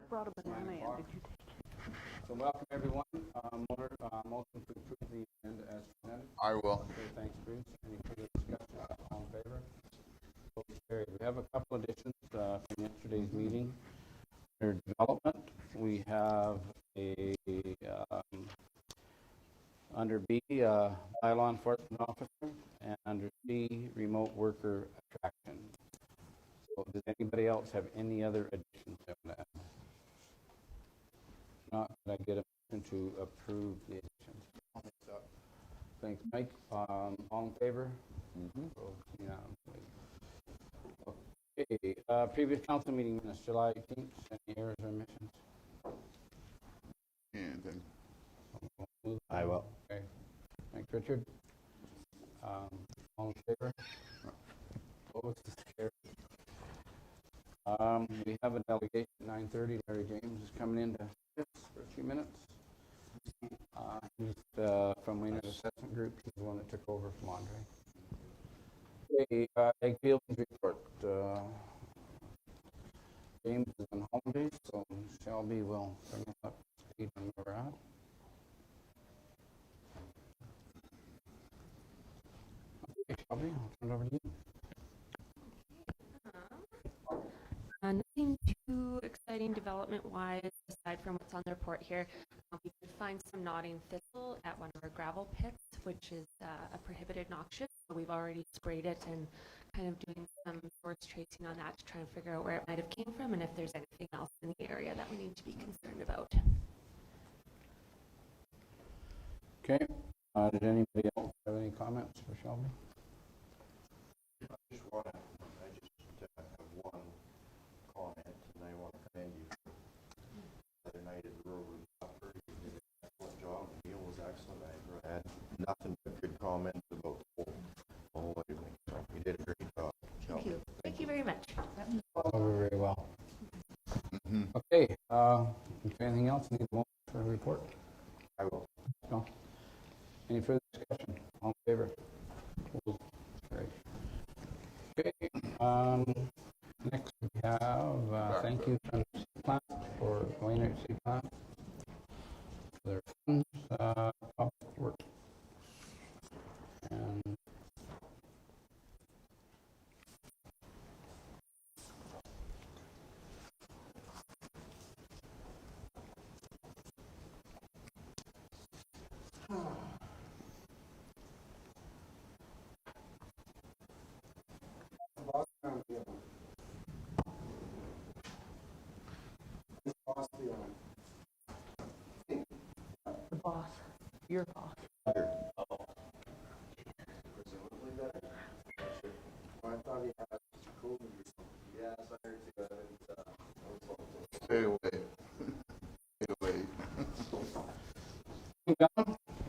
brought a banana in. Did you take it? So welcome everyone. Motion to approve the agenda as presented. I will. Okay, thanks, Bruce. Any further discussion? All in favor? Vote carried. We have a couple additions from yesterday's meeting. Under development, we have a under B, bylaw enforcement officer, and under C, remote worker attraction. So does anybody else have any other additions to that? If not, could I get a motion to approve the additions? I'll make that. Thanks, Mike. All in favor? Mm-hmm. Okay. Previous council meeting minutes, July 18th. Any errors or omissions? And then I will. Okay. Thanks, Richard. All in favor? Opposed? Carried. We have a delegation at 9:30. Larry James is coming in to sit for a few minutes. He's from Wainwright Assessment Group. He's the one that took over from Andre. Okay, Egg Fields report. James is on holiday, so Shelby will bring us up to speed on where we're at. Okay, Shelby, I'll turn it over to you. Nothing too exciting development-wise aside from what's on the report here. We did find some nodding thistle at one of our gravel pits, which is a prohibited noxious. So we've already sprayed it and kind of doing some source tracing on that to try and figure out where it might have came from and if there's anything else in the area that we need to be concerned about. Okay. Did anybody else have any comments for Shelby? I just have one comment, and I want to commend you. The other night at the Rover Supper, you did an excellent job. The meal was excellent. I had nothing but good comments about the whole evening. So you did a great job. Thank you. Thank you very much. Very well. Mm-hmm. Okay. If anything else, need a motion for a report? I will. No. Any further discussion? All in favor? Opposed? Carried. Okay. Next we have thank you from the plant for Wainwright City Plant for their funds, public work. And The boss. Your boss. Presumably better. I thought he had COVID or something. Yes, I heard you. Stay away. Stay away.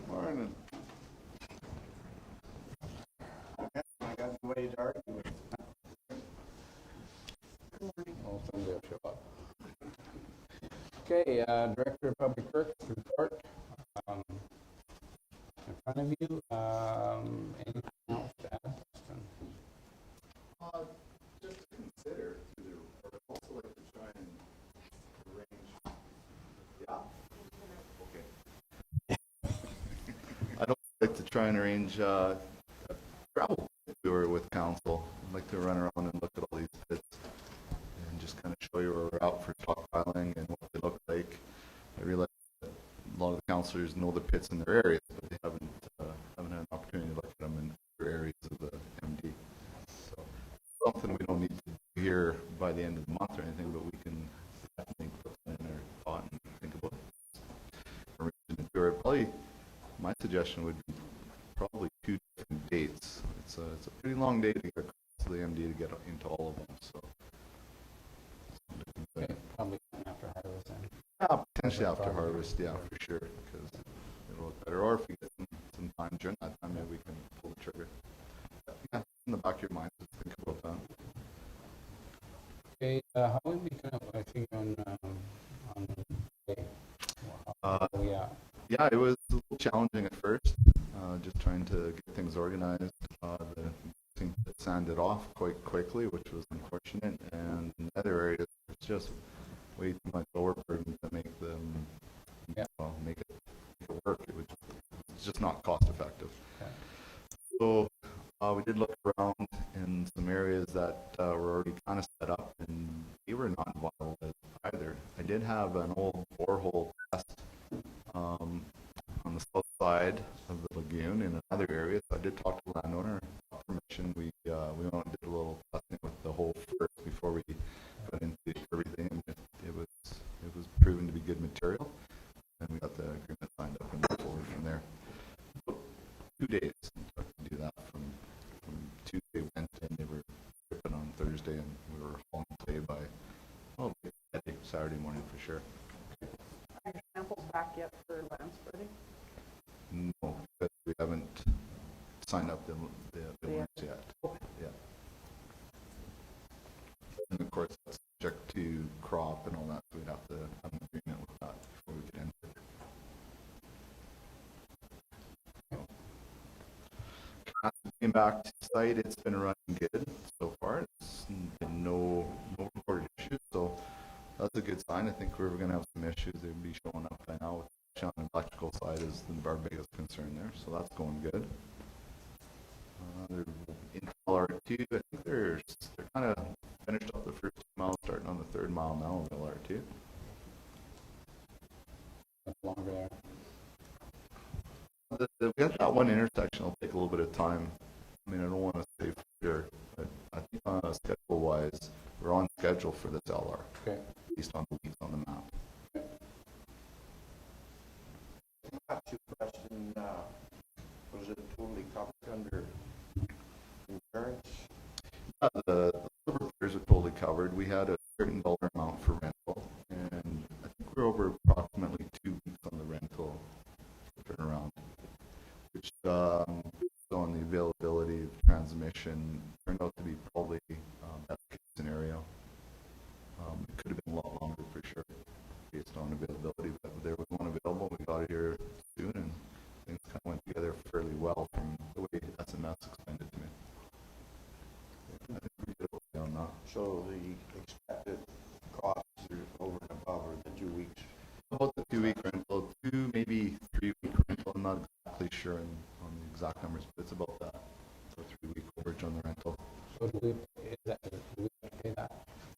Morning. I got the way to argue with. oh, somebody will show up. Okay, Director of Public Works report. In front of you, anything else to add? Just to consider, I would also like to try and arrange. Yeah. Okay. I'd also like to try and arrange a travel tour with council. I'd like to run around and look at all these pits and just kind of show you where we're out for stockpiling and what they look like. I realize that a lot of the councillors know the pits in their areas, but they haven't had an opportunity to look at them in other areas of the MD. So something we don't need to do here by the end of the month or anything, but we can definitely put that in our thought and think about it. Probably my suggestion would be probably 2 different dates. It's a pretty long day to get across to the MD to get into all of them. So Okay, probably after harvest then. yeah, potentially after harvest, yeah, for sure, because it'll look better. Or if we get some time during that time, maybe we can pull the trigger. Yeah, in the back of your mind, just think about that. Okay, how will we kind of, I think on okay. Yeah. Yeah, it was a little challenging at first, just trying to get things organized. The thing sanded off quite quickly, which was unfortunate, and in other areas it's just way too much overburden to make them, Yeah. well, make it work. It's just not cost effective. Okay. So we did look around in some areas that were already kind of set up, and they were not viable either. I did have an old borehole test on the south side of the lagoon in another area. So I did talk to the landowner, got permission. We went and did a little testing with the hole first before we got into everything. And it was proven to be good material, and we got the agreement signed up and moved forward from there. 2 days it took to do that. From Tuesday went in, they were shipping on Thursday, and we were home today by Saturday morning for sure. Are your samples back yet for land spreading? No, because we haven't signed up the ones yet. Yeah. And of course, that's subject to crop and all that, so we'd have to have an agreement with that before we could enter. Came back to site, it's been running good so far. It's been no reported issues, so that's a good sign. I think we were going to have some issues. They'd be showing up by now. On the electrical side is our biggest concern there, so that's going good. They're in LR2. I think they're kind of finished up the first 2 miles, starting on the 3rd mile now of LR2. That's longer We got that one intersection. It'll take a little bit of time. I mean, I don't want to say for sure, but I think schedule-wise, we're on schedule for this LR. Okay. Based on the leads on the map. I have a question. Was it totally covered under insurance? The repairs are totally covered. We had a certain dollar amount for rental, and I think we're over approximately 2 weeks on the rental turnaround, which on the availability of transmission turned out to be probably best case scenario. It could have been a lot longer for sure based on availability, but there was one available. We got it here soon, and things kind of went together fairly well from the way SMS explained it to me. I think we did okay on that. So the expected costs are over and above or the 2 weeks? About the 2 week rental, 2 maybe 3 week rental. I'm not exactly sure on the exact numbers, but it's about that. So 3 week overage on the rental. So do we have to pay that?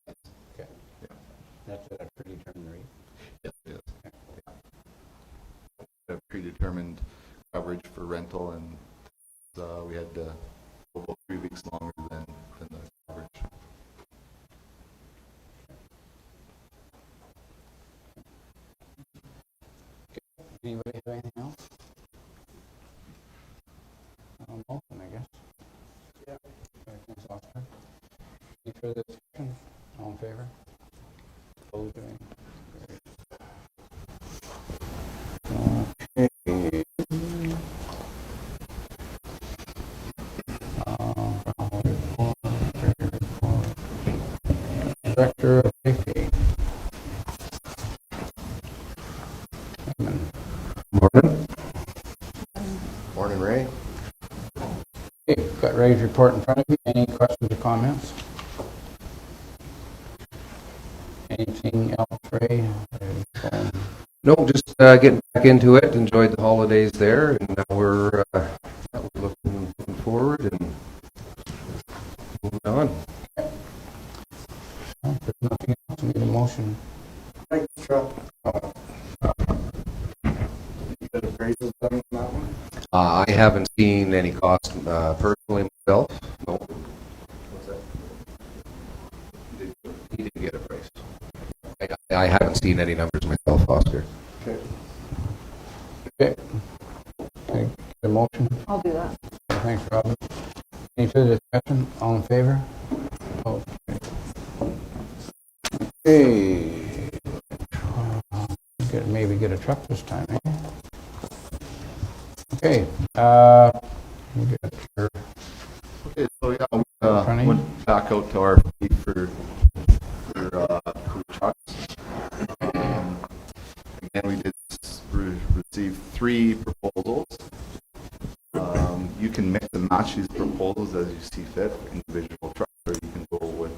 Okay. Yeah. That's at a predetermined rate? Yes, it is. Yeah. A predetermined coverage for rental, and we had to go about 3 weeks longer than the coverage. Anybody have anything else? Motion, I guess. Yeah. Okay, thanks, Oscar. Any further discussion? All in favor? Opposed? Okay. Director of Safety. Morning. Morning, Ray. Okay, got Ray's report in front of you. Any questions or comments? Anything else, Ray? No, just getting back into it. Enjoyed the holidays there, and now we're looking forward and moving on. Well, if there's nothing else, we need a motion. Thanks, Chuck. You got appraisals done on that one? I haven't seen any cost personally myself. No, What's that? he didn't get a price. I haven't seen any numbers myself, Oscar. Okay. Okay. Okay, get a motion. I'll do that. Thanks, Robin. Any further discussion? All in favor? Oh, okay. Maybe get a truck this time, eh? Okay. We get your Okay, so yeah, we Funny. went back out to our fleet for trucks. Again, we did receive 3 proposals. You can mix and match these proposals as you see fit, individual trucks, or you can go with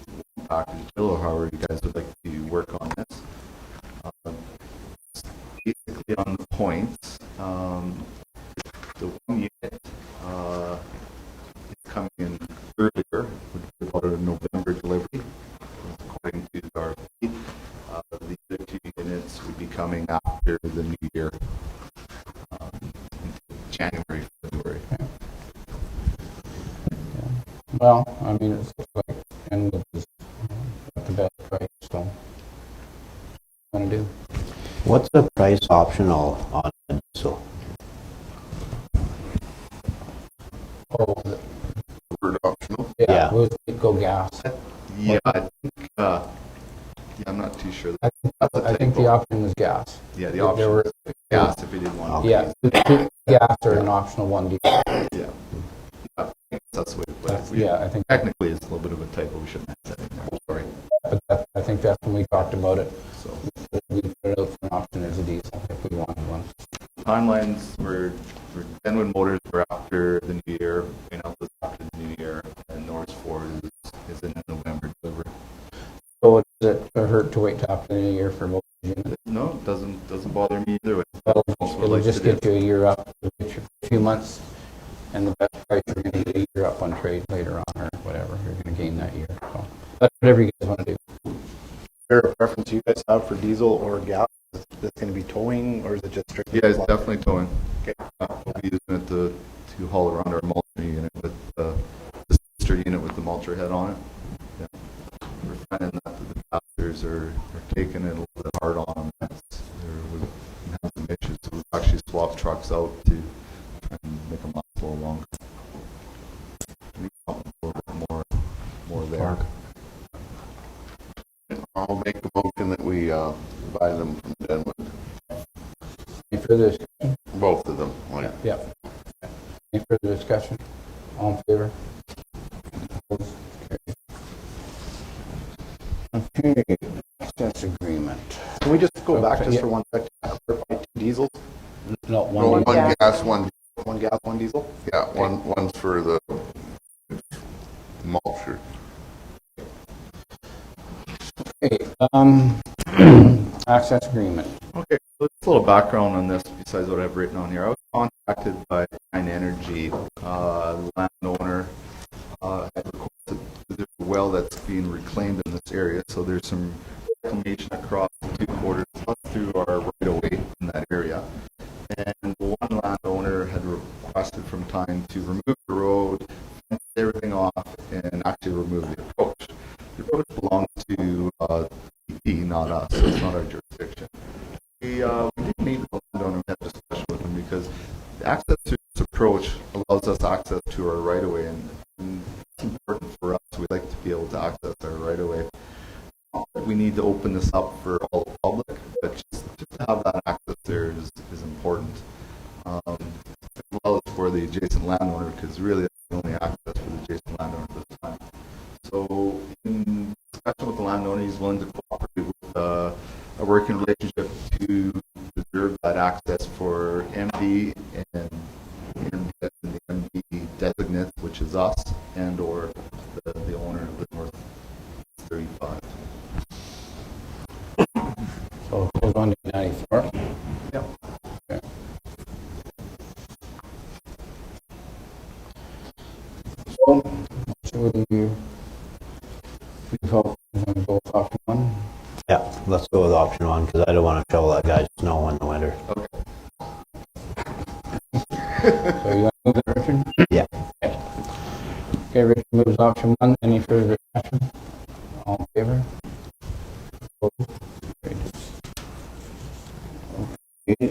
one package deal, or however you guys would like to work on The one unit is coming in earlier, would be about a November delivery, according to our fleet. The other 2 units would be coming after the new year, January, February. Well, I mean, it's like, and it's at the best price, so. Gonna do. What's the price optional on a diesel? Oh, Word optional? Yeah. we'll go gas. Yeah, I think, yeah, I'm not too sure. I think the option was gas. Yeah, the There option were- is gas if you didn't want to. Yeah, gas or an optional one diesel. Yeah. I think that's the way to put it. We- Yeah, I think, Technically, it's a little bit of a typo. We shouldn't have that in there. Sorry. but I think that's when we talked about it. So We put it out for an option as a diesel if we wanted one. timelines were Denwood Motors were after the new year, was after the new year, and Norris Ford is in a November delivery. So does it hurt to wait till after the new year for both units? No, it doesn't bother me either way. It'll just get you a year up, it'll get you a few months, and the best price, you're gonna get a year up on trade later on, or whatever, you're gonna gain that year, so. But whatever you guys wanna do. Is there a preference you guys have for diesel or gas? Is this going to be towing, or is it just strictly? Yeah, it's definitely towing. Okay. We'll be using it to haul around our mulcher unit with the sister unit with the mulcher head on it. Yeah. We're finding that the pastors are taking it a little bit hard on them. We've had some issues, so we've actually swapped trucks out to try and make them last a little longer. We want a little bit more there. I'll make a motion that we buy them from Denwood, Any further discussion? both of them. Like, Yeah. Any further discussion? All in favor? Opposed? Carried. Okay, access agreement. Can we just go back Okay, just yeah. for 1 second? Clarify 2 diesels, No, no, one. one gas. gas, one, 1 gas, 1 diesel? yeah, one's for the mulcher. Okay, access agreement. Okay, so just a little background on this besides what I've written on here. I was contacted by Pine Energy, the landowner, had requested there's a well that's being reclaimed in this area, so there's some reclamation across the 2 quarters plus through our right-of-way in that area. And one landowner had requested from Pine to remove the road, fence everything off, and actually remove the approach. The approach belongs to DP, not us, so it's not our jurisdiction. We did meet with the landowner and have a discussion with him because the access to this approach allows us access to our right-of-way, and it's important for us. We like to be able to access our right-of-way. We need to open this up for all the public, but just to have that access there is important, as well as for the adjacent landowner, because really that's the only access for the adjacent landowner at this time. So in discussion with the landowner, he's willing to cooperate with a working relationship to reserve that access for MD and the MD designate, which is us, and or the owner of the North 35. So it goes on to 94. Yep. Okay. So, what do you vote on both option 1? Yeah, let's go with option 1, because I don't want to shovel that guy's snow in the winter. So you want to move it, Richard? Yeah. Okay, Richard moves option 1. Any further discussion? All in favor? Opposed? Carried. Okay,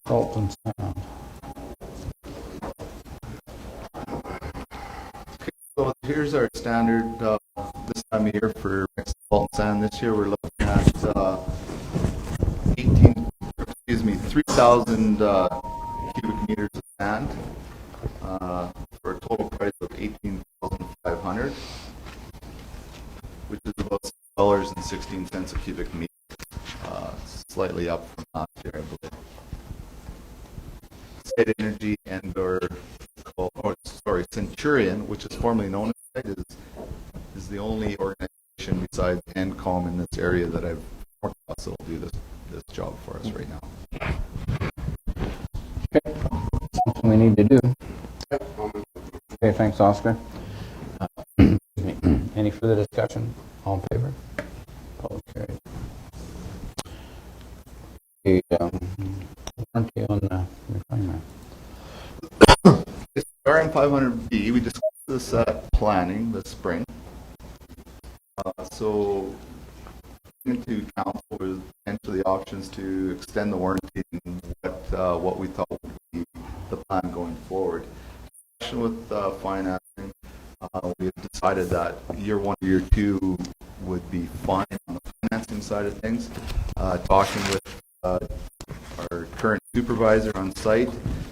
salt and sand. So here's our standard this time of year for mixed salt and sand. This year we're looking at 3,000 cubic meters of sand for a total price of $18,500, which is about $6.16 a cubic meter, slightly up from last year, I believe. State Energy and Centurion, which is formerly known as Site, is the only organization besides ENCOM in this area that I've worked with that will do this this job for us right now. Something we need to do. Okay, thanks, Oscar. Any further discussion? All in favor? Opposed? Carried. Okay, warranty on the reclaimer. It's RM500B. We discussed this at planning this spring. So into council was potentially options to extend the warranty and what we thought would be the plan going forward. With financing, we have decided that year 1 to year 2 would be fine on the financing side of things. Talking with our current supervisor on site,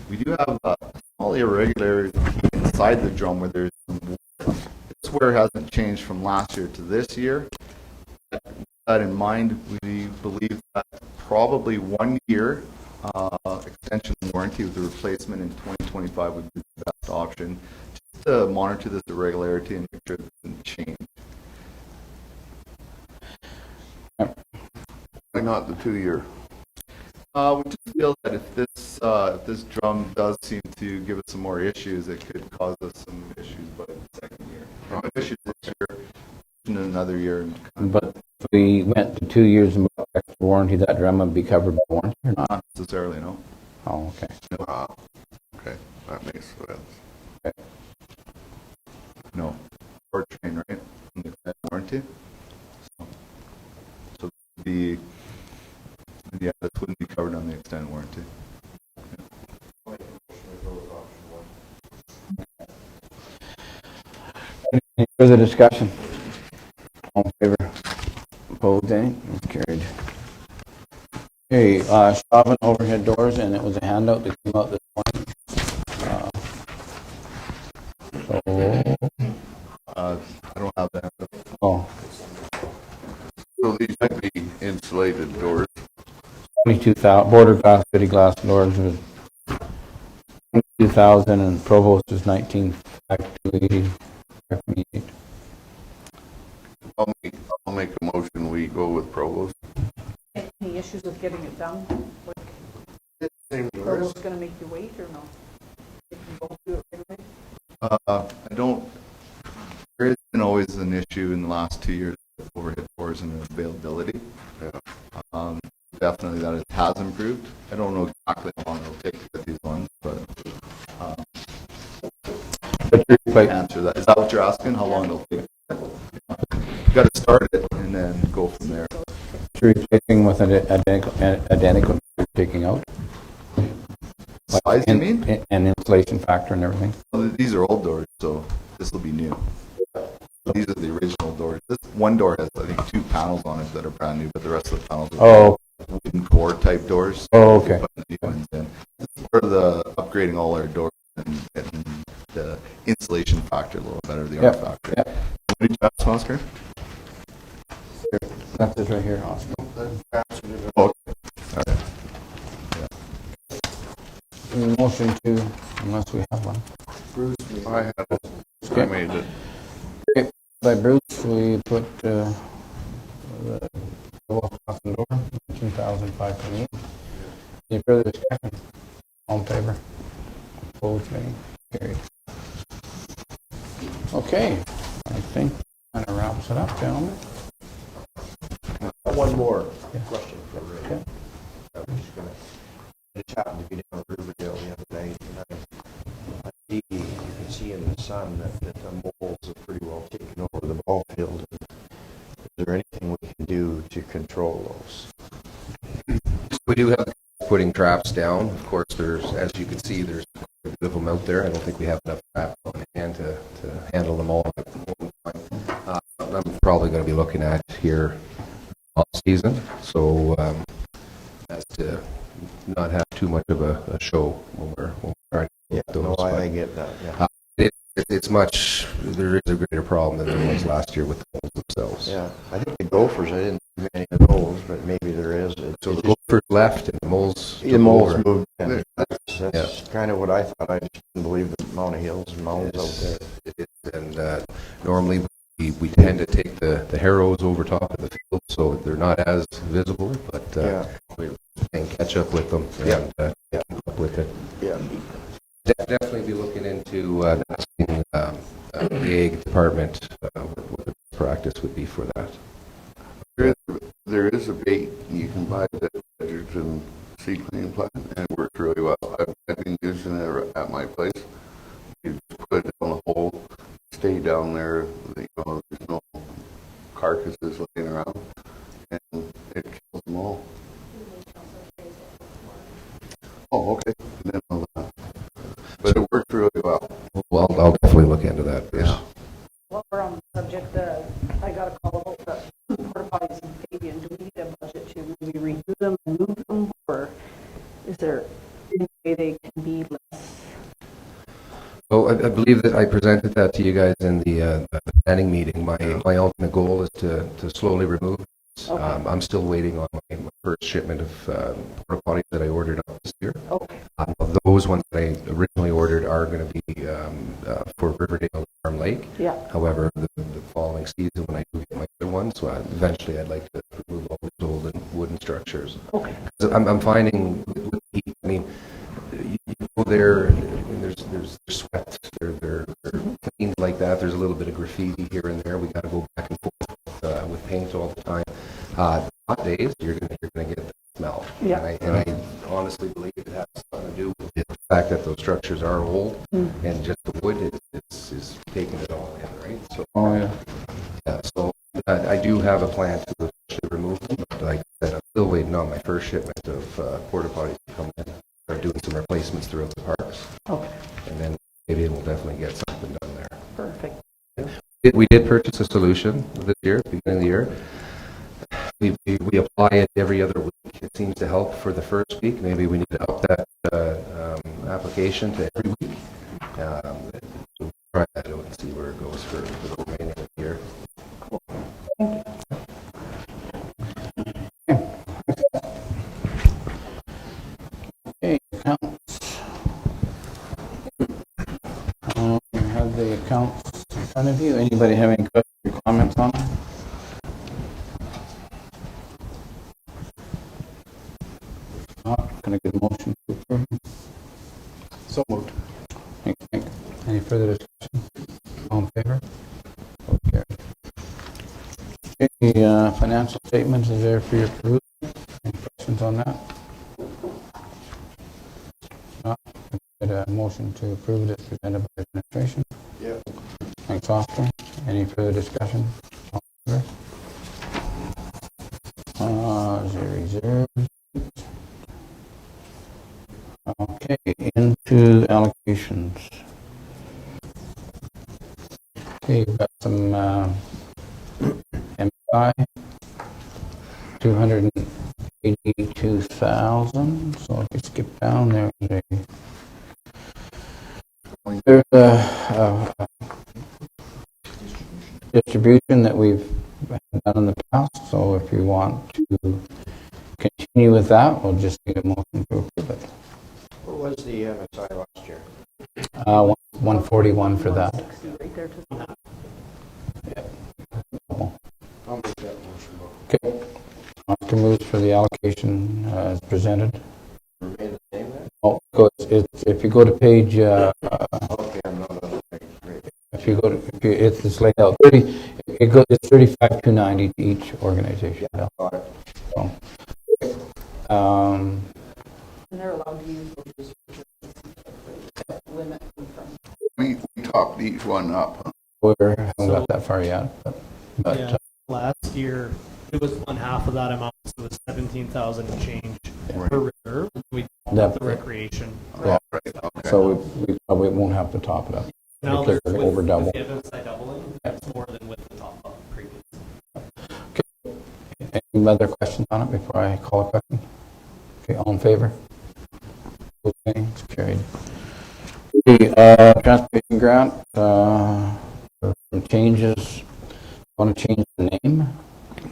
we do have a small irregularity inside the drum where there's some water. This wear hasn't changed from last year to this year. With that in mind, we believe that probably 1 year extension warranty with the replacement in 2025 would be the best option, just to monitor this irregularity and make sure it doesn't change. Why not the 2-year? We just feel that if this drum does seem to give us some more issues, it could cause us some issues by the second year. Issues this year, in another year. But if we went to 2 years and extra warranty, that drum would be covered by warranty or not? Not necessarily, no. Oh, okay. Okay, that makes sense. No. Or train, right? On the extended warranty. So the yeah, this wouldn't be covered on the extended warranty. I'll make a motion to go with option 1. Any further discussion? All in favor? Opposed? Any? Carried. Okay, Chauvin overhead doors, and it was a handout that came out this morning. I don't have that. Oh, So these might be insulated doors. 22,000 border glass, city glass doors was 22,000, and Provost was 19,280. I'll make a motion, we go with Provost. Any issues with getting it done? Like, Same are doors. those gonna make you wait or no? They can both do it right away? I don't. There has been always an issue in the last 2 years with overhead doors and availability. Definitely that it has improved. I don't know exactly how long it'll take to get these ones, but Like, answer that. Is that what you're asking? How long it'll take? You got to start it and then go from there. you're replacing with an identical taking out? Size, you mean? And inflation factor and everything? Well, these are old doors, so this will be new. These are the original doors. This one door has, I think, 2 panels on it that are brand new, but the rest of the panels are wooden core type doors. Oh, okay. Put the new ones in. This is part of the upgrading all our doors and getting the insulation factor a little better, the R factor. Yep. What did you ask, Oscar? That's it right here, Oscar. Oh, okay. Motion to, unless we have one. I had it. I made it. By Bruce, we put the door, 2,528. Any further discussion? All in favor? Opposed? Any? Carried. Okay, I think that kind of wraps it up, gentlemen. One more Yeah. question for Ray. Okay. I was just gonna, I just happened to be down at Riverdale the other night, and I see, you can see in the sun that the moles have pretty well taken over the ball field. Is there anything we can do to control those? We do have putting traps down. Of course, there's, as you can see, there's a bit of them out there. I don't think we have enough traps on hand to handle them all at the moment. I'm probably going to be looking at here off season, so as to not have too much of a show when we're trying to get those. No, I but, get that, yeah. it's much, there is a greater problem than there was last year with the moles themselves. Yeah, I think the gophers, I didn't see many of those, but maybe there is. So the gophers left and the moles The took moles over. moved. Yeah. That's kind of what I thought. I just couldn't believe the amount of hills and mounds out there. It is, and normally we tend to take the harrows over top of the field, so they're not as visible, but we're playing catch up with them and keep up with it. Yeah. Definitely be looking into asking the ag department what the practice would be for that. There is a bait you can buy that Edgerton seed cleaning plant, and it works really well. I've been using it at my place. You just put it on the hole, stay down there. You know, there's no carcasses laying around, and it kills them all. Oh, okay. I didn't know that. But it works really well. Well, I'll definitely look into that. Bruce. Yeah. While we're on the subject, I got a call about the porta potties in Fabian. Do we need a budget to maybe redo them and move them, or is there any way they can be less? So I believe that I presented that to you guys in the planning meeting. My ultimate goal is to slowly remove. Okay. I'm still waiting on my first shipment of porta potties that I ordered up this year. Okay. Those ones that I originally ordered are going to be for Riverdale and Farm Lake. Yeah. However, the following season when I do get my other one, so eventually I'd like to remove all these old wooden structures. Okay. So I'm finding with heat, I mean, you go there and there's sweat, they're cleaned like that. There's a little bit of graffiti here and there. We got to go back and forth with paint all the time. Hot days, you're gonna get the smell. Yeah. And I honestly believe it has something to do with the fact that those structures are old and just the wood is taking it all in, right? So, so I do have a plan to actually remove them, but like I said, I'm still waiting on my first shipment of porta potties to come in. Start doing some replacements throughout the parks. Okay. And then maybe we'll definitely get something done there. Perfect. We did purchase a solution this year, at the beginning of the year. We apply it every other week. It seems to help for the first week. Maybe we need to up that application to every week. We'll try that out and see where it goes for the remaining of the year. Cool. Thank you. Okay, accounts. You have the accounts in front of you. Anybody have any questions or comments on them? Not going to get a motion to approve. So moved. Thanks, Nick. Any further discussion? All in favor? Okay. The financial statements is there for your perusal. Any questions on that? Not. Get a motion to approve it as presented by administration. Yeah. Thanks, Oscar. Any further discussion? All in favor? Reserve. Okay, into allocations. Okay, we've got some MI, 282,000. So if you skip down, there's a distribution that we've done in the past. So if you want to continue with that, we'll just need a motion to approve it. What was the MSI last year? 141 for that. 60 right there to the I'll make that motion. Okay. Oscar moves for the allocation as presented. Remain the same then? Oh, if you go to page, Okay, I'm not on the page. Great. if you go to, it's laid out 30. It's 35,290 to each organization. Yeah, got it. So, and they're allowed to use those limit them from. We topped each one up. we haven't got that far yet, but Yeah, last year, it was one half of that amount, so it was 17,000 and change per reserve. We That- the recreation. yeah. Right, okay. So we probably won't have to top it up. Now, Clear, with over double. the MSI doubling, that's more than with the top up previous. Any other questions on it before I call a question? Okay, all in favor? Okay, it's carried. The transportation grant, some changes. Want to change the name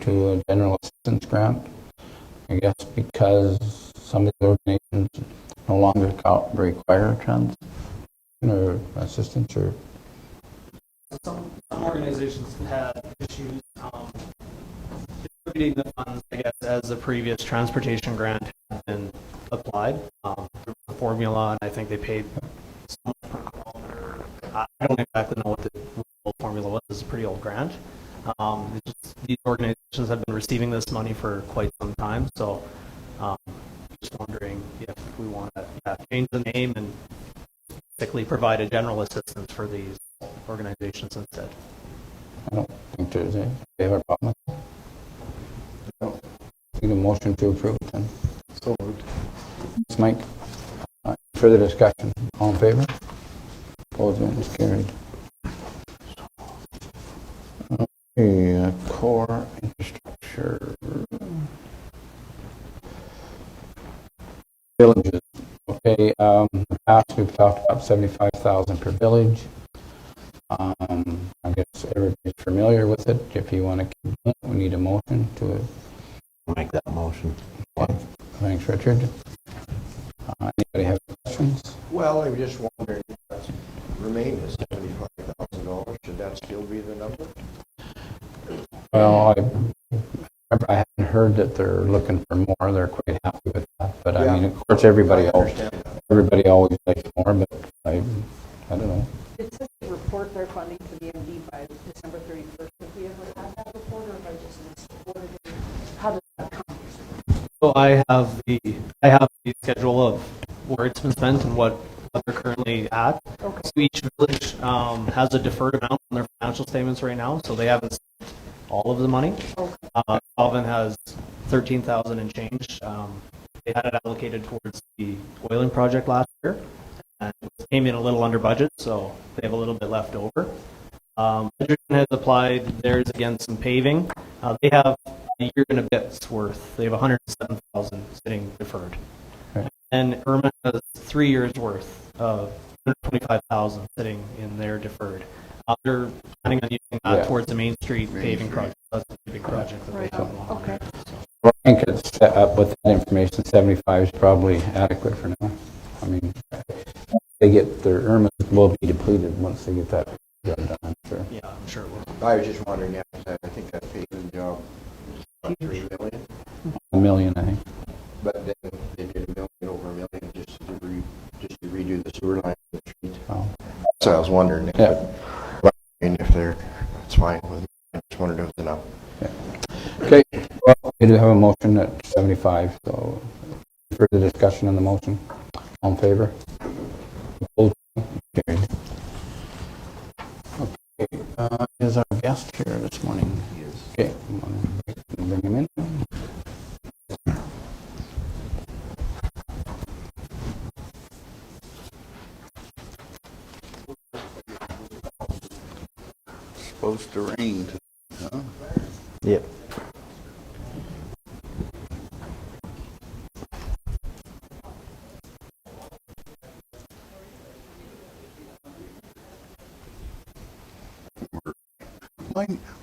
to a general assistance grant, I guess, because some of the organizations no longer require transit or assistance, or some organizations had issues distributing the funds, I guess, as the previous transportation grant had been applied. The formula, and I think they paid so much per kilometer. I don't exactly know what the formula was. It's a pretty old grant. These organizations have been receiving this money for quite some time, so just wondering if we want to change the name and basically provide a general assistance for these organizations instead. I don't think there's a, they have a problem with it. No. Need a motion to approve it then. So moved. Thanks, Mike. Further discussion? All in favor? Opposed, and is carried. Okay, core infrastructure. Villages. Okay, in the past we've talked about 75,000 per village. I guess everybody's familiar with it. If you want to keep it, we need a motion to it. Make that motion. Okay. Thanks, Richard. Anybody have questions? Well, I was just wondering, if that's remained at $75,000, should that still be the number? Well, I haven't heard that they're looking for more. They're quite happy with that. But I mean, of course, everybody always likes more, but I don't know. It says to report their funding to the MD by December 31st. Have we ever had that report, or have I just missed it? How does that come? So I have the schedule of where it's been spent and what they're currently at. Okay. So each village has a deferred amount on their financial statements right now, so they haven't spent all of the money. Okay. Alvin has 13,000 and change. They had it allocated towards the oiling project last year, and it came in a little under budget, so they have a little bit left over. Edgerton has applied theirs against some paving. They have a year and a bit's worth. They have 107,000 sitting deferred. Okay. And Irma has 3 years worth of 125,000 sitting in their deferred. They're planning on using that towards the Main Street paving project. That's a big project that they have going on. Okay. I think it's set up with that information. 75 is probably adequate for now. I mean, they get their Irma will be depleted once they get that job done, I'm sure. Yeah, I'm sure it will. I was just wondering, yeah, 'cause I think that paving job was about $3 million, $1 million, I think. but then they did $1 million over $1 million just to redo the sewer line in the street. Oh. So I was wondering if, Yeah. if they're, it's fine with me. I just wondered if it was enough. Okay, well, we do have a motion at 75, so further discussion on the motion. All in favor? Opposed? Carried. Okay, is our guest here this morning? Yes. Okay, bring him in. Supposed to rain, huh? Yep.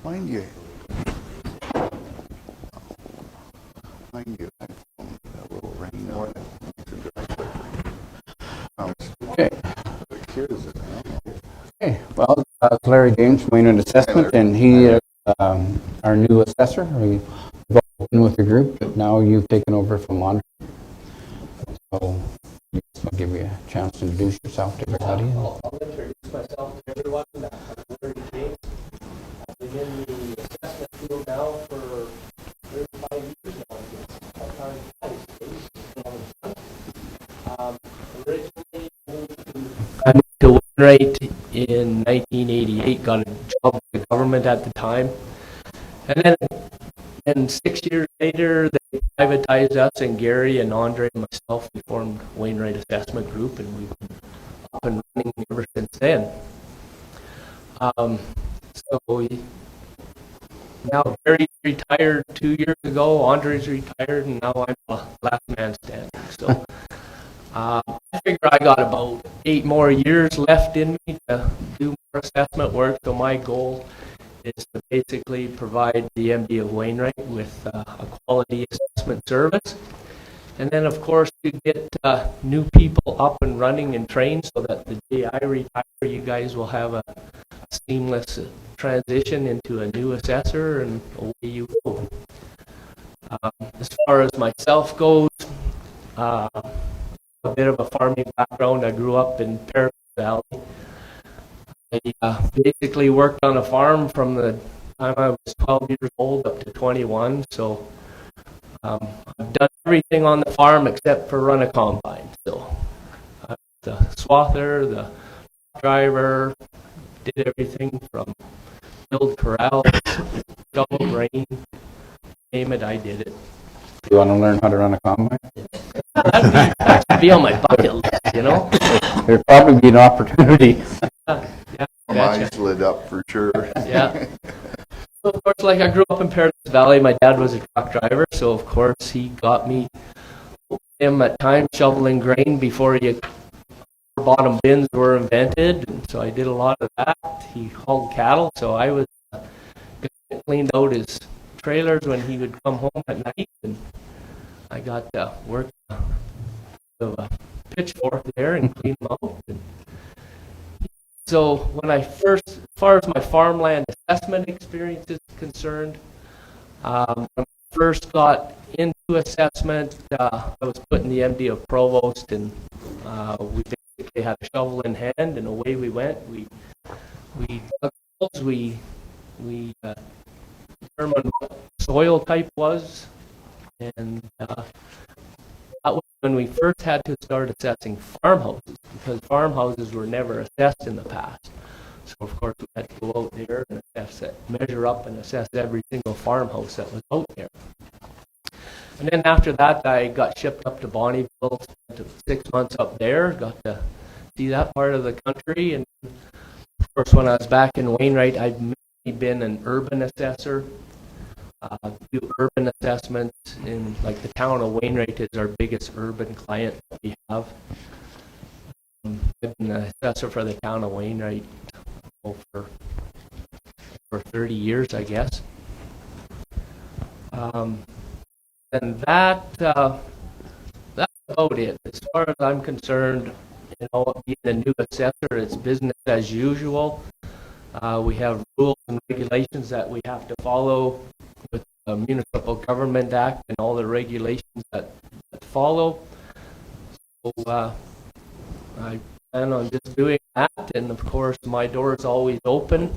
Mind you, a little rain on it. Okay. Cures it, Okay, well, it's Larry James, Wainwright Assessment, and he is our new assessor. We've all been with the group, but now you've taken over from Andre. So I'll give you a chance to introduce yourself to everybody. I'll introduce myself to everyone. I'm Larry James. I've been in the assessment field now for 35 years now. Originally I moved to Wainwright in 1988, got a job with the government at the time. And then 6 years later, they privatized us, and Gary and Andre and myself, we formed Wainwright Assessment Group, and we've been up and running ever since then. Now Gary's retired 2 years ago, Andre's retired, and now I'm the last man standing. So I figure I got about 8 more years left in me to do more assessment work. So my goal is to basically provide the MD of Wainwright with a quality assessment service. And then, of course, to get new people up and running and trained so that the day I retire, you guys will have a seamless transition into a new assessor, and away you go. As far as myself goes, a bit of a farming background. I grew up in Paragon Valley. I basically worked on a farm from the time I was 12 years old up to 21, so I've done everything on the farm except for run a combine. So the swather, the driver, did everything from build corrals, shovel grain, name it, I did it. You want to learn how to run a combine? That should be on my bucket list, you know? There'd probably be an opportunity. Yeah, My betcha. eyes lit up for sure. Yeah. So of course, like I grew up in Paragon Valley. My dad was a truck driver, so of course he got me him at times shoveling grain before bottom bins were invented. And so I did a lot of that. He hauled cattle, so I was cleaned out his trailers when he would come home at night, and I got to work the pitchfork there and clean them out. And so when as far as my farmland assessment experience is concerned, when I first got into assessment, I was put in the MD of Provost, and we basically had a shovel in hand, and away we went. We dug holes, we determined what soil type was, and that was when we first had to start assessing farmhouses, because farmhouses were never assessed in the past. So of course we had to go out there and assess it, measure up and assess every single farmhouse that was out there. And then after that, I got shipped up to Bonnieville, spent 6 months up there, got to see that part of the country. And of course, when I was back in Wainwright, I'd mainly been an urban assessor. Do urban assessments in, like, the town of Wainwright is our biggest urban client that we have. I've been an assessor for the town of Wainwright for 30 years, I guess. And that's about it. As far as I'm concerned, you know, being a new assessor, it's business as usual. We have rules and regulations that we have to follow with the Municipal Government Act and all the regulations that follow. So I plan on just doing that, and of course my door is always open.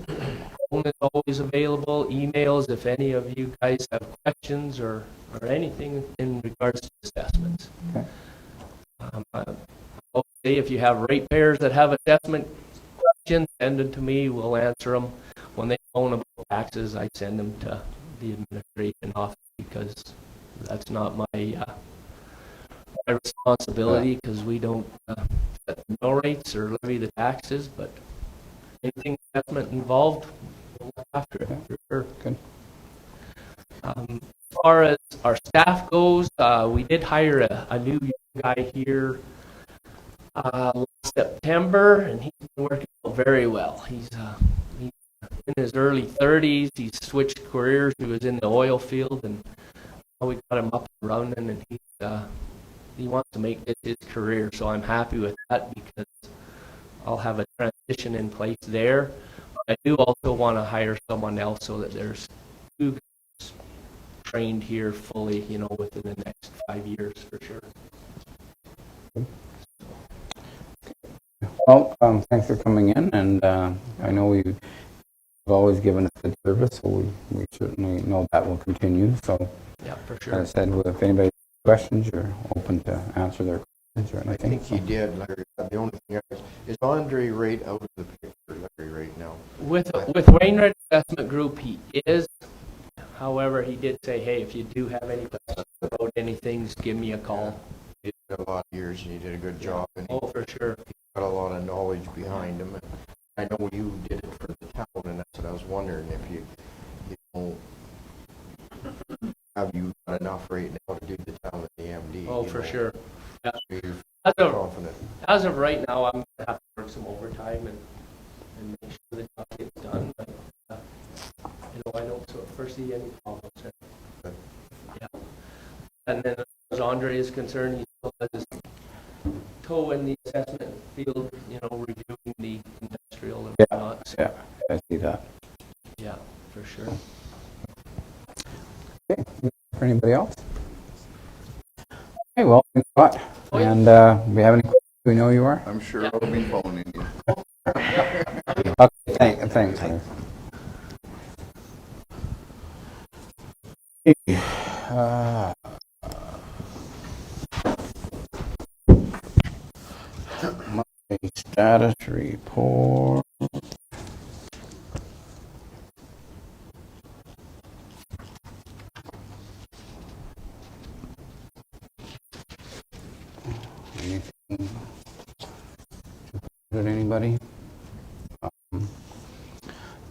Phone is always available. Emails if any of you guys have questions or anything in regards to assessments. Okay. I'll say if you have ratepayers that have assessment questions, send them to me. We'll answer them. When they phone about taxes, I send them to the administration office, because that's not my responsibility, because we don't set the mill rates or levy the taxes, but anything assessment involved, we'll look after it for sure. Good. As far as our staff goes, we did hire a new guy here last September, and he's been working very well. He's in his early 30s. He's switched careers. He was in the oil field, and now we got him up and running, and he wants to make this his career. So I'm happy with that, because I'll have a transition in place there. I do also want to hire someone else so that there's 2 guys trained here fully, you know, within the next 5 years for sure. Well, thanks for coming in, and I know you've always given us good service, so we certainly know that will continue. So, Yeah, for as I sure. said, if anybody has questions, you're open to answer their questions or I anything. think he did, Larry. The only thing is Andre Wright out of the picture, Larry, right now? With Wainwright Assessment Group, he is. However, he did say, hey, if you do have any questions about anything, just give me a call. He did a lot of years, and he did a good job, and he Oh, for sure. got a lot of knowledge behind him. I know you did it for the town, and that's what I was wondering, if you know, have you got enough right now to do the town and the MD? Oh, you for know? sure. Yeah. So you're As of, confident. as of right now, I'm going to have to work some overtime and make sure the job gets done. But, you know, I don't foresee any problems there. Yeah. And then as Andre is concerned, he still has his toe in the assessment field, reviewing the industrial and whatnot. So, Yeah, I see that. yeah, for sure. Okay, for anybody else? Okay, well, thanks a lot. Oh, yeah. And if we have any questions, we know you are. I'm sure I'll be phoning you. Okay, thanks. Monthly status report. Anything? Did anybody?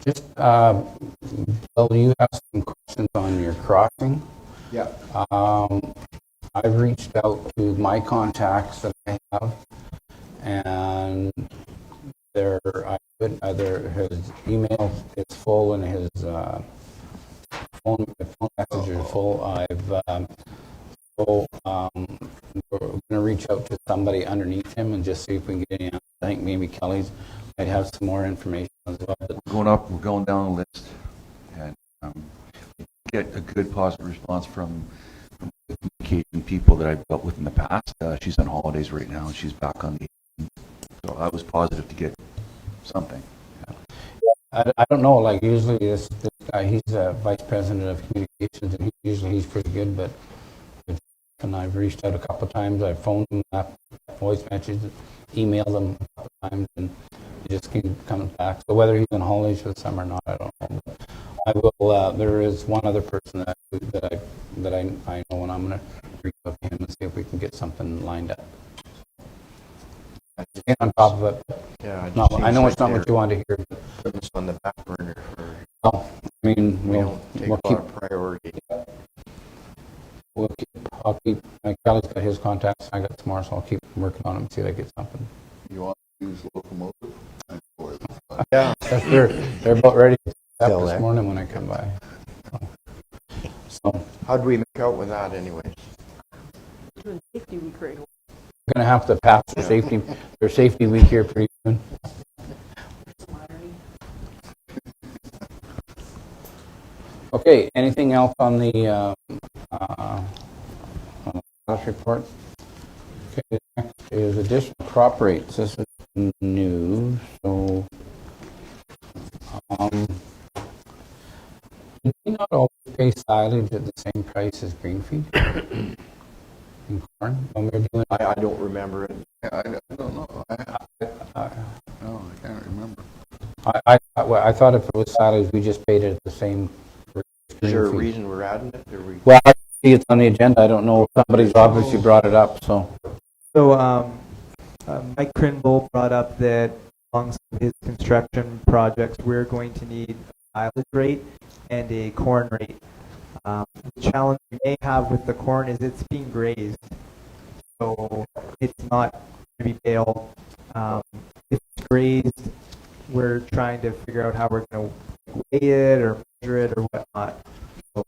Just, Bill, you have some questions on your crossing. Yeah. I've reached out to my contacts that I have, and his email is full and his phone messages are full. We're going to reach out to somebody underneath him and just see if we can get any. I think maybe Kelly's might have some more information as well. We're going down the list, and get a good positive response from the communication people that I've dealt with in the past. She's on holidays right now, and she's back on the 18th. So I was positive to get something. I don't know, like usually this guy, he's a vice president of communications, and he's pretty good, but and I've reached out a couple of times. I've phoned him, left voice messages, emailed him a couple of times, and he just keeps coming back. So whether he's on holidays for the summer or not, I don't know. But I will. There is one other person that I know, and I'm going to reach out to him and see if we can get something lined up. Stay on top of it. Yeah, it No, just I know seems it's not like what you want to hear, but they're putting us on the back burner for, well, I mean, we we'll don't take keep. a lot of priority. I'll keep. Kelly's got his contacts. I got tomorrow, so I'll keep working on them. See if I get something. You want to use locomotive? Yeah. They're about ready to start Still this there. morning when I come by. So How'd we make out with that anyways? Doing safety week right away. we're gonna have to pass their safety week here pretty soon. Okay. Anything else on the status report? Okay. Next is additional crop rates. This is new. So. Did we not always pay silage at the same price as green feed in corn when we were doing? I don't remember it. Yeah, I don't know. No, I can't remember. I thought if it was silage, we just paid it at the same rate as Is green there a feed. reason we're adding it? Or we? Well, I see it's on the agenda. I don't know. Somebody's obviously brought it up. So Mike Crinble brought up that among some of his construction projects, we're going to need a silage rate and a corn rate. The challenge we may have with the corn is it's being grazed, so it's not going to be baled. If it's grazed, we're trying to figure out how we're going to weigh it or measure it or whatnot. So,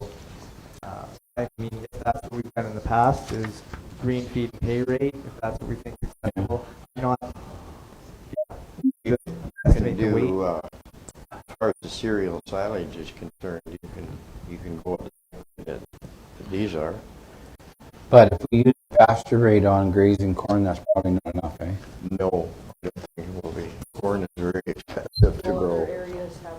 I mean, if that's what we've done in the past, is green feed and pay rate, if that's what we think is acceptable. You can Estimate the weight. do, as far as the cereal silage is concerned, you can go up to that these are. but if we use pasture rate on grazing corn, that's probably not enough, eh? No, I don't think it will be. Corn is very expensive to All grow. other areas have an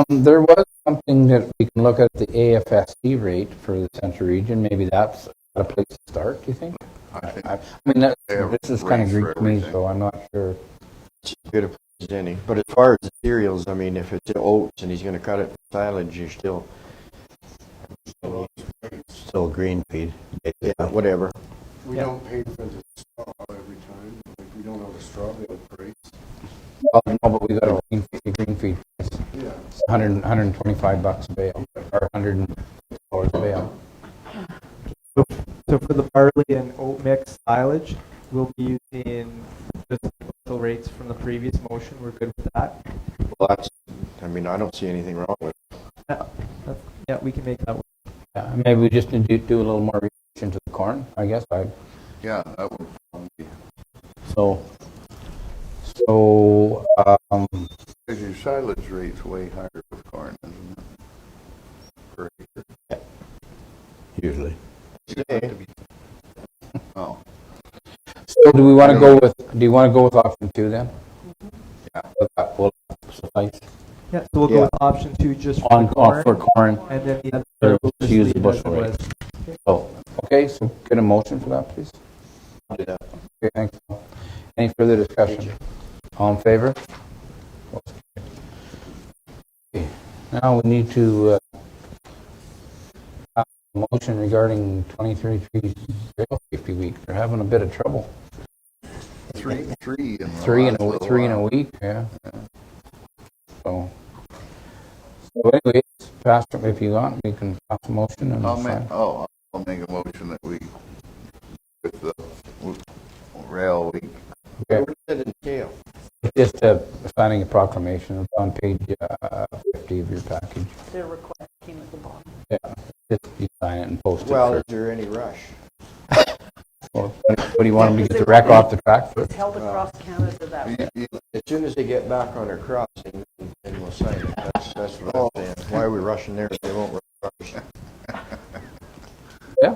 idea. There was something that we can look at the AFSC rate for the central region. Maybe that's a place to start. Do you think? I think I mean, they have this is kind of rates Greek for to me, everything. so I'm not sure. It's as good a place as any. But as far as the cereals, I mean, if it's oats and he's going to cut it for silage, you're still, Still green feed. yeah, whatever. We don't pay for the straw every time. Like, we don't have a straw bale price. Well, no, but we got a green feed price. Yeah. It's $125 a bale, or $100 a bale. So for the barley and oat mix silage, we'll be using the special rates from the previous motion. We're good with that. Well, that's, I mean, I don't see anything wrong with it. Yeah, we can make that work. Yeah, maybe we just need to do a little more research into the corn, I guess. Yeah, that would probably be, So, because your silage rate's way higher with corn, isn't it? Per acre. Usually. Oh, so do you want to go with option 2 then? Yeah. That will suffice. Yeah, so we'll go with option 2 just for On, corn, for corn. and then the Or other we'll just just use leave the it as bushel it rate. was. Oh, okay, so get a motion for that, please. I'll do that. Okay, thanks. Any further discussion? All in favor? Okay, now we need to have a motion regarding 2033 Rail Safety Week. They're having a bit of trouble. three in the Three in last little a while. week, yeah. So anyways, Pastor, if you want, we can pass a motion and I'll sign. make a motion that we, with the rail week, Okay. What does that entail? Just signing a proclamation. It's on page 50 of your package. Their request came at the bottom. Yeah, just you sign it and post it. Well, for- is there any rush? or what do you want them to get the wreck off the track for? It's held across Canada that way. As soon as they get back on their crossing, then we'll sign it. That's what I'm saying. Why are we rushing there if they won't rush? Yeah.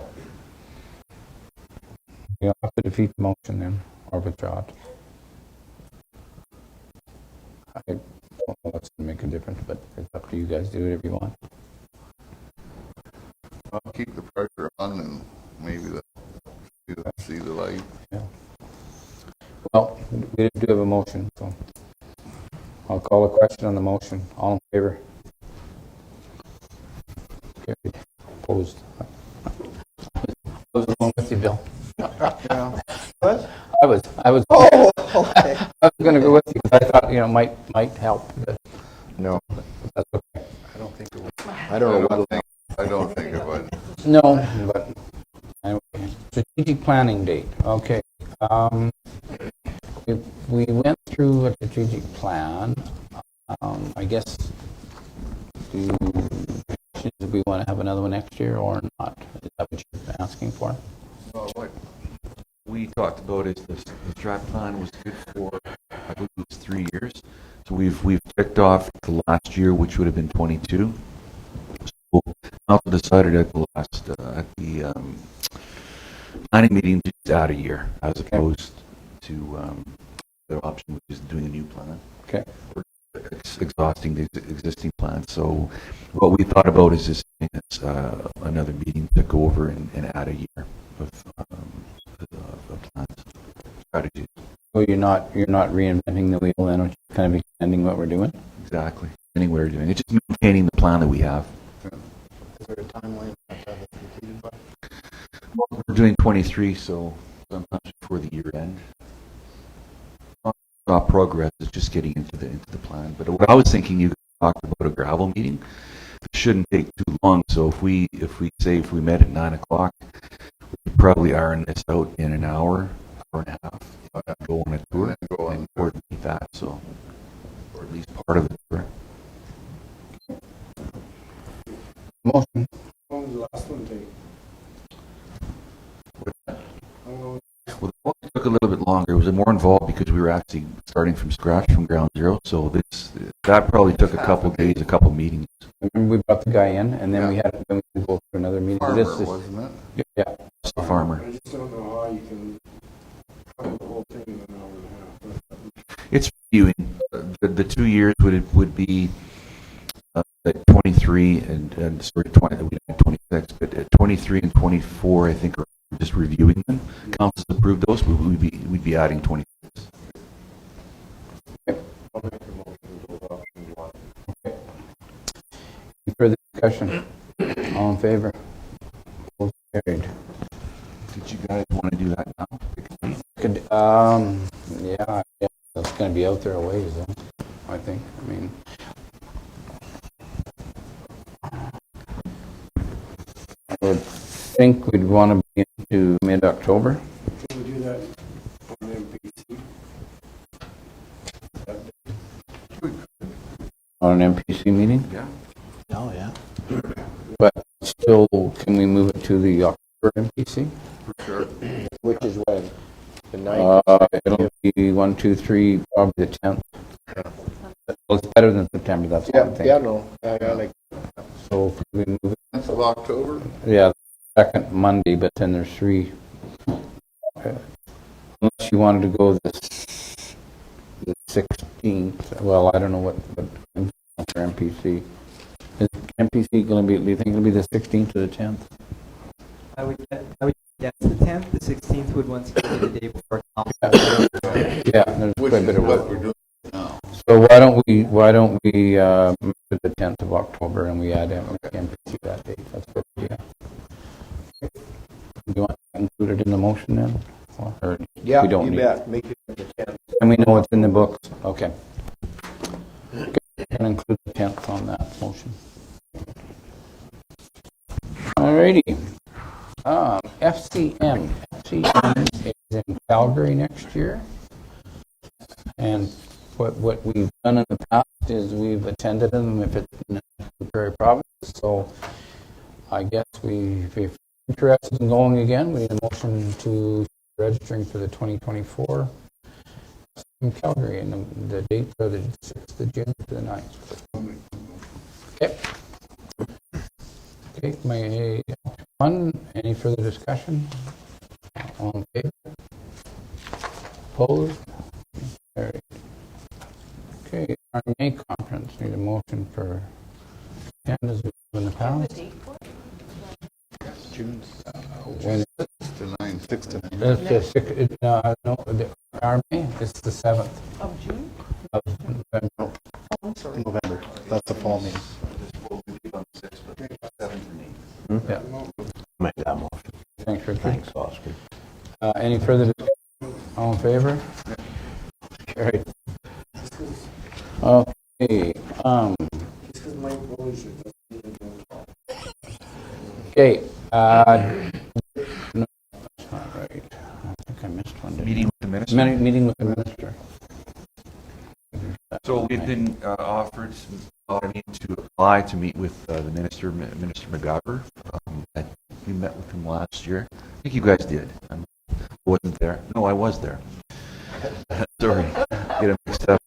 You have to defeat the motion then, or withdraw it. I don't know what's going to make a difference, but it's up to you guys. Do whatever you want. I'll keep the pressure on and maybe they'll see the light. Yeah. Well, we do have a motion, so I'll call a question on the motion. All in favor? Carried. Opposed? I was along with you, Bill. What? I was. Oh, okay. I was going to go with you because I thought, might help. But No, that's okay. I don't think it will. I don't know what. I don't think it would. No, but anyway, strategic planning date. Okay. We went through a strategic plan. I guess do we want to have another one next year or not? Is that what you're asking for? Well, what we talked about is the strat plan was good for, I believe it was 3 years. So we've ticked off the last year, which would have been 22. So also decided at the last planning meeting to just add a year as opposed to the option, which is doing a new plan. Okay. We're exhausting the existing plan. So what we thought about is just another meeting to go over and add a year of plans, strategies. So you're not reinventing the wheel then, or just kind of extending what we're doing? Exactly. Anything we're doing. It's just maintaining the plan that we have. Is there a timeline to have it completed by? We're doing 23, so sometimes before the year end. Not progress, it's just getting into the plan. But what I was thinking, you talked about a gravel meeting. It shouldn't take too long. So if we met at 9 o'clock, we could probably iron this out in an hour and a half. Go on a tour and coordinate that. So, or at least part of the tour. Motion. How long did the last one take? Well, the one took a little bit longer. It was more involved because we were actually starting from scratch, from ground zero. So that probably took a couple days, a couple meetings. Remember we brought the guy in, and then we go through another meeting. Farmer, This is- wasn't it? Yeah. It's the farmer. I just don't know how you can cover the whole thing in an hour and a half. It's reviewing. The 2 years would be 23 and sorry, 20. We had 26, but 23 and 24, I think, are just reviewing them. Council's approved those. We'd be adding 26. I'll make a motion to go up and one. Any further discussion? All in favor? Both carried. Did you guys want to do that now? Could, yeah, that's going to be out there a ways, though, I think. I mean, I would think we'd want to be into mid-October. Can we do that on MPC? On an MPC meeting, Yeah. Oh, yeah. but still So can we move it to the October MPC? For sure. Which is when? The 9th? It'll be 1, 2, 3, probably the 10th. Well, it's better than September, that's what I'm thinking. Yeah, no, I like, So can we move it? 10th of October? Yeah, second Monday, but then there's 3. Unless you wanted to go the 16th. Well, I don't know what for MPC. Is MPC going to be? Do you think it'll be the 16th or the 10th? I would guess the 10th. The 16th would once again be the day before council. Yeah, there's Which quite a bit is of what work. we're doing now. So why don't we move to the 10th of October and we add MPC that date? That's a good idea. Do you want to include it in the motion then? Or yeah, we don't you need bet, make it the 10th. And we know it's in the books? Okay. Can include the 10th on that motion. Alrighty. FCM. FCM is in Calgary next year. And what we've done in the past is we've attended them if it's in the Prairie Province. So I guess if you're interested in going again, we need a motion to registering for the 2024 in Calgary, and the dates are the 6th of June to the 9th. Okay. Okay, my one, any further discussion? All in favor? Opposed? Carried. Okay, our May conference, need a motion for attend as we do in the past. June When To 9. 6 to 9. it's the 6th, no, our May is the 7th Of June? of November. Oh, I'm sorry. November. That's the fall meeting. Yeah. Make that motion. Thanks, Richard. Thanks, Oscar. Any further discussion? All in favor? Carried. Okay, okay, no, that's not right. I think I missed one. didn't I? Meeting with the minister. Meeting with the minister. So we've been offered to apply to meet with the minister, Minister McGovern. We met with him last year. I think you guys did. I wasn't there. No, I was there. Sorry, get it mixed up.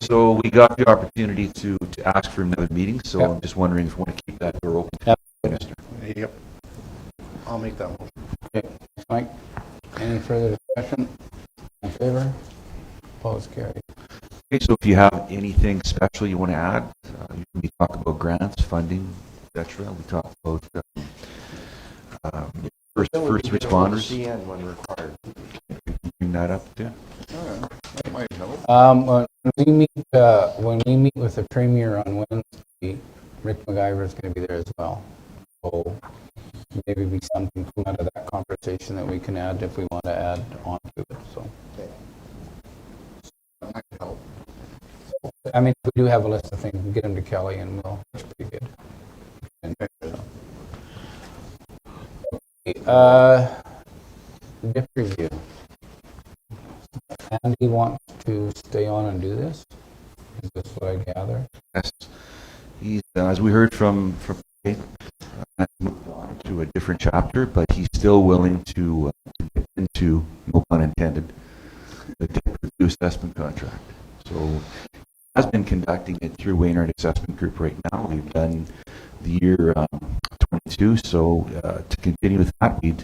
So we got the opportunity to ask for another meeting. So Yep. I'm just wondering if we want to keep that door open. Yep. Minister. Yep. I'll make that motion. Okay, Mike, any further discussion? In favor? Opposed, carried. Okay, so if you have anything special you want to add, we talk about grants, funding, etc. We talk about first responders. CN when required. Bring that up too. That might help. When we meet with the Premier on Wednesday, Rick McIver is going to be there as well. So maybe be something come out of that conversation that we can add if we want to add on to it. So, That might help. I mean, we do have a list of things. We get them to Kelly, and we'll. That's pretty good. And, dip review. Andy wants to stay on and do this. Is this what I gather? Yes, he's as we heard from moved on to a different chapter, but he's still willing to get into, no pun intended, the debt review assessment contract. So he has been conducting it through Wainwright Assessment Group right now. We've done the year 22. So to continue with that, we'd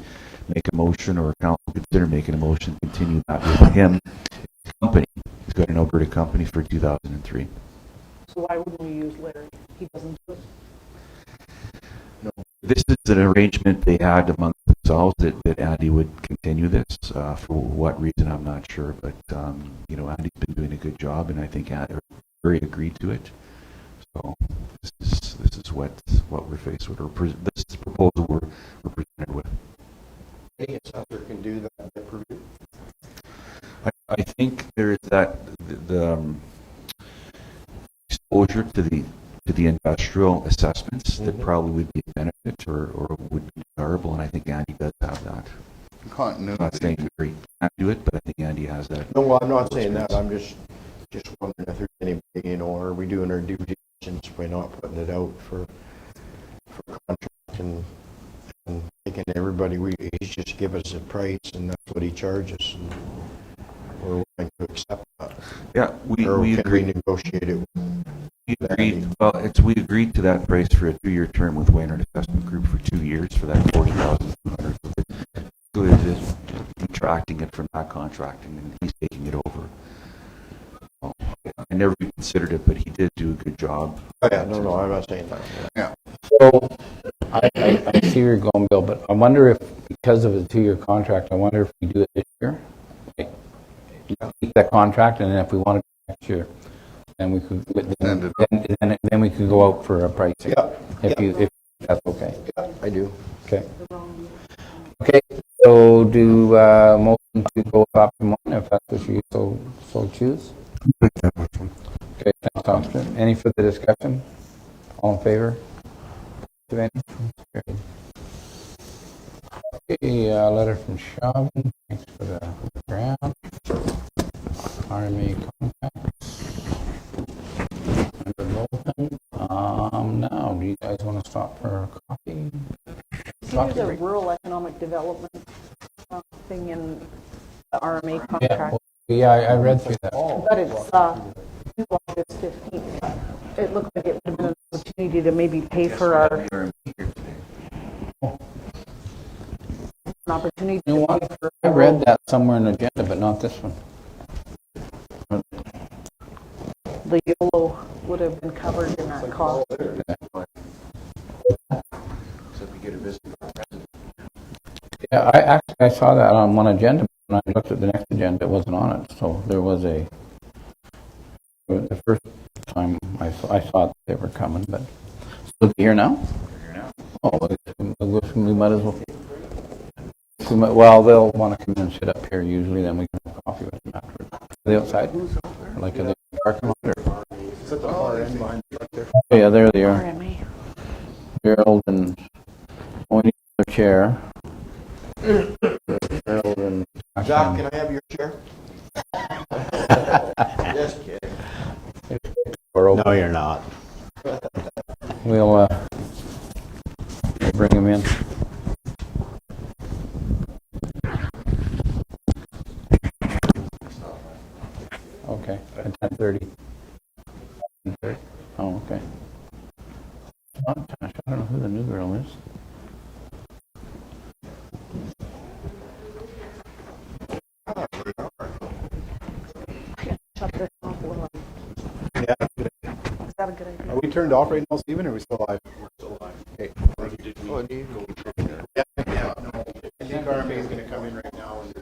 make a motion, or council consider making a motion to continue that with him. His company. He's got an Alberta company for 2003. So why wouldn't we use Larry? He doesn't do it. This is an arrangement they had among themselves that Andy would continue this. For what reason, I'm not sure. But, Andy's been doing a good job, and I think very agreed to it. So this is what we're faced with, or this is the proposal we're presented with. Any assessor can do that debt review. I think there is that the exposure to the industrial assessments that probably would be a benefit or would be desirable, and I think Andy does have that. I'm not saying he can't do it, but I think Andy has that. No, well, I'm not saying that. I'm just wondering if there's anybody, are we doing our due diligence by not putting it out for contract and taking everybody, he's just give us a price and that's what he charges. And we're willing to accept that. Yeah, Or we can we agreed. negotiate it? We agreed, well, we agreed to that price for a 2-year term with Wainwright Assessment Group for 2 years for that 40,200. So it is contracting it from that contracting, and he's taking it over. Well, I never considered it, but he did do a good job. Oh, yeah, no, I'm not saying that. Yeah. So I see where you're going, Bill, but I wonder if, because of a 2-year contract, I wonder if we do it this year? Like, keep that contract, and then if we want to next year, then we could, then we could go out for a pricing. Yeah. If that's okay. Yeah, I do. Okay. Okay, so do motion to go with option 1, if that's what you so choose. Okay, thanks, Oscar. Any further discussion? All in favor? Okay, letter from Chauvin. Thanks for the grant. RMA contacts. Now, do you guys want to stop for a coffee? See, there's a rural economic development thing in the RMA Yeah, contract, yeah, I read through that. but it's due August 15th. It looked like it would have been an opportunity to maybe pay for our, an opportunity You know to what? pay for. I read that somewhere in the agenda, but not this one. The YOLO would have been covered in that cost. Yeah, I saw that on one agenda. When I looked at the next agenda, it wasn't on it. So there was the first time I saw it, they were coming, but so they're here now? Oh, we might as well. Well, they'll want to come in and sit up here usually, then we can have coffee with them afterwards. Are they outside? Like in the parking lot? Or? It's at the far end behind the truck there. Oh, yeah, there they are. RMA. Gerald and pointing to their chair. Gerald and Doc, can I have your chair? Just kidding. No, you're not. We'll bring him in. Okay, at 10:30. 10:30? Oh, okay. Oh, gosh, I don't know who the new girl is. Shut this off a little. Yeah. Is that a good idea? Are we turned off right now, Stephen, or are we still live? We're still live. Okay. Yeah, yeah, no. I think RMA is gonna come in right now and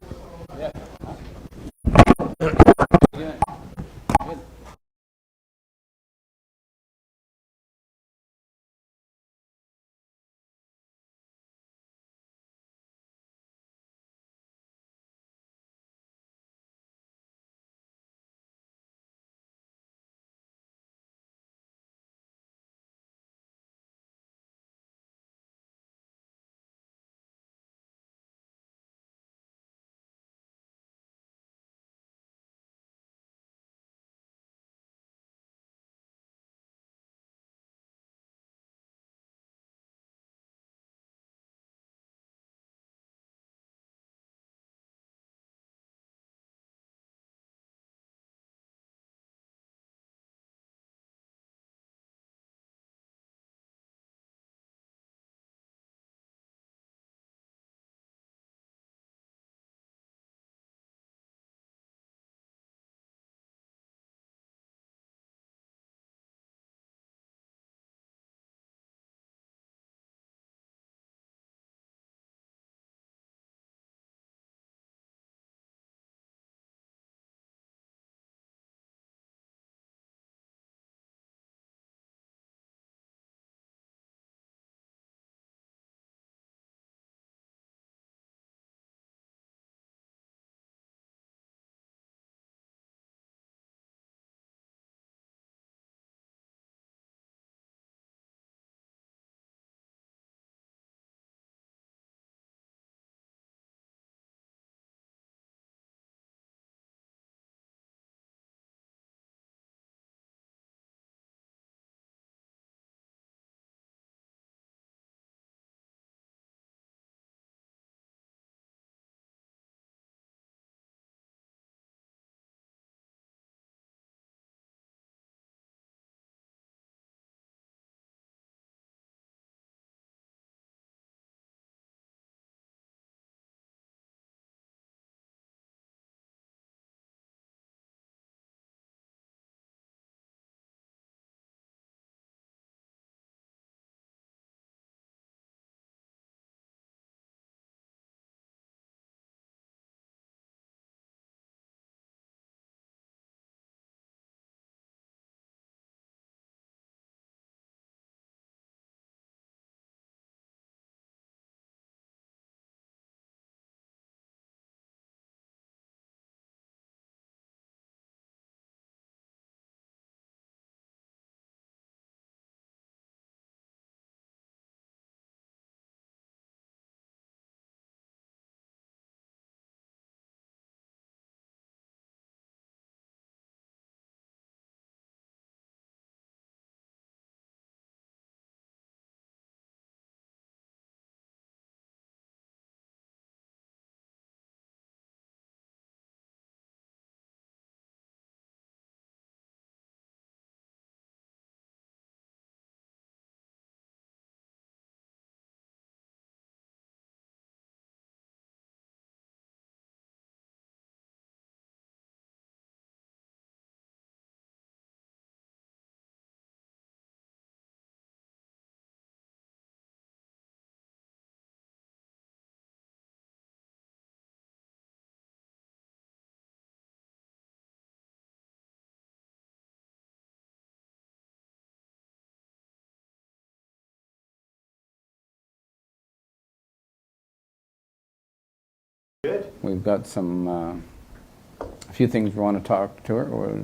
Good. We've got some, a few things we want to talk to her,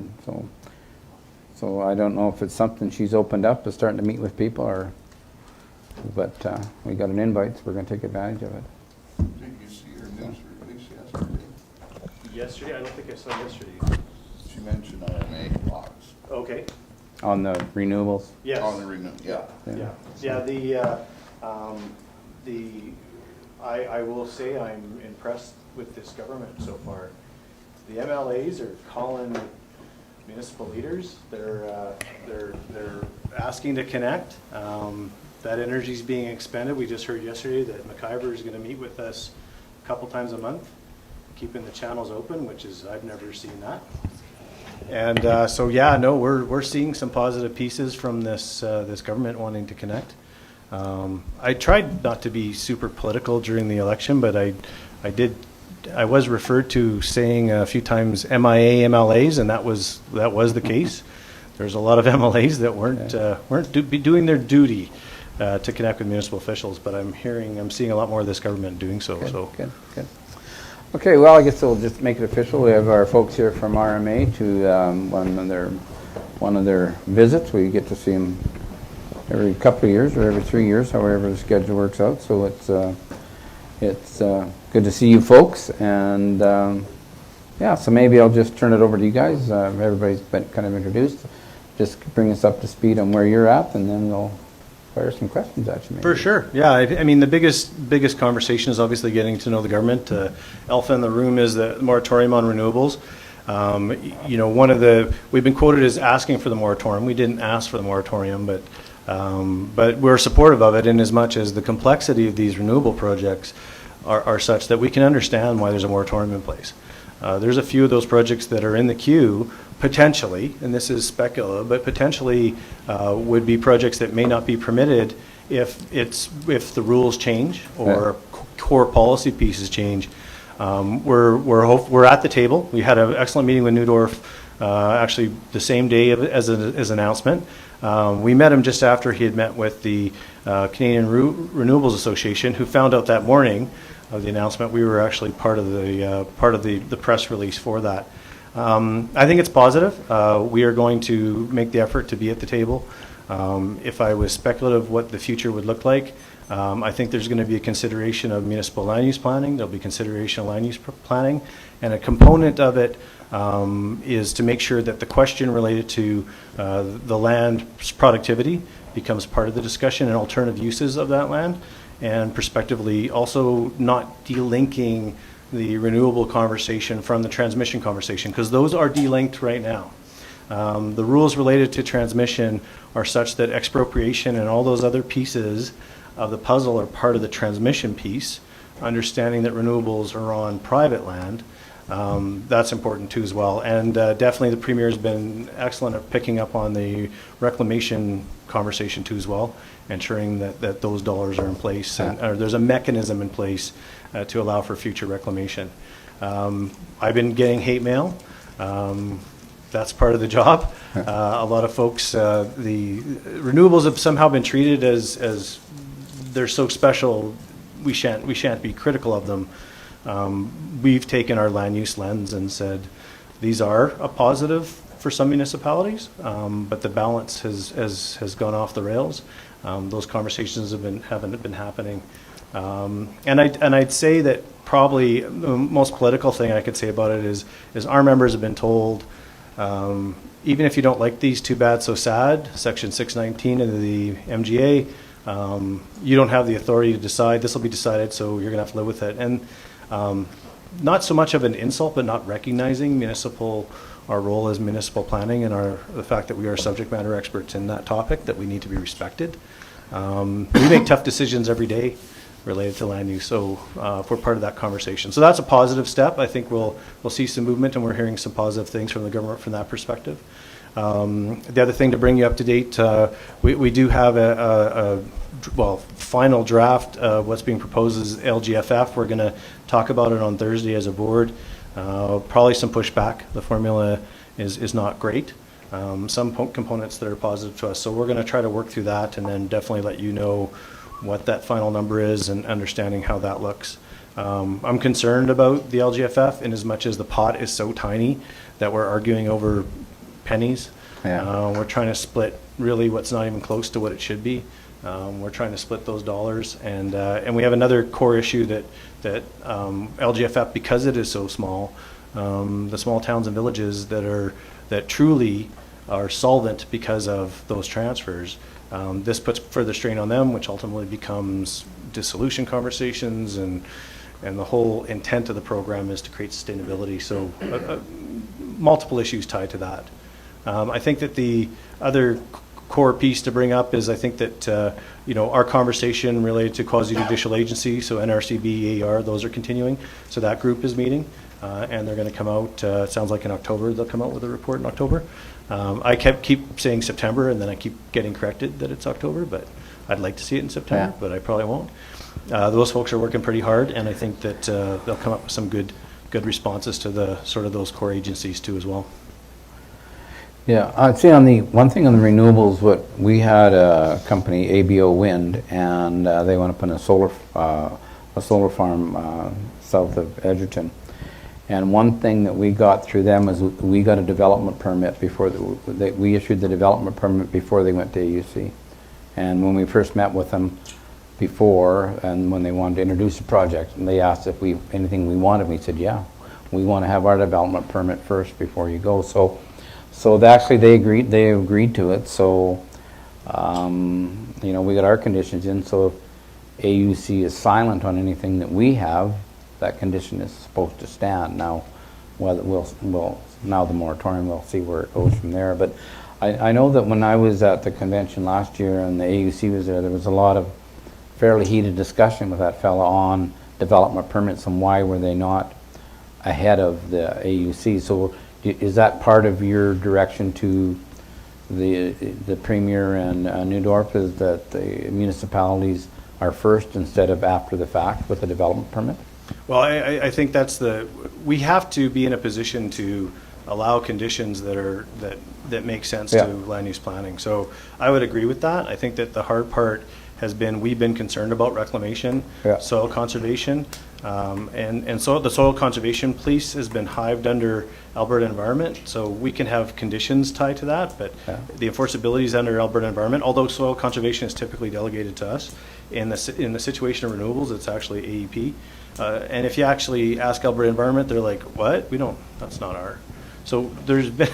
so I don't know if it's something she's opened up, is starting to meet with people, or, but we got an invite, so we're going to take advantage of it. Did you see her news release yesterday? Yesterday? I don't think I saw yesterday. She mentioned RMA blocks. Okay. On the renewables? Yes. On the renew, yeah. I will say I'm impressed with this government so far. The MLAs are calling municipal leaders. They're asking to connect. That energy is being expended. We just heard yesterday that McIver is going to meet with us a couple times a month, keeping the channels open, which is, I've never seen that. And so yeah, no, we're seeing some positive pieces from this this government wanting to connect. I tried not to be super political during the election, but I was referred to saying a few times MIA MLAs, and that was the case. There's a lot of MLAs that weren't doing their duty to connect with municipal officials, but I'm seeing a lot more of this government doing so. Good. Okay, well, I guess we'll just make it official. We have our folks here from RMA to one of their visits. We get to see them every couple of years or every 3 years, however the schedule works out. So it's good to see you folks, and yeah, so maybe I'll just turn it over to you guys. Everybody's been kind of introduced. Just bring us up to speed on where you're at, and then we'll fire some questions at you. Maybe. For sure, yeah. I mean, the biggest conversation is obviously getting to know the government. Elephant in the room is the moratorium on renewables. You know, we've been quoted as asking for the moratorium. We didn't ask for the moratorium, but we're supportive of it in as much as the complexity of these renewable projects are such that we can understand why there's a moratorium in place. There's a few of those projects that are in the queue, potentially, and this is speculative, but potentially would be projects that may not be permitted if the rules change or core policy pieces change. We're at the table. We had an excellent meeting with Newdorf actually the same day as announcement. We met him just after he had met with the Canadian Renewables Association, who found out that morning of the announcement. We were actually part of the press release for that. I think it's positive. We are going to make the effort to be at the table. If I was speculative what the future would look like, I think there's going to be a consideration of municipal land use planning. There'll be consideration of land use planning, and a component of it is to make sure that the question related to the land's productivity becomes part of the discussion and alternative uses of that land, and prospectively also not delinking the renewable conversation from the transmission conversation, because those are delinked right now. The rules related to transmission are such that expropriation and all those other pieces of the puzzle are part of the transmission piece, understanding that renewables are on private land. That's important too as well. And definitely the Premier has been excellent at picking up on the reclamation conversation too as well, ensuring that those dollars are in place, and there's a mechanism in place to allow for future reclamation. I've been getting hate mail. That's part of the job. A lot of folks, the renewables have somehow been treated as they're so special, we shan't be critical of them. We've taken our land use lens and said these are a positive for some municipalities, but the balance has gone off the rails. Those conversations haven't been happening, and I'd say that probably the most political thing I could say about it is our members have been told, even if you don't like these, too bad, so sad, Section 619 of the MGA, you don't have the authority to decide. This will be decided, so you're going to have to live with it. And not so much of an insult, but not recognizing our role as municipal planning and the fact that we are subject matter experts in that topic, that we need to be respected. We make tough decisions every day related to land use, so if we're part of that conversation. So that's a positive step. I think we'll see some movement, and we're hearing some positive things from the government from that perspective. The other thing to bring you up to date, we do have a final draft of what's being proposed is LGFF. We're going to talk about it on Thursday as a board. Probably some pushback. The formula is not great. Some components that are positive to us. So we're going to try to work through that, and then definitely let you know what that final number is and understanding how that looks. I'm concerned about the LGFF in as much as the pot is so tiny that we're arguing over pennies. Yeah. We're trying to split really what's not even close to what it should be. We're trying to split those dollars, and we have another core issue that LGFF, because it is so small, the small towns and villages that truly are solvent because of those transfers. This puts further strain on them, which ultimately becomes dissolution conversations, and the whole intent of the program is to create sustainability. So multiple issues tied to that. I think that the other core piece to bring up is I think that our conversation related to quasi-judicial agency, so NRCB, AR, those are continuing. So that group is meeting, and they're going to come out, it sounds like in October, they'll come out with a report in October. I keep saying September, and then I keep getting corrected that it's October, but I'd like to see it in September, but I probably won't. Those folks are working pretty hard, and I think that they'll come up with some good responses to the sort of those core agencies too as well. Yeah, I'd say on the one thing on the renewables, what we had a company, ABO Wind, and they want to put in a solar farm south of Edgerton. And one thing that we got through them is we got a development permit before we issued the development permit before they went to AUC. And when we first met with them before, and when they wanted to introduce the project, and they asked if anything we wanted, we said, yeah, we want to have our development permit first before you go. So actually they agreed to it. So we got our conditions in. So if AUC is silent on anything that we have, that condition is supposed to stand. Now, now the moratorium, we'll see where it goes from there. But I know that when I was at the convention last year and the AUC was there was a lot of fairly heated discussion with that fella on development permits and why were they not ahead of the AUC. So is that part of your direction to the Premier and Newdorf, is that the municipalities are first instead of after the fact with the development permit? Well, I think we have to be in a position to allow conditions that make sense to land use planning. So I would agree with that. I think that the hard part has been, we've been concerned about reclamation, soil conservation, and so the soil conservation piece has been hived under Alberta Environment, so we can have conditions tied to that, but the enforceability is under Alberta Environment, although soil conservation is typically delegated to us. In the situation of renewables, it's actually AEP. And if you actually ask Alberta Environment, they're like, what? That's not our. So there's been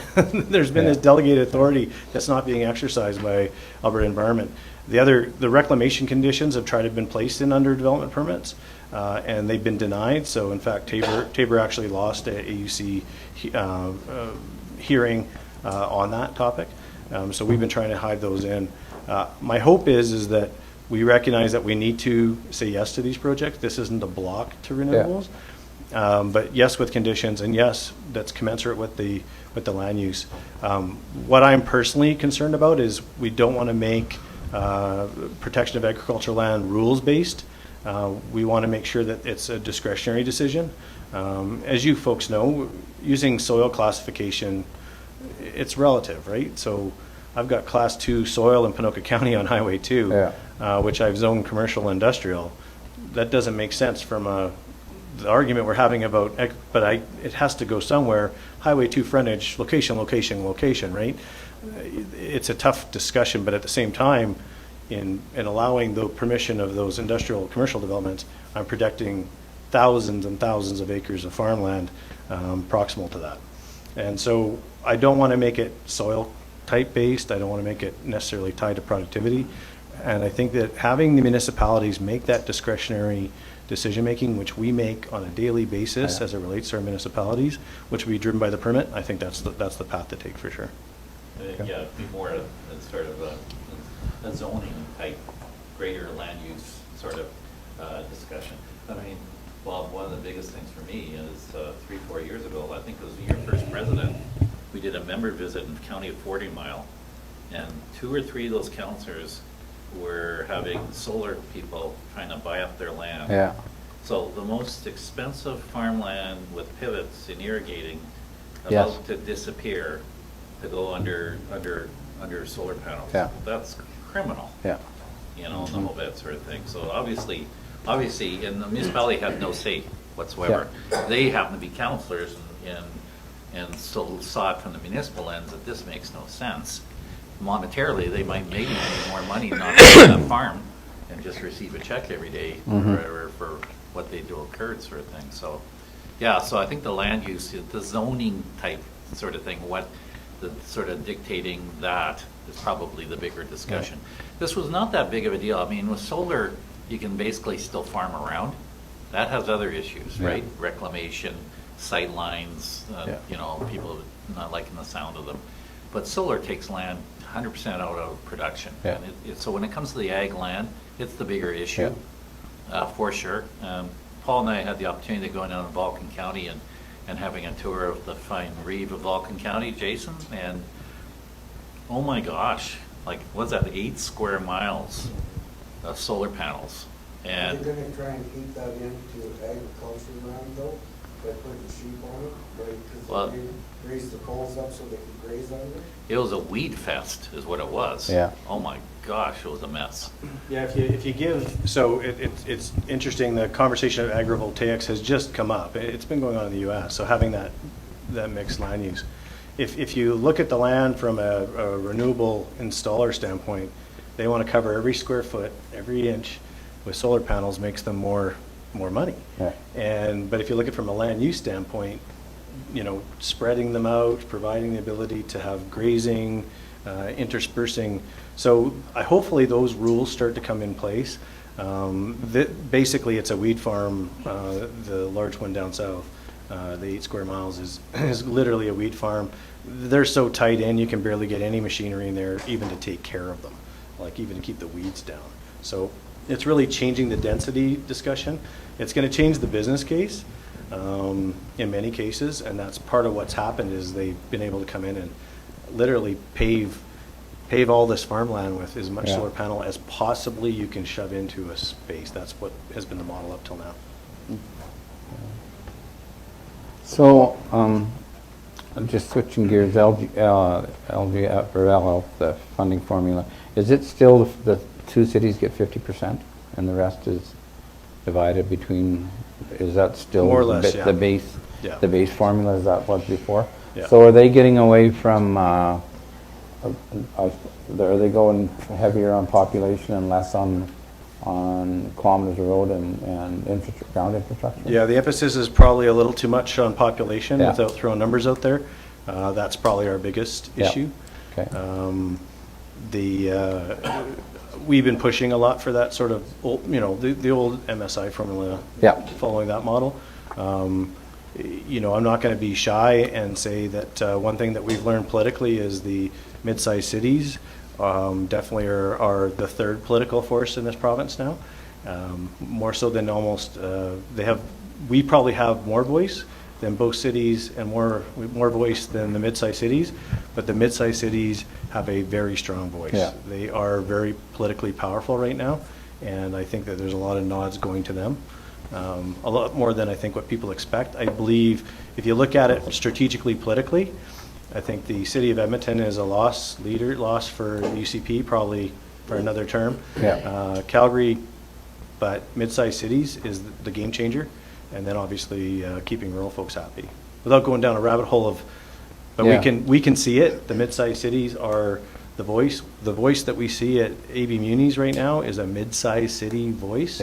this delegated authority that's not being exercised by Alberta Environment. The reclamation conditions have tried to have been placed in under development permits, and they've been denied. So in fact, Tabor actually lost a AUC hearing on that topic. So we've been trying to hide those in. My hope is that we recognize that we need to say yes to these projects. This isn't a block to renewables, but yes with conditions, and yes, that's commensurate with the land use. What I'm personally concerned about is we don't want to make protection of agricultural land rules-based. We want to make sure that it's a discretionary decision. As you folks know, using soil classification, it's relative, right? So I've got Class 2 soil in Ponoka County on Highway 2, which I've zoned commercial industrial. That doesn't make sense from the argument we're having about, but it has to go somewhere. Highway 2 frontage, location, right? It's a tough discussion, but at the same time, in allowing the permission of those industrial commercial developments, I'm protecting thousands and thousands of acres of farmland proximal to that. And so I don't want to make it soil type based. I don't want to make it necessarily tied to productivity. And I think that having the municipalities make that discretionary decision making, which we make on a daily basis as it relates to our municipalities, which will be driven by the permit, I think that's the path to take for sure. Yeah, it'd be more a sort of a zoning type, greater land use sort of discussion. I mean, Bob, one of the biggest things for me is 3-4 years ago, I think it was your first president, we did a member visit in the county of 40 Mile, and 2 or 3 of those councillors were having solar people trying to buy up their land. Yeah. So the most expensive farmland with pivots and irrigating about to disappear to go under solar panels. Yeah. That's criminal. Yeah. You know, the whole that sort of thing. So obviously obviously, and the municipality had no say whatsoever. They happen to be councillors and so saw it from the municipal lens that this makes no sense. Monetarily, they might maybe make more money not on that farm and just receive a check every day or whatever for what they do occurred sort of thing. So, yeah, so I think the land use, the zoning type sort of thing, what the sort of dictating that is probably the bigger discussion. This was not that big of a deal. I mean, with solar, you can basically still farm around. That has other issues, right? Reclamation, sight lines, you know, people not liking the sound of them. But solar takes land 100% out of production. And so when it comes to the ag land, it's the bigger issue, for sure. Paul and I had the opportunity to go down to Vulcan County and having a tour of the fine reeve of Vulcan County, Jason, and oh my gosh, like, what's that, 8 square miles of solar panels. And are they going to try and keep that into agriculture land though, by putting sheep on it, right? Because they raise the poles up so they can graze on it? It was a weed fest is what it was. Yeah. Oh my gosh, it was a mess. Yeah, if you give, so it's interesting, the conversation of agrivoltaics has just come up. It's been going on in the U.S., so having that mixed land use. If you look at the land from a renewable installer standpoint, they want to cover every square foot, every inch with solar panels makes them more money. But if you look at it from a land use standpoint, you know, spreading them out, providing the ability to have grazing, interspersing. So hopefully those rules start to come in place. Basically, it's a weed farm, the large one down south. The 8 square miles is literally a wheat farm. They're so tight in, you can barely get any machinery in there even to take care of them, like even to keep the weeds down. So it's really changing the density discussion. It's going to change the business case in many cases, and that's part of what's happened is they've been able to come in and literally pave all this farmland with as much solar panel as possibly you can shove into a space. That's what has been the model up till now. So, just switching gears, LGF, the funding formula, is it still the 2 cities get 50% and the rest is divided between, is that still more or less, the base? Yeah. The base formula, is that what before? Yeah. So are they getting away from, are they going heavier on population and less on kilometers of road and ground infrastructure? Yeah, the emphasis is probably a little too much on population without throwing numbers out there. That's probably our biggest issue. Okay. We've been pushing a lot for that sort of, you know, the old MSI formula, following that model. You know, I'm not going to be shy and say that one thing that we've learned politically is the mid-sized cities definitely are the third political force in this province now, more so than almost, we probably have more voice than both cities and more voice than the mid-sized cities, but the mid-sized cities have a very strong voice. Yeah. They are very politically powerful right now, and I think that there's a lot of nods going to them. A lot more than I think what people expect. I believe if you look at it strategically, politically, I think the city of Edmonton is a loss for UCP, probably for another term. Calgary, but mid-sized cities is the game changer, and then obviously keeping rural folks happy. Without going down a rabbit hole of, but we can see it. The mid-sized cities are the voice. The voice that we see at AB Munis right now is a mid-sized city voice.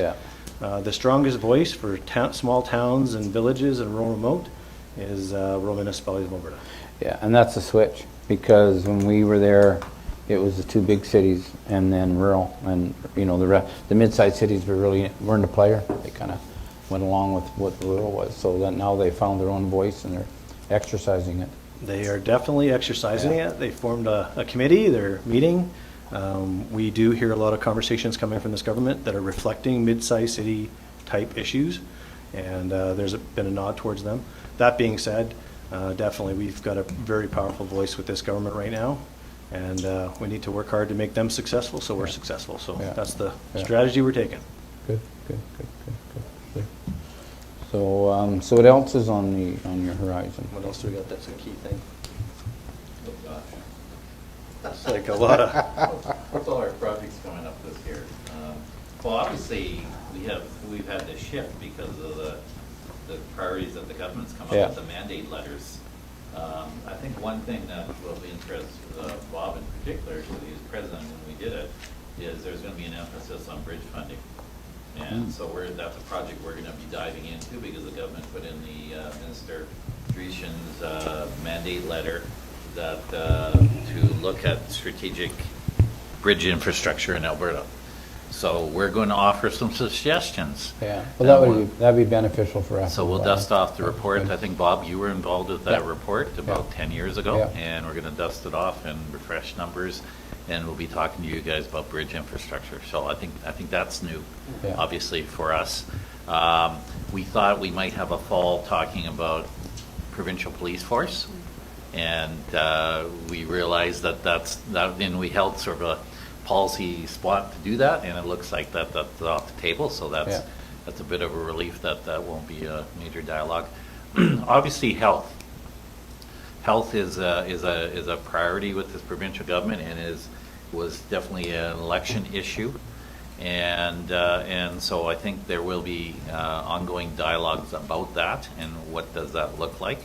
The strongest voice for small towns and villages and rural remote is rural municipalities of Alberta. Yeah, and that's a switch, because when we were there, it was the 2 big cities and then rural, and you know the mid-sized cities weren't a player. They kind of went along with what the rural was. So then now they found their own voice and they're exercising it. They are definitely exercising it. They formed a committee. They're meeting. We do hear a lot of conversations coming from this government that are reflecting mid-sized city type issues, and there's been a nod towards them. That being said, definitely we've got a very powerful voice with this government right now, and we need to work hard to make them successful so we're successful. So that's the strategy we're taking. Good. So, so what else is on your horizon? What else do we got that's a key thing? That's like a lot of... What's all our projects coming up this year? Well, obviously, we've had to shift because of the priorities that the government's come up Yeah. with, the mandate letters. I think one thing that will be interesting, Bob in particular, because he was president when we did it, is there's going to be an emphasis on bridge funding. And so that's a project we're going to be diving into because the government put in the Minister Dreeshen's mandate letter that to look at strategic bridge infrastructure in Alberta. So we're going to offer some suggestions. Yeah, well, that'd be beneficial for us. So we'll dust off the report. Good. I think, Bob, you were involved with that Yeah. report about Yeah. 10 years ago. Yeah. And we're going to dust it off and refresh numbers. And we'll be talking to you guys about bridge infrastructure. So I think that's new, Yeah. obviously, for us. We thought we might have a fall talking about provincial police force. And we realized and we held sort of a policy spot to do that, and it looks like that's off the table, so that's a bit of a relief that won't be a major dialogue. Obviously, health is a priority with this provincial government, and was definitely an election issue, and so I think there will be ongoing dialogues about that and what does that look like.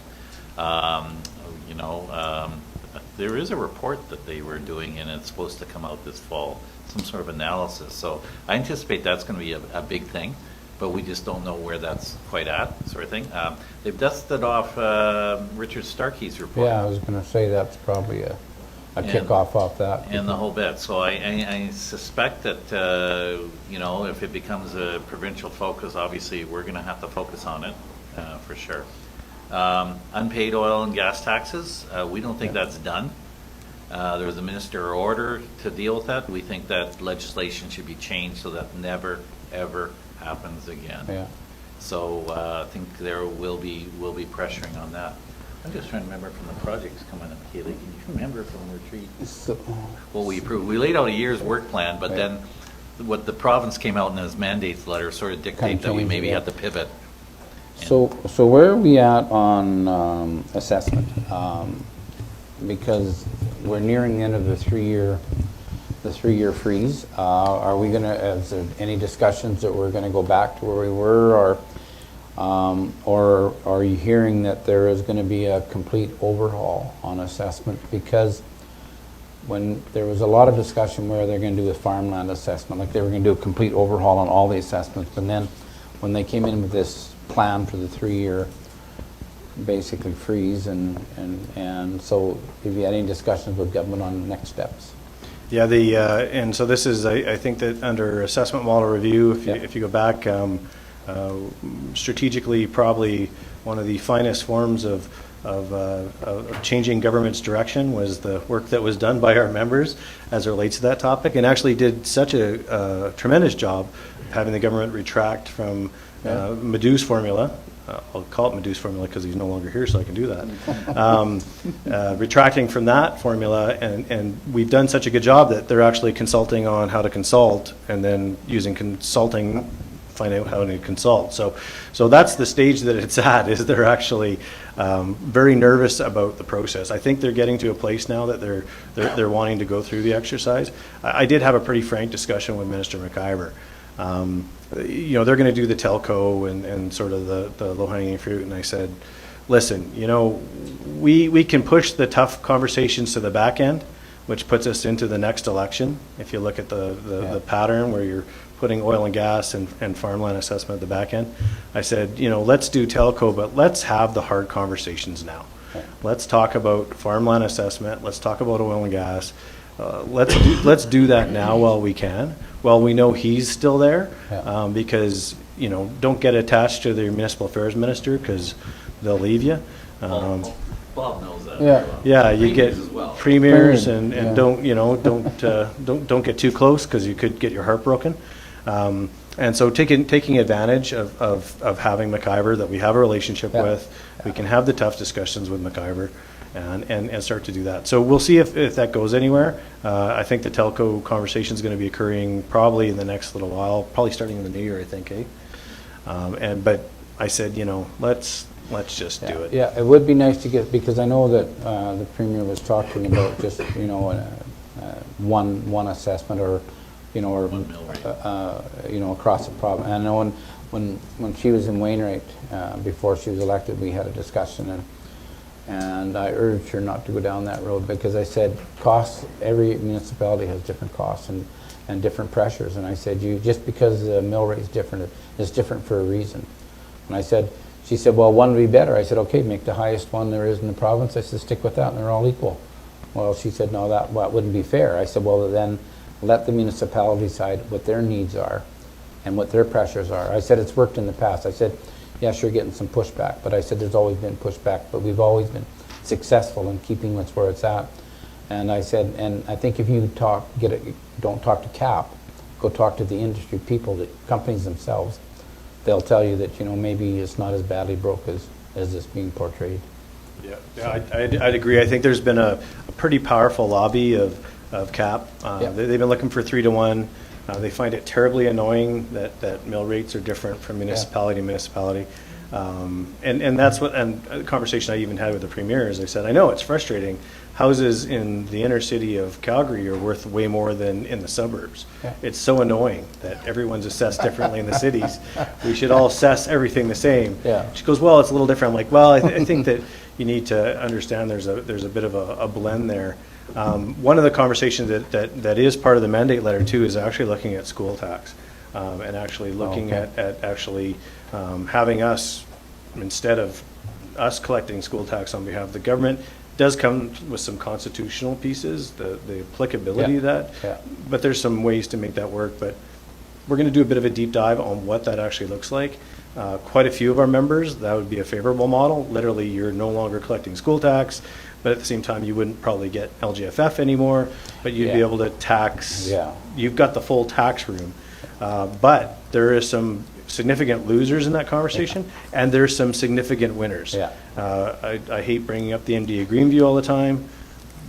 There is a report that they were doing, and it's supposed to come out this fall, some sort of analysis. So I anticipate that's going to be a big thing, but we just don't know where that's quite at, sort of thing. They've dusted off Richard Starkey's report. Yeah, I was going to say that's probably a kickoff off that. And the whole bit. So I suspect that, if it becomes a provincial focus, obviously we're going to have to focus on it for sure. Unpaid oil and gas taxes, we don't think that's done. There was a minister order to deal with that. We think that legislation should be changed so that never, ever happens again. Yeah. So I think there will be pressuring on that. I'm just trying to remember from the projects coming up, Kaylee. Can you remember from the retreat? What we approved? We laid out a year's work plan, but then what the province came out in his mandates letter sort of dictate that we maybe have to pivot. So where are we at on assessment? Because we're nearing the end of the three-year freeze. Are we is there any discussions that we're going to go back to where we were, or are you hearing that there is going to be a complete overhaul on assessment? Because when there was a lot of discussion where they're going to do a farmland assessment, like they were going to do a complete overhaul on all the assessments, but then when they came in with this plan for the 3-year basically freeze, and so have you had any discussions with government on next steps? Yeah, and so this is, I think that under assessment model review, if you go back, strategically probably one of the finest forms of changing government's direction was the work that was done by our members as it relates to that topic, and actually did such a tremendous job of having the government retract from Madhu's formula. I'll call it Madhu's formula because he's no longer here, so I can do that. Retracting from that formula, and we've done such a good job that they're actually consulting on how to consult, and then using consulting, find out how to consult. So that's the stage that it's at, is they're actually very nervous about the process. I think they're getting to a place now that they're wanting to go through the exercise. I did have a pretty frank discussion with Minister McIver. They're going to do the telco and sort of the low-hanging fruit, and I said, listen, we can push the tough conversations to the back end, which puts us into the next election. If you look at the pattern where you're putting oil and gas and farmland assessment at the back end, I said, let's do telco, but let's have the hard conversations now. Let's talk about farmland assessment. Let's talk about oil and gas. Let's do that now while we can. While we know he's still there, because don't get attached to the municipal affairs minister because they'll leave you. Bob knows that. Yeah, you get premiers and yeah. don't get too close because you could get your heart broken. And so taking advantage of having McIver that we have a relationship with, we can have the tough discussions with McIver. And start to do that. So we'll see if that goes anywhere. I think the telco conversation is going to be occurring probably in the next little while, probably starting in the new year, I think, but I said, let's just do it. Yeah, it would be nice to get, because I know that the Premier was talking about just, one assessment, or you know, or, One mill rate. you know, across the province. And I know when she was in Wainwright, before she was elected, we had a discussion, and I urged her not to go down that road, because I said costs, every municipality has different costs and different pressures. And I said, just because the mill rate is different, it's different for a reason. And I said, she said, well, one would be better. I said, okay, make the highest one there is in the province. I said, stick with that, and they're all equal. Well, she said, no, that wouldn't be fair. I said, well, then let the municipality decide what their needs are and what their pressures are. I said, it's worked in the past. I said, yes, you're getting some pushback, but I said, there's always been pushback, but we've always been successful in keeping what's where it's at. And I said, and I think if you don't talk to CAP, go talk to the industry people, the companies themselves. They'll tell you that, you know, maybe it's not as badly broke as it's being portrayed. Yeah, I'd agree. I think there's been a pretty powerful lobby of CAP. They've been looking for 3-to-1. They find it terribly annoying that mill rates are different from municipality to municipality. And that's a conversation I even had with the premier is I said, I know it's frustrating. Houses in the inner city of Calgary are worth way more than in the suburbs. Yeah. It's so annoying that everyone's assessed differently in the cities. We should all assess everything the same. Yeah. She goes, well, it's a little different. I'm like, well, I think that you need to understand there's a bit of a blend there. One of the conversations that is part of the mandate letter too is actually looking at school tax and actually looking at actually having us, instead of us collecting school tax on behalf of the government, does come with some constitutional pieces, the applicability of that, but there's some ways to make that work. But we're going to do a bit of a deep dive on what that actually looks like. Quite a few of our members, that would be a favorable model. Literally, you're no longer collecting school tax, but at the same time, you wouldn't probably get LGFF anymore, but you'd be able to tax. You've got the full tax room. But there is some significant losers in that conversation, and there's some significant winners. I hate bringing up the MD of Greenview all the time,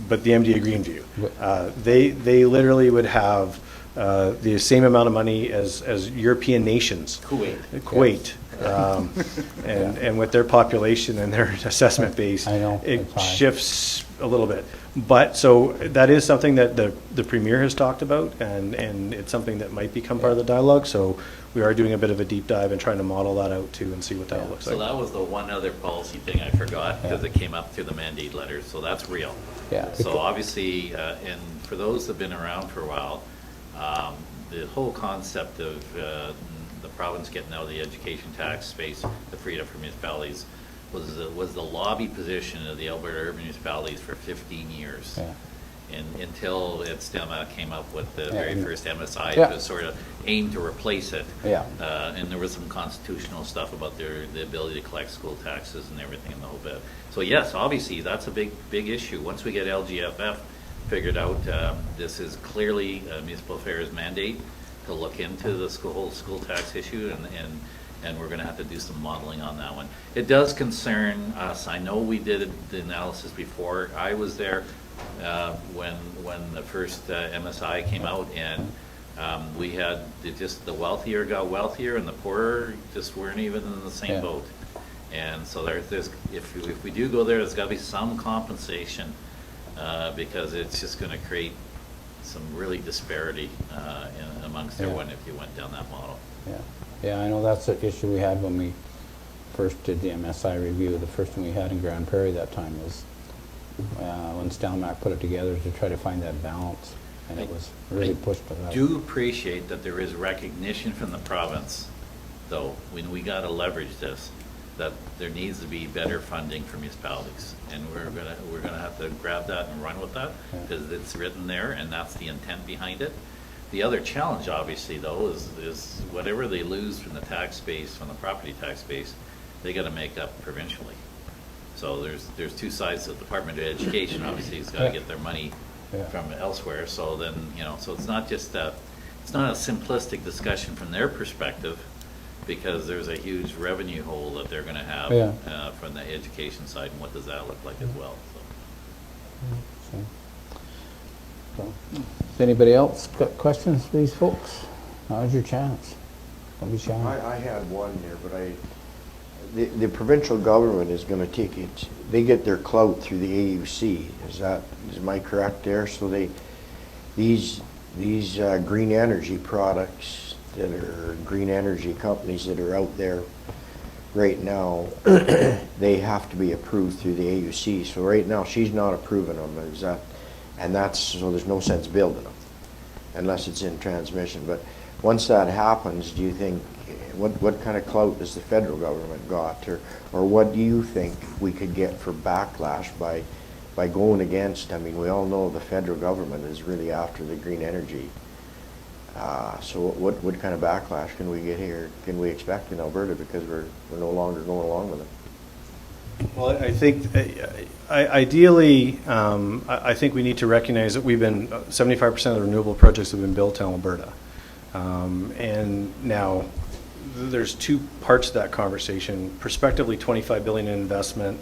but the MD of Greenview, they literally would have the same amount of money as European nations. Kuwait. And with their population and their assessment base, it shifts a little bit. But so that is something that the premier has talked about, and it's something that might become part of the dialogue. So we are doing a bit of a deep dive and trying to model that out too and see what that looks like. So that was the one other policy thing I forgot, because it came up through the mandate letter, so that's real. So obviously, and for those that have been around for a while, the whole concept of the province getting out of the education tax space, the freedom for municipalities, was the lobby position of the Alberta urban municipalities for 15 years. And until STEMA came up with the very first MSI to sort of aim to replace it. And there was some constitutional stuff about the ability to collect school taxes and everything in the whole bit. So yes, obviously that's a big issue. Once we get LGFF figured out, this is clearly a municipal affairs mandate to look into the whole school tax issue, and we're going to have to do some modeling on that one. It does concern us. I know we did the analysis before. I was there when the first MSI came out, and we had just the wealthier got wealthier, and the poorer just weren't even in the same boat. And so there's if we do go there, there's got to be some compensation, because it's just going to create some really disparity amongst everyone if you went down that model. Yeah, I know that's the issue we had when we first did the MSI review. The first one we had in Grand Prairie that time was when Stelmach put it together to try to find that balance, and it was really pushed to that. I do appreciate that there is recognition from the province, though, when we got to leverage this, that there needs to be better funding for municipalities, and we're gonna have to grab that and run with that, because it's written there, and that's the intent behind it. The other challenge, obviously, though, is whatever they lose from the tax base, from the property tax base, they got to make up provincially. So there's two sides to the Department of Education. Obviously, it's got to get their money from elsewhere. So then, so it's not just it's not a simplistic discussion from their perspective, because there's a huge revenue hole that they're going to have from the education side, and what does that look like as well. So, does anybody else got questions for these folks? Now's your chance. Don't be shy. I had one there, but the provincial government is going to take it. They get their clout through the AUC. Am I correct there? So these these green energy products that are green energy companies that are out there right now, they have to be approved through the AUC. So right now, she's not approving them. Is that, and that's, so there's no sense building them unless it's in transmission. But once that happens, do you think, what kind of clout does the federal government got, or what do you think we could get for backlash by going against? I mean, we all know the federal government is really after the green energy. So what kind of backlash can we get here? Can we expect in Alberta because we're no longer going along with it? Well, I think ideally, I think we need to recognize that we've been 75% of the renewable projects have been built in Alberta, and now there's two parts to that conversation. Prospectively, $25 billion in investment.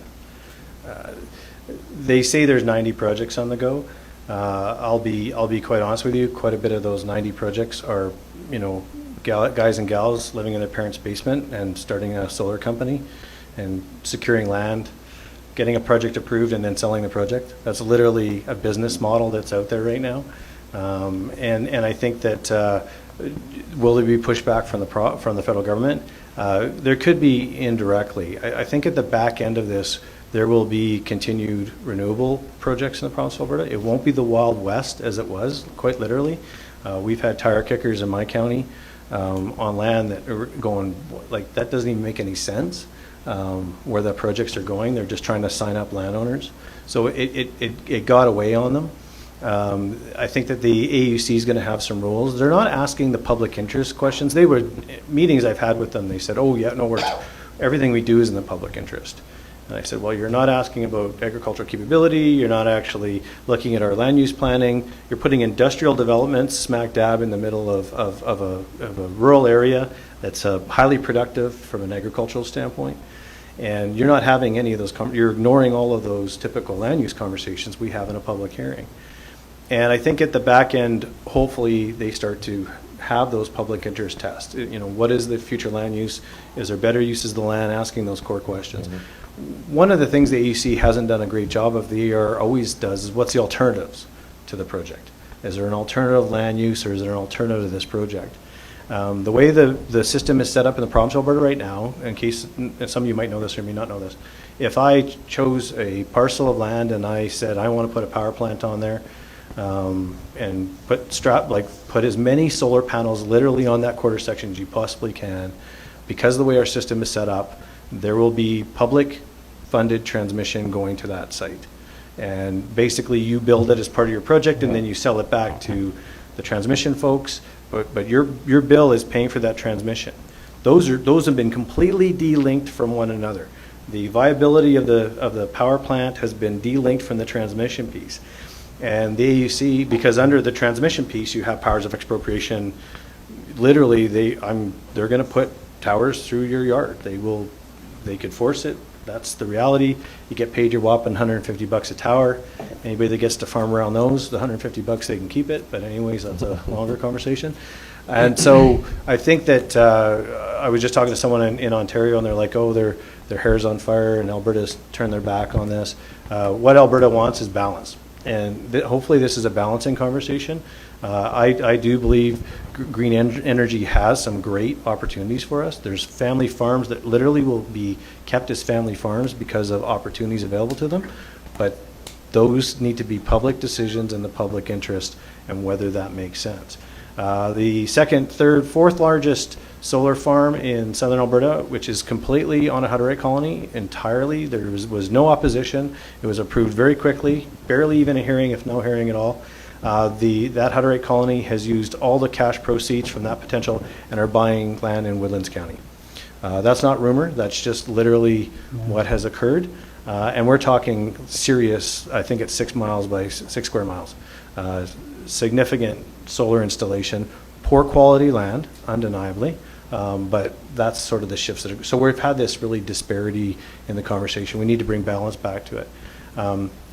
They say there's 90 projects on the go. I'll be quite honest with you. Quite a bit of those 90 projects are, guys and gals living in their parents' basement and starting a solar company and securing land, getting a project approved, and then selling the project. That's literally a business model that's out there right now. And I think that will there be pushback from the federal government? There could be indirectly. I think at the back end of this, there will be continued renewable projects in the province of Alberta. It won't be the Wild West as it was, quite literally. We've had tire kickers in my county on land that are going, like, that doesn't even make any sense where the projects are going. They're just trying to sign up landowners. So it got away on them. I think that the AUC is going to have some rules. They're not asking the public interest questions. They were, meetings I've had with them, they said, oh yeah, no, everything we do is in the public interest. And I said, well, you're not asking about agricultural capability, you're not actually looking at our land use planning, you're putting industrial developments smack dab in the middle of a rural area that's highly productive from an agricultural standpoint. And you're not having any of those, you're ignoring all of those typical land use conversations we have in a public hearing. And I think at the back end, hopefully they start to have those public interest tests. What is the future land use? Is there better uses of the land? Asking those core questions. Mm-hmm. One of the things the AUC hasn't done a great job of, the ER always does, is what's the alternatives to the project? Is there an alternative land use, or is there an alternative to this project? The way the system is set up in the province of Alberta right now, in case some of you might know this or may not know this, if I chose a parcel of land and I said I want to put a power plant on there, and put as many solar panels literally on that quarter section as you possibly can, because of the way our system is set up, there will be public funded transmission going to that site. And basically you build it as part of your project and then you sell it back to the transmission folks, but your bill is paying for that transmission. Those have been completely de-linked from one another. The viability of the power plant has been de-linked from the transmission piece. And the AUC, because under the transmission piece you have powers of expropriation, literally they're going to put towers through your yard. They could force it. That's the reality. You get paid your whopping $150 a tower. Anybody that gets to farm around knows the $150 they can keep it. But anyways, that's a longer conversation. And so I think that I was just talking to someone in Ontario, and they're like, oh, their hair's on fire, and Alberta's turned their back on this. What Alberta wants is balance. And hopefully this is a balancing conversation. I do believe green energy has some great opportunities for us. There's family farms that literally will be kept as family farms because of opportunities available to them. But those need to be public decisions in the public interest and whether that makes sense. The second, third, fourth largest solar farm in southern Alberta, which is completely on a Hutterite colony entirely. There was no opposition. It was approved very quickly, barely even a hearing, if no hearing at all. That Hutterite colony has used all the cash proceeds from that potential and are buying land in Woodlands County. That's not rumor. That's just literally what has occurred. And we're talking serious, I think it's 6 miles by 6 square miles. Significant solar installation, poor quality land, undeniably. But that's sort of the shifts that are, so we've had this really disparity in the conversation. We need to bring balance back to it.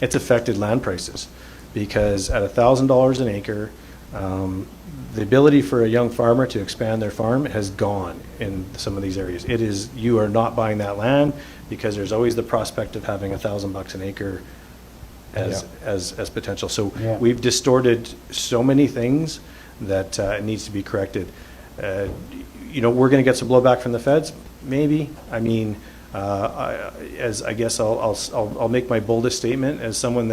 It's affected land prices because at $1,000 an acre, the ability for a young farmer to expand their farm has gone in some of these areas. You are not buying that land because there's always the prospect of having $1,000 an acre as potential. So Yeah. we've distorted so many things that it needs to be corrected. You know, we're going to get some blowback from the feds, maybe. I mean, I guess I'll make my boldest statement as someone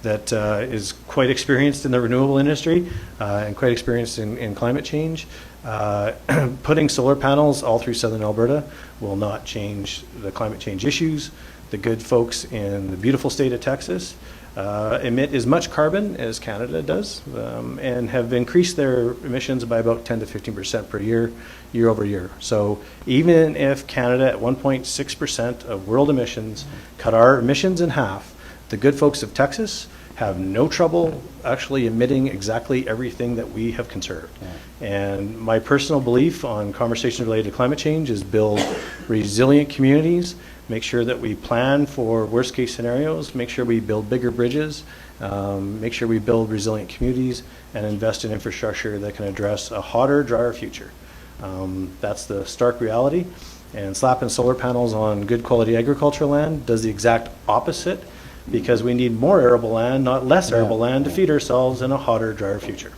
that is quite experienced in the renewable industry and quite experienced in climate change. Putting solar panels all through southern Alberta will not change the climate change issues. The good folks in the beautiful state of Texas emit as much carbon as Canada does, and have increased their emissions by about 10 to 15% per year, year over year. So even if Canada at 1.6% of world emissions cut our emissions in half, the good folks of Texas have no trouble actually emitting exactly everything that we have conserved. And my personal belief on conversations related to climate change is build resilient communities, make sure that we plan for worst case scenarios, make sure we build bigger bridges, make sure we build resilient communities, and invest in infrastructure that can address a hotter, drier future. That's the stark reality. And slapping solar panels on good quality agricultural land does the exact opposite, because we need more arable land, not less arable land, to feed ourselves in a hotter, drier future.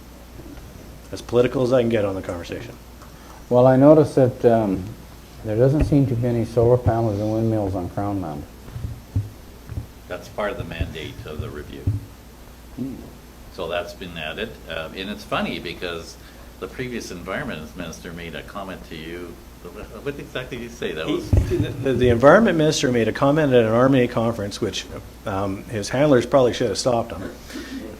As political as I can get on the conversation. Well, I noticed that there doesn't seem to be any solar panels and windmills on Crown land. That's part of the mandate of the review. So that's been added. And it's funny because the previous environment minister made a comment to you. What exactly did he say? That was The environment minister made a comment at an RMA conference, which his handlers probably should have stopped him.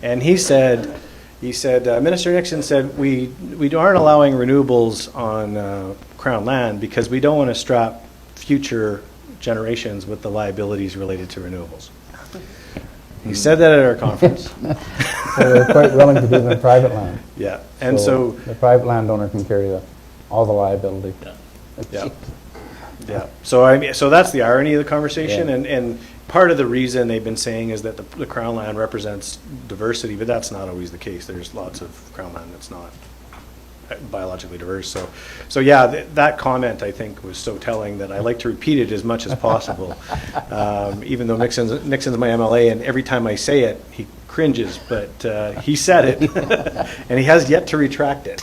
And he said, Minister Nixon said, we aren't allowing renewables on Crown land because we don't want to strap future generations with the liabilities related to renewables. He said that at our conference. So they're quite willing to do them in private land. Yeah, and so the private landowner can carry all the liability. Yeah. Yeah. So that's the irony of the conversation, Yeah. and part of the reason they've been saying is that the Crown land represents diversity, but that's not always the case. There's lots of Crown land that's not biologically diverse. So yeah, that comment I think was so telling that I like to repeat it as much as possible. Even though Nixon's my MLA, and every time I say it, he cringes, but he said it, and he has yet to retract it.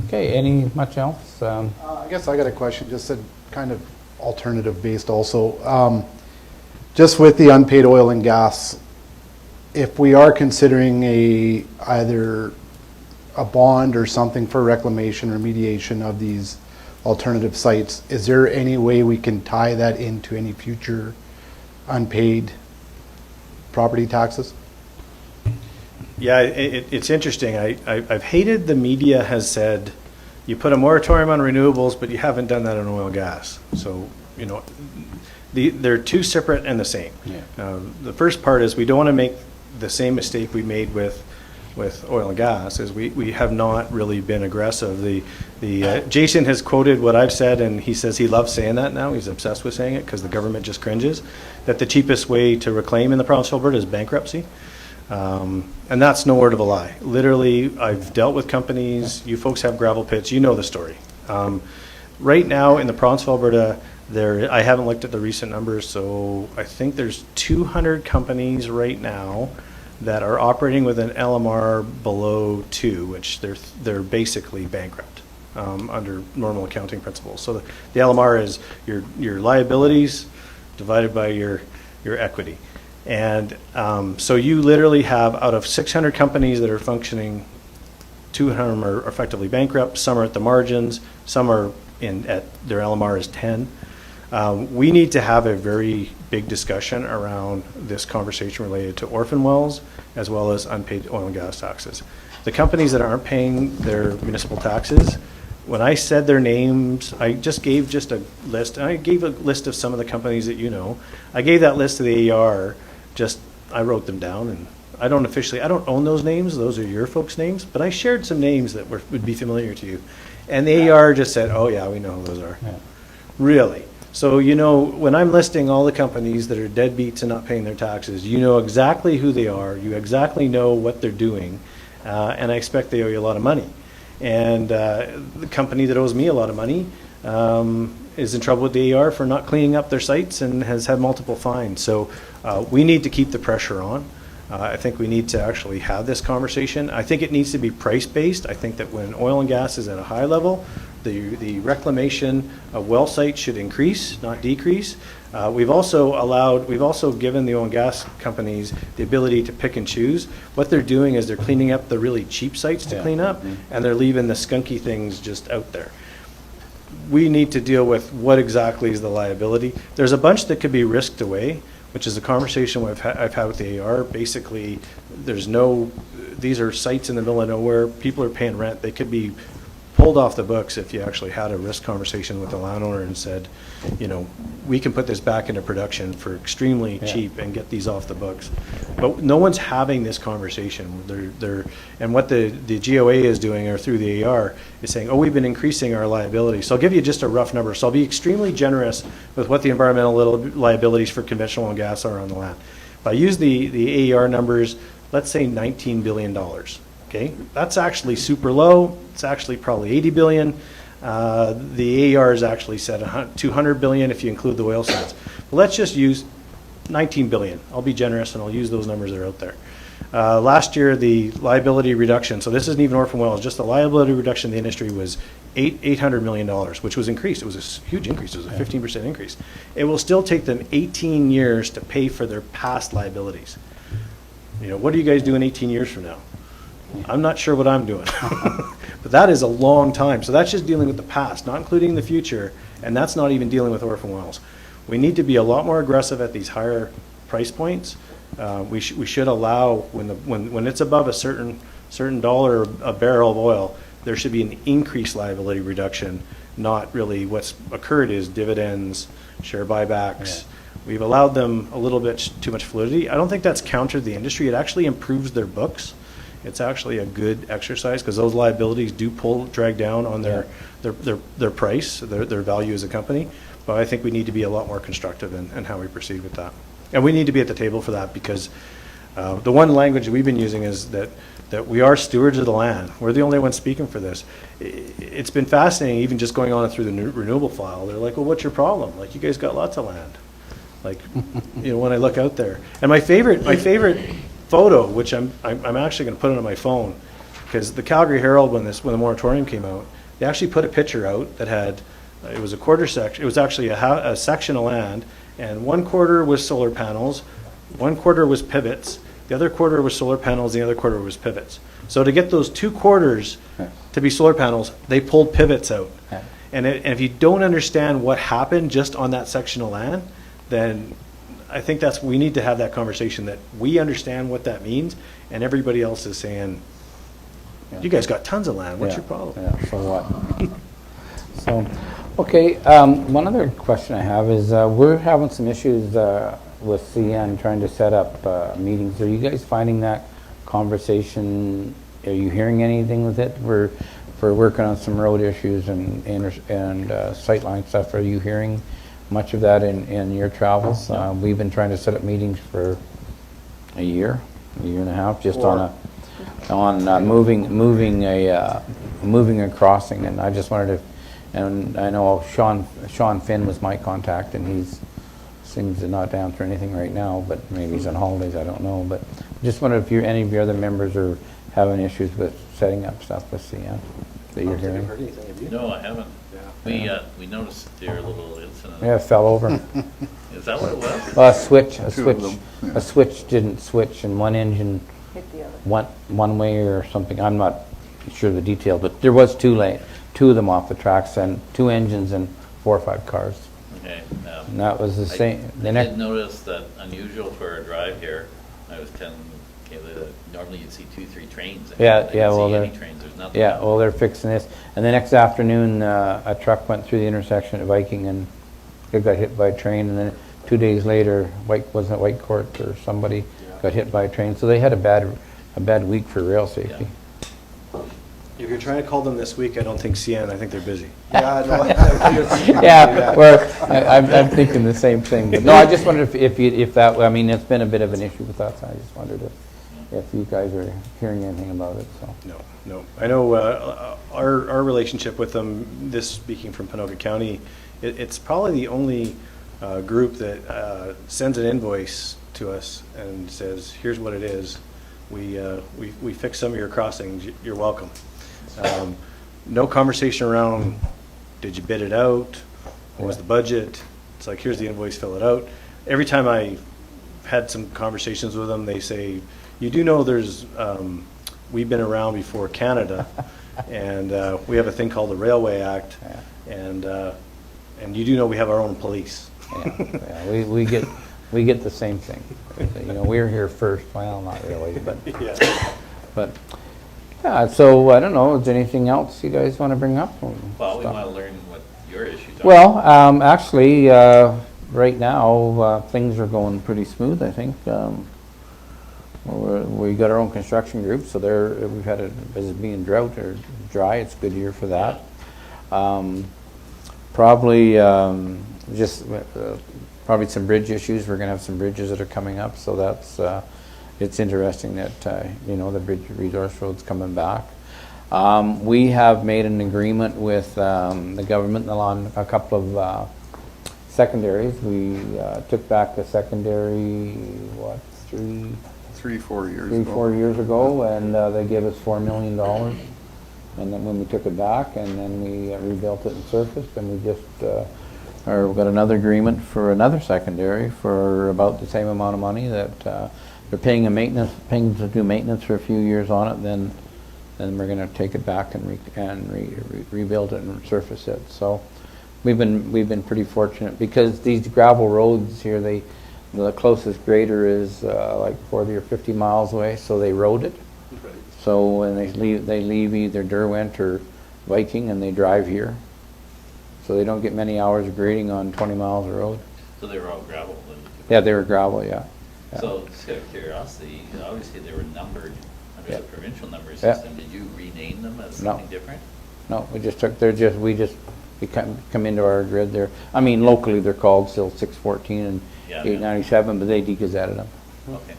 Okay, any much else? I guess I got a question, just a kind of alternative based also. Just with the unpaid oil and gas, if we are considering either a bond or something for reclamation or remediation of these alternative sites, is there any way we can tie that into any future unpaid property taxes? Yeah, it's interesting. I've hated the media has said you put a moratorium on renewables, but you haven't done that on oil and gas. So, you know, they're two separate and the same. Yeah. The first part is we don't want to make the same mistake we made with oil and gas, is we have not really been aggressive. Jason has quoted what I've said, and he says he loves saying that now. He's obsessed with saying it because the government just cringes, that the cheapest way to reclaim in the province of Alberta is bankruptcy. And that's no word of a lie. Literally, I've dealt with companies, you folks have gravel pits, you know the story. Right now in the province of Alberta, I haven't looked at the recent numbers, so I think there's 200 companies right now that are operating with an LMR below 2, which they're basically bankrupt under normal accounting principles. So the LMR is your liabilities divided by your equity. And so you literally have, out of 600 companies that are functioning, 200 of them are effectively bankrupt, some are at the margins, some are at their LMR is 10. We need to have a very big discussion around this conversation related to orphan wells as well as unpaid oil and gas taxes. The companies that aren't paying their municipal taxes, when I said their names, I just gave a list, and I gave a list of some of the companies that you know. I gave that list to the AR. I wrote them down, and I don't own those names, those are your folks' names, but I shared some names that would be familiar to you. And the AR just said, oh yeah, we know who those are. Yeah. Really? So, you know, when I'm listing all the companies that are deadbeats and not paying their taxes, you know exactly who they are, you exactly know what they're doing, and I expect they owe you a lot of money. And the company that owes me a lot of money is in trouble with the AR for not cleaning up their sites and has had multiple fines. So we need to keep the pressure on. I think we need to actually have this conversation. I think it needs to be price-based. I think that when oil and gas is at a high level, the reclamation of well sites should increase, not decrease. We've also given the oil and gas companies the ability to pick and choose. What they're doing is they're cleaning up the really cheap sites to clean up, and they're leaving the skunky things just out there. We need to deal with what exactly is the liability. There's a bunch that could be risked away, which is a conversation I've had with the AR. Basically, these are sites in the middle of nowhere. People are paying rent. They could be pulled off the books if you actually had a risk conversation with the landowner and said, you know, we can put this back into production for extremely cheap and get these off the books. But no one's having this conversation. And what the GOA is doing, or through the AR, is saying, oh, we've been increasing our liability. So I'll give you just a rough number. So I'll be extremely generous with what the environmental liabilities for conventional oil and gas are on the land. If I use the AER numbers, let's say $19 billion. Okay, that's actually super low. It's actually probably 80 billion. The AER is actually set 200 billion if you include the oil sands. But let's just use 19 billion. I'll be generous and I'll use those numbers that are out there. Last year, the liability reduction, so this isn't even orphan wells, just the liability reduction in the industry was $800 million, which was increased. It was a huge increase. It was a 15% increase. It will still take them 18 years to pay for their past liabilities. You know, what do you guys do in 18 years from now? I'm not sure what I'm doing. But that is a long time. So that's just dealing with the past, not including the future, and that's not even dealing with orphan wells. We need to be a lot more aggressive at these higher price points. We should allow, when it's above a certain dollar a barrel of oil, there should be an increased liability reduction, not really what's occurred is dividends, share buybacks. Yeah. We've allowed them a little bit too much fluidity. I don't think that's countered the industry. It actually improves their books. It's actually a good exercise because those liabilities do drag down on their price, their value as a company. But I think we need to be a lot more constructive in how we proceed with that. And we need to be at the table for that because the one language we've been using is that we are stewards of the land. We're the only ones speaking for this. It's been fascinating, even just going on through the renewable file. They're like, well, what's your problem? Like, you guys got lots of land. Like, you know, when I look out there. And my favorite photo, which I'm actually going to put it on my phone, because the Calgary Herald, when the moratorium came out, they actually put a picture out that had, it was a quarter section, it was actually a section of land, and 1/4 was solar panels, 1/4 was pivots, the other quarter was solar panels, the other quarter was pivots. So to get those 2/4 to be solar panels, they pulled pivots out. And if you don't understand what happened just on that section of land, then I think we need to have that conversation that we understand what that means, and everybody else is saying, you guys got tons of land, what's your problem? Yeah, so what? So, okay, one other question I have is we're having some issues with CN trying to set up meetings. Are you guys finding that conversation, are you hearing anything with it? We're working on some road issues and sightline stuff. Are you hearing much of that in your travels? We've been trying to set up meetings for a year and a half, just on moving a crossing. And I just wanted to, and I know Sean Finn was my contact, and he's seems to not answer anything right now, but maybe he's on holidays, I don't know. But just wondered if any of your other members are having issues with setting up stuff with CN that you're hearing. Heard anything, have you? No, I haven't. We noticed your little incident. Yeah, it fell over. Is that what it was? Well, a switch didn't switch, and one engine went one way or something. I'm not sure the detail, but there was two of them off the tracks, and 2 engines and 4 or 5 cars. Okay. And that was the same. I did notice that unusual for a drive here. I was telling normally you'd see 2-3 trains. Well, any trains. There's nothing. Yeah, well, they're fixing this. And the next afternoon, a truck went through the intersection at Viking and it got hit by a train. And then 2 days later, wasn't it White Court or somebody got hit by a train. So they had a bad week for rail safety. If you're trying to call them this week, I don't think CN. I think they're busy. I'm thinking the same thing. But no, I just wondered if that. I mean, it's been a bit of an issue with us. I just wondered if you guys are hearing anything about it. So no. I know our relationship with them. This speaking from Panoka County it's probably the only group that sends an invoice to us and says, here's what it is. We fixed some of your crossings. You're welcome. No conversation around, did you bid it out? What was the budget? It's like, here's the invoice, fill it out. Every time I had some conversations with them, they say, you do know there's, we've been around before Canada, and we have a thing called the Railway Act, and you do know we have our own police. Yeah, we get the same thing. You know, we're here first. Well, not really, but Yeah. but yeah. So I don't know. Is there anything else you guys want to bring up? Well, we want to learn what your issues are. Well, actually, right now things are going pretty smooth. I think we got our own construction group, so we've had as it being drought or dry. It's a good year for that. Probably just probably some bridge issues. We're going to have some bridges that are coming up, so that's it's interesting that you know, the bridge resource road's coming back. We have made an agreement with the government on a couple of secondaries. We took back the secondary, what, 4 years three, ago. 4 years ago, and they gave us $4 million. And then when we took it back, and then we rebuilt it and surfaced, and we just we've got another agreement for another secondary for about the same amount of money that they're paying to do maintenance for a few years on it. Then we're going to take it back and rebuild it and surface it. So we've been pretty fortunate because these gravel roads here, the closest grader is like 40 or 50 miles away, so they road it. Right. So when they leave either Derwent or Viking, and they drive here. So they don't get many hours of grading on 20 miles of road. So they were all gravel when you took Yeah, they were gravel, yeah. So just out of curiosity, obviously they were numbered under the provincial number Yeah. system. Did you rename them as No. something different? No, we come into our grid there. I mean, locally they're called still 614 and Yeah, 897, but they degazetted them. Okay.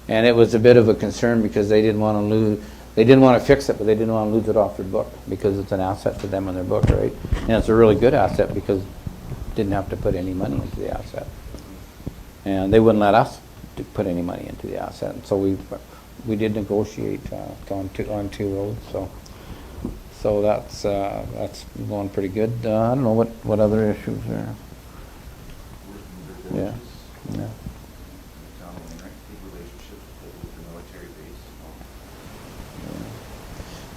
And it was a bit of a concern because they didn't want to fix it, but they didn't want to lose it off their book because it's an asset to them on their book, right? And it's a really good asset because didn't have to put any money into the asset. And they wouldn't let us put any money into the asset. And so we did negotiate on two roads. So that's going pretty good. I don't know what other issues there. Yeah. Yeah.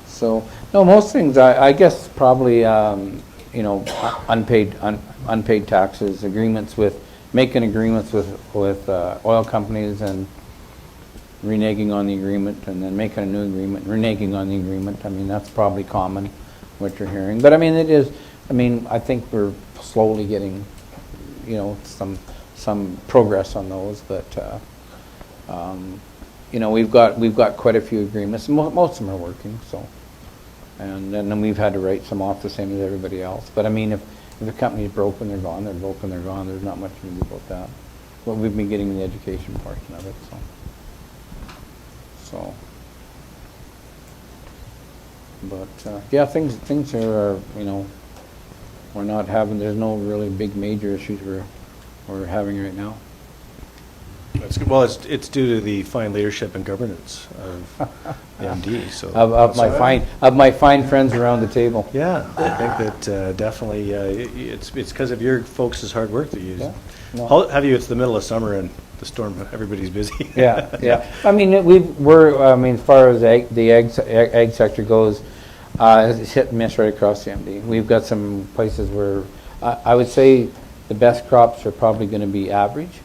So, no, most things, I guess probably, you know, unpaid taxes, making agreements with oil companies and reneging on the agreement, and then making a new agreement, reneging on the agreement. I mean, that's probably common, what you're hearing. But I mean, I think we're slowly getting, you know, some progress on those, but, you know, we've got quite a few agreements. Most of them are working, so. And then we've had to write some off the same as everybody else. But I mean, if the company's broken, they're gone. They're broken, they're gone. There's not much to do about that. But we've been getting the education portion of it, so. But yeah, things are, you know, there's no really big major issues we're having right now. That's good. Well, it's due to the fine leadership and governance of the MD. So of my fine friends around the table. Yeah, I think that definitely it's because of your folks' hard work that you. Yeah. No. It's the middle of summer and the storm. Everybody's busy. Yeah. I mean, as far as the egg sector goes, it's hit and miss right across the MD. We've got some places where I would say the best crops are probably going to be average.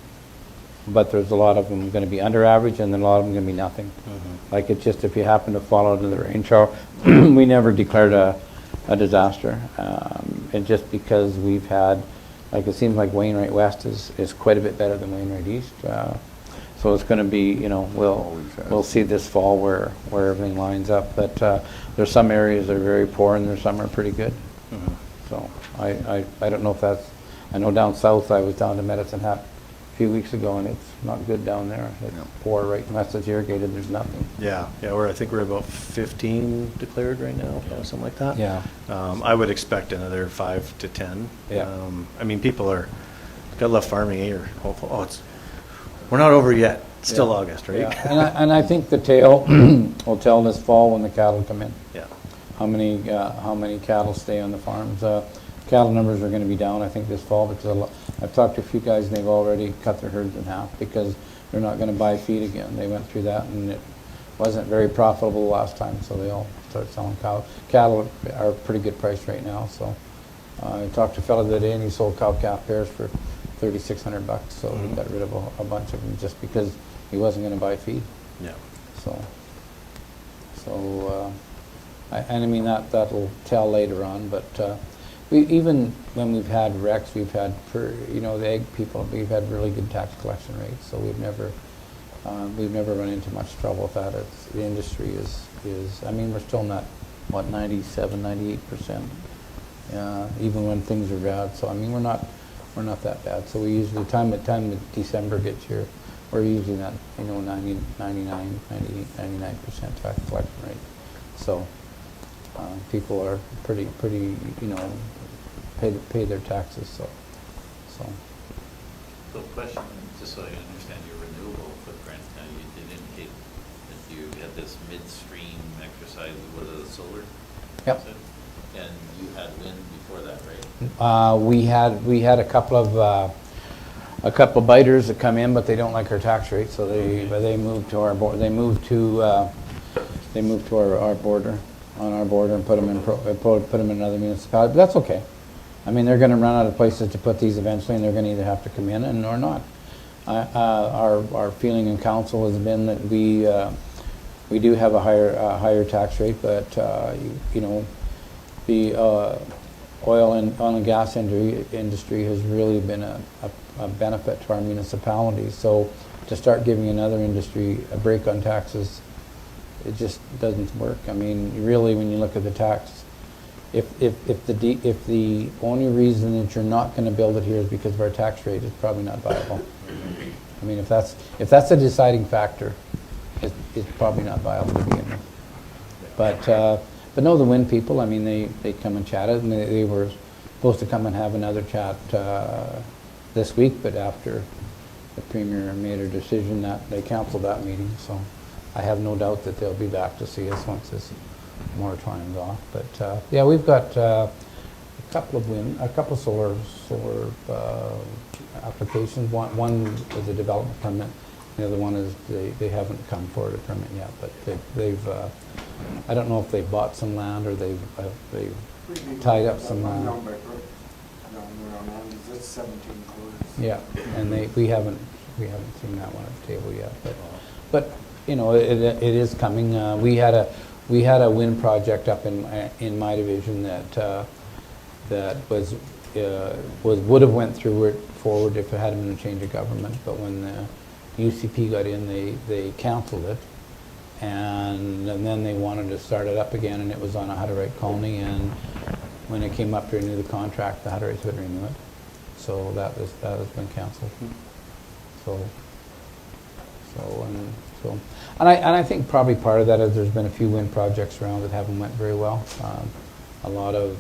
But there's a lot of them going to be under average, and then a lot of them going to be nothing. Mm-hmm. Like it's just if you happen to fall into the rain shower, we never declared a disaster. And just because we've had, like it seems like Wainwright West is quite a bit better than Wainwright East. So it's going to be, you know, we'll see this fall where everything lines up. But there's some areas that are very poor, and there's some are pretty good. Mm-hmm. So I don't know if that's. I know down south I was down to Medicine Hat a few weeks ago, and it's not good down there. It's poor, right, unless it's irrigated, there's nothing. Yeah, I think we're about 15 declared right now, something like that. Yeah. I would expect another 5 to 10. Yeah. I mean, people are, gotta love farming here. Hopeful. We're not over yet. It's still August, right? Yeah. And I think the tale will tell this fall when the cattle come in. Yeah. How many cattle stay on the farms. Cattle numbers are going to be down, I think, this fall because I've talked to a few guys and they've already cut their herds in half because they're not going to buy feed again. They went through that and it wasn't very profitable last time, so they all started selling cow. Cattle are a pretty good price right now. So I talked to a fellow the other day and he sold cow-calf pairs for $3,600. So he got rid of a bunch of them just because he wasn't going to buy feed. Yeah. And I mean that'll tell later on, but even when we've had wrecks, we've had the egg people, we've had really good tax collection rates, so we've never run into much trouble with that. The industry is I mean we're still not 97, 98%, even when things are bad. So I mean we're not that bad. So we usually time that December gets here, we're usually not 90, 99, 98, 99% tax collection rate. So people are pretty pay their taxes. So question, just so I understand your renewable footprint. You did indicate that you had this midstream exercise with the solar. Yep. And you had wind before that, right? We had a couple of biters that come in, but they don't like our tax rate, so they moved to our board. They moved to our border, on our border, and put them in another municipality. But that's okay. I mean, they're going to run out of places to put these eventually, and they're going to either have to come in or not. Our feeling in council has been that we do have a higher tax rate, but the oil and gas industry has really been a benefit to our municipalities. So to start giving another industry a break on taxes, it just doesn't work. I mean, really, when you look at the tax, if the only reason that you're not going to build it here is because of our tax rate, it's probably not viable. I mean, if that's a deciding factor, it's probably not viable to begin with. But no, the wind people, I mean, they come and chatted, and they were supposed to come and have another chat this week, but after the Premier made her decision, that they canceled that meeting. So I have no doubt that they'll be back to see us once this moratorium's off. But yeah, we've got a couple of solar applications. One is a development permit. The other one is they haven't come forward a permit yet, but they've I don't know if they've bought some land or they've tied up some land. That's 17 quarters. Yeah, and we haven't seen that one at the table yet, but it is coming. We had a wind project up in my division that would have went forward if it hadn't been a change of government, but when the UCP got in, they canceled it, and then they wanted to start it up again, and it was on a Hutterite colony, and when it came up to renew the contract, the Hutterites would renew it, so that has been canceled. And I think probably part of that is there's been a few wind projects around that haven't went very well. A lot of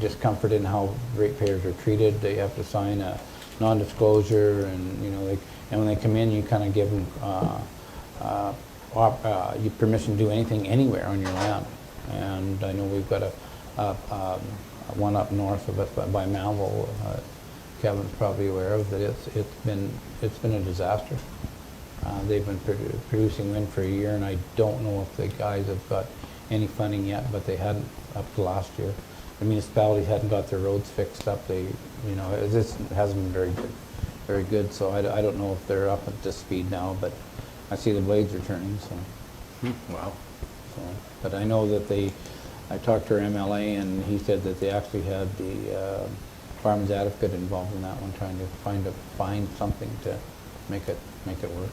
discomfort in how ratepayers are treated. They have to sign a non-disclosure, and when they come in, you kind of give them you permission to do anything anywhere on your land. And I know we've got one up north of us by Malville. Kevin's probably aware of that. It's been a disaster. They've been producing wind for a year, and I don't know if the guys have got any funding yet, but they hadn't up to last year. The municipalities hadn't got their roads fixed up. It hasn't been very good. So I don't know if they're up at this speed now, but I see the blades are turning. So wow. So, but I know that I talked to our MLA, and he said that they actually had the Farmers Advocate involved in that one, trying to find something to make it work.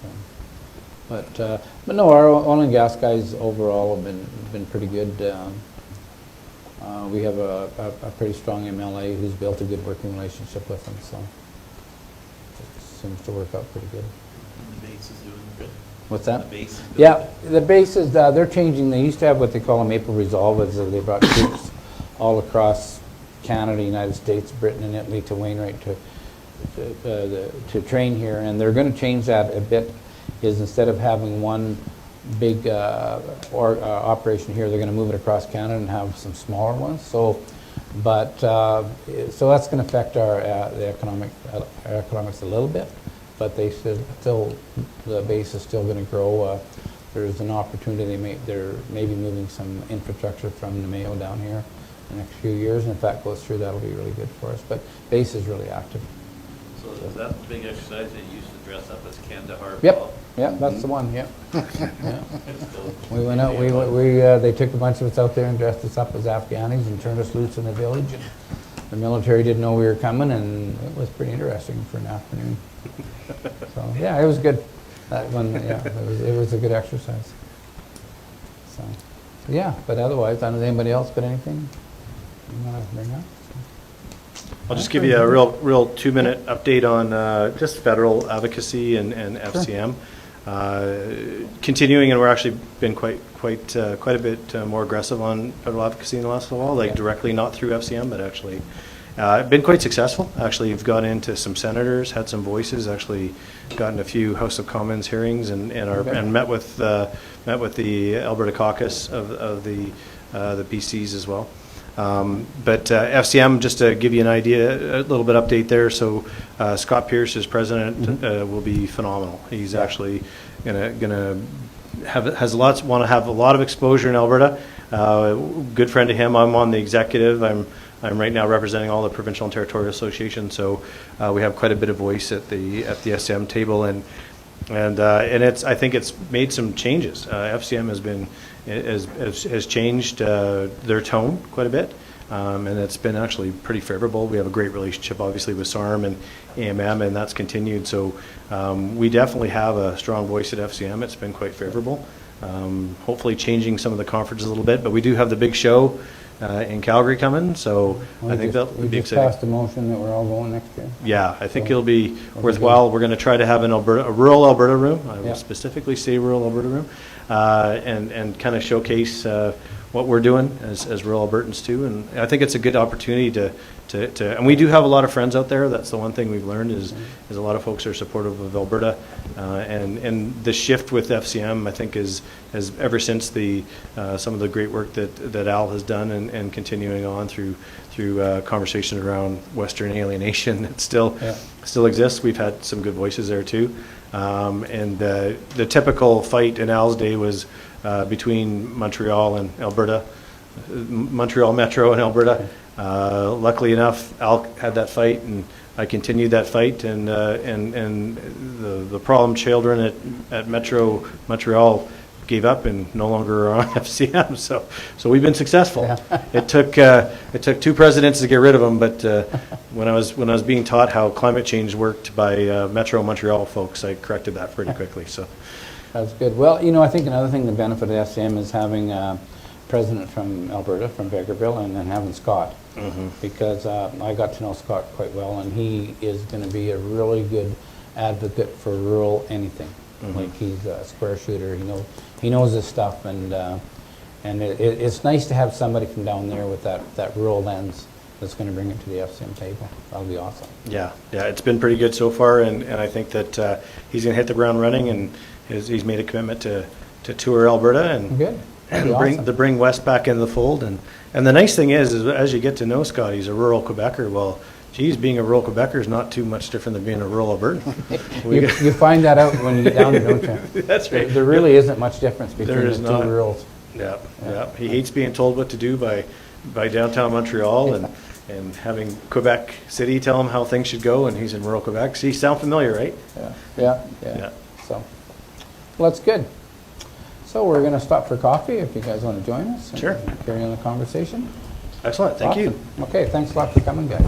So, but no, our oil and gas guys overall have been pretty good. We have a pretty strong MLA who's built a good working relationship with them, so it seems to work out pretty good. The base is doing good. What's that? The base is doing Yeah, the base is, they're changing. They used to have what they call a Maple Resolve, as they brought troops all across Canada, United States, Britain, and Italy to Wainwright to train here. And they're going to change that a bit, is instead of having one big operation here, they're going to move it across Canada and have some smaller ones. So, but so that's going to affect the economics a little bit. But they still, the base is still going to grow. There's an opportunity. They're maybe moving some infrastructure from Nemeo down here in the next few years. And if that goes through, that'll be really good for us. But base is really active. So is that the big exercise they used to dress up as Kandahar? Yep. Yeah, that's the one. Yeah. Yeah. We went out. They took a bunch of us out there and dressed us up as Afghanis and turned us loose in the village. And the military didn't know we were coming, and it was pretty interesting for an afternoon. So yeah, it was good. That one, yeah, it was a good exercise. So yeah, but otherwise, I don't know, anybody else got anything you want to bring up? I'll just give you a real 2-minute update on just federal advocacy and FCM. Continuing, and we're actually been quite a bit more aggressive on federal advocacy in the last little while, like directly, not through FCM, but actually been quite successful. Actually, we've got into some senators, had some voices, actually gotten a few House of Commons hearings, and met with the Alberta caucus of the PCs as well. But FCM, just to give you an idea, a little bit update there. So Scott Pierce, as president, will be phenomenal. He's actually gonna want to have a lot of exposure in Alberta. Good friend of him. I'm on the executive. I'm right now representing all the provincial and territorial associations. So we have quite a bit of voice at the FCM table, and I think it's made some changes. FCM has changed their tone quite a bit, and it's been actually pretty favorable. We have a great relationship, obviously, with SARM and AMM, and that's continued. So we definitely have a strong voice at FCM. It's been quite favorable. Hopefully changing some of the conferences a little bit, but we do have the big show in Calgary coming, so I think that'll be exciting. We just passed a motion that we're all going next year. Yeah, I think it'll be worthwhile. We're going to try to have a rural Alberta room. I will specifically say rural Alberta room, and kind of showcase what we're doing as rural Albertans too. And I think it's a good opportunity to and we do have a lot of friends out there. That's the one thing we've learned is a lot of folks are supportive of Alberta, and the shift with FCM, I think, has ever since some of the great work that Al has done and continuing on through conversation around Western alienation that still exists. We've had some good voices there too, and the typical fight in Al's day was between Montreal and Alberta, Montreal Metro and Alberta. Luckily enough, Al had that fight, and I continued that fight, and the problem children at Metro Montreal gave up and no longer are on FCM. So we've been successful. Yeah. It took 2 presidents to get rid of them, but when I was being taught how climate change worked by Metro Montreal folks, I corrected that pretty quickly. So that's good. Well, I think another thing, the benefit of FCM is having president from Alberta, from Vegreville, and then having Scott, because I got to know Scott quite well, and he is going to be a really good advocate for rural anything. Like, he's a square shooter. He knows his stuff, and it's nice to have somebody from down there with that rural lens that's going to bring it to the FCM table. That'll be awesome. Yeah, it's been pretty good so far, and I think that he's going to hit the ground running, and he's made a commitment to tour Alberta and bring West back into the fold. And the nice thing is as you get to know Scott, he's a rural Quebecer. Well, geez, being a rural Quebecer is not too much different than being a rural Albertan. You find that out when you get down there, don't you? That's right. There really isn't much difference between the two rurals. Yeah. He hates being told what to do by downtown Montreal and having Quebec City tell him how things should go, and he's in rural Quebec. See, sound familiar, right? Yeah. So, well, that's good. So we're going to stop for coffee if you guys want to join us. Sure. Carry on the conversation. Excellent. Thank you. Okay, thanks a lot for coming, guys.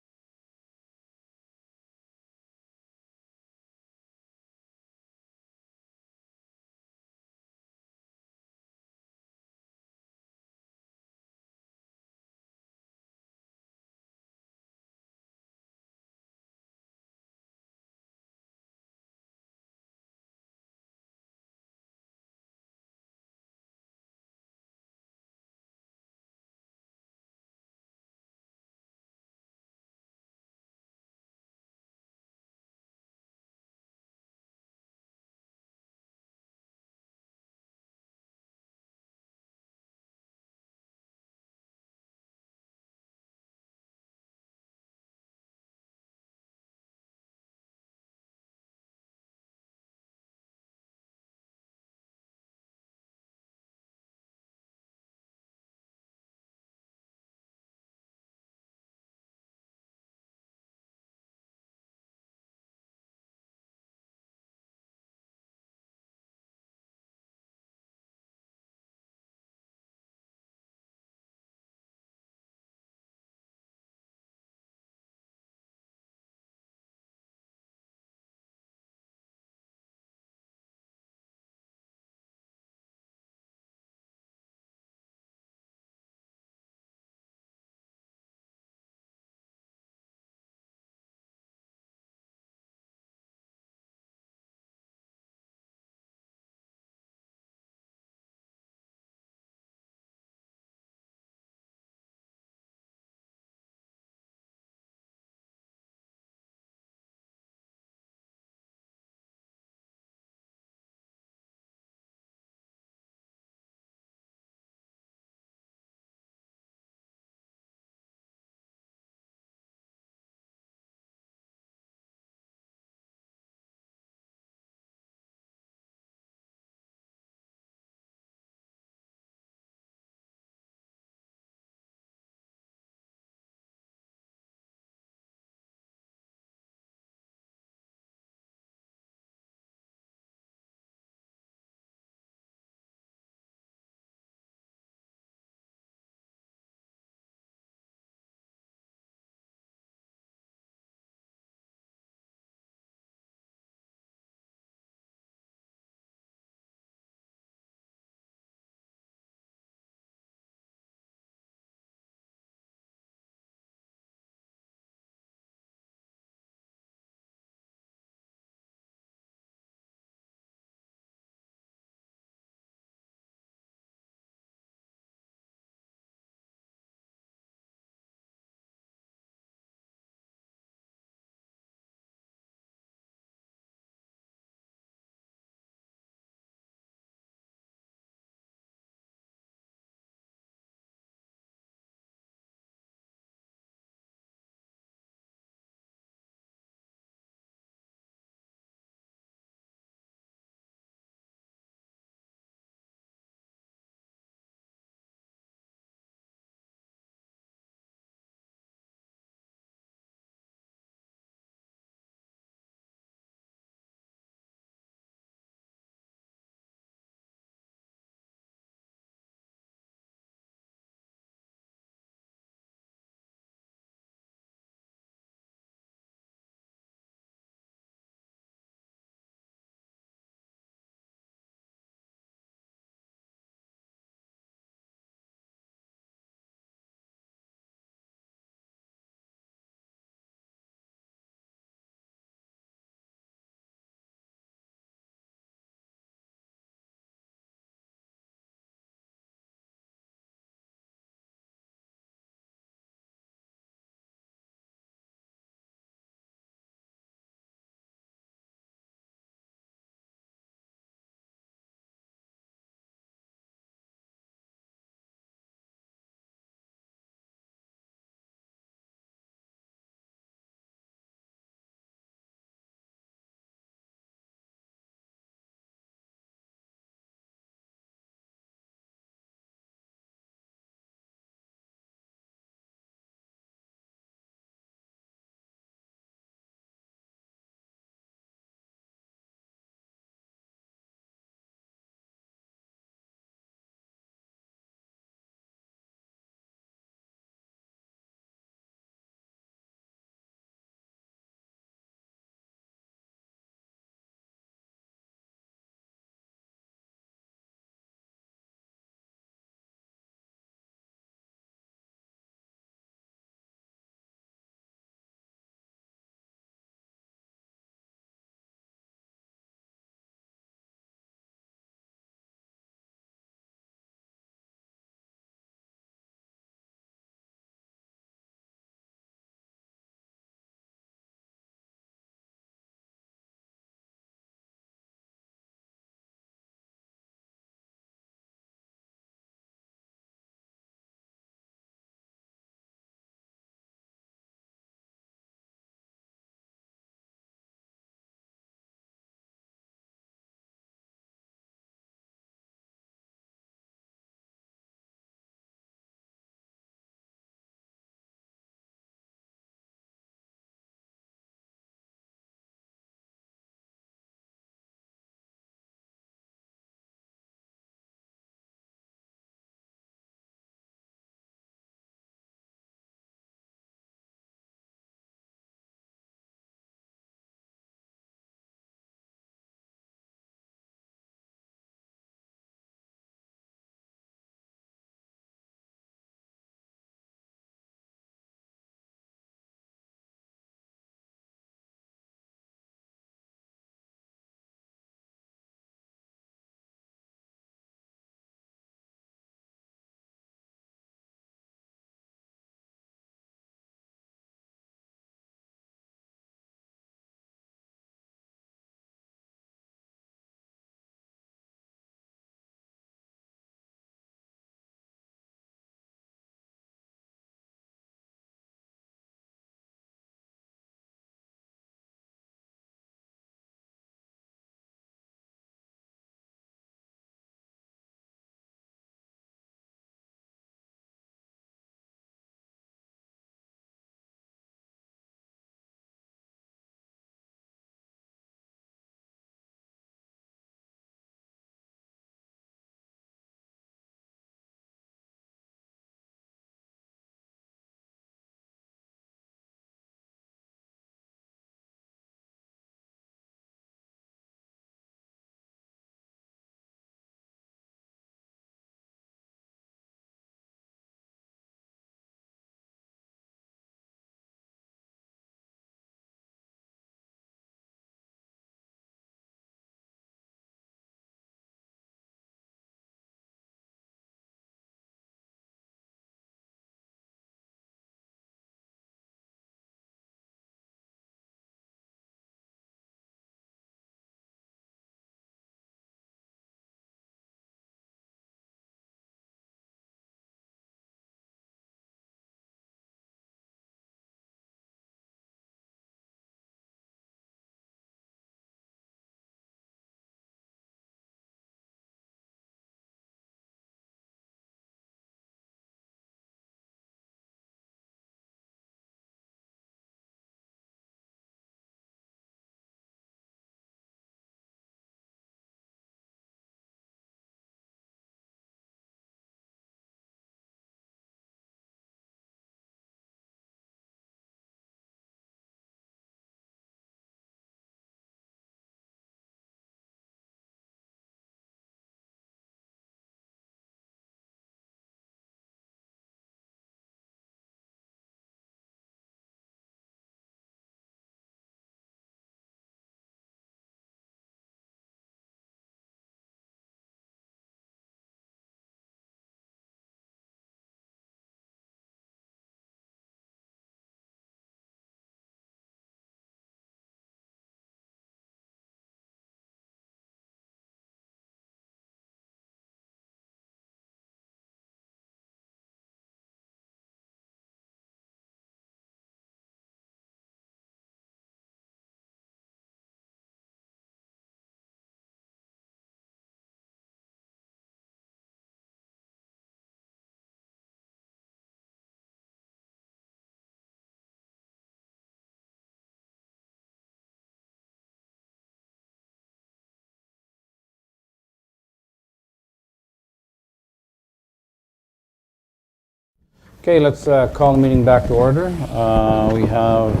Okay, let's call the meeting back to order. We have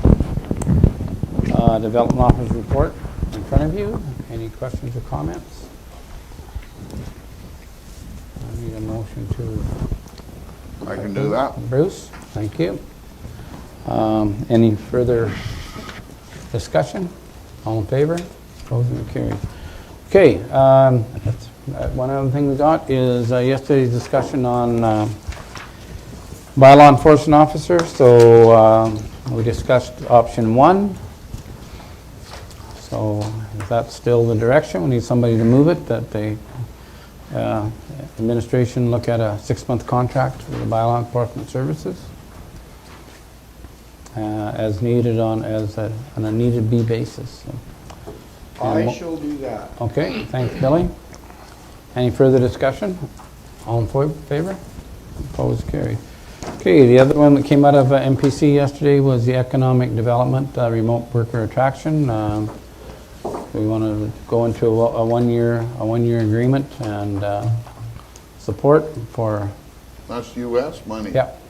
Development Office report in front of you. Any questions or comments? I need a motion to... I can do that. Bruce, thank you. Any further discussion? All in favor? Opposed and carried. Okay, one other thing we got is yesterday's discussion on bylaw enforcement officer. So we discussed option 1. So is that still the direction? We need somebody to move it, that the administration look at a 6-month contract for the bylaw enforcement services as needed on a needed be basis. So, I shall do that. okay, thanks, Billy. Any further discussion? All in favor? Opposed, carried. Okay, the other one that came out of MPC yesterday was the economic development remote worker attraction. We want to go into a one-year agreement and support for. That's U.S. money. Yep.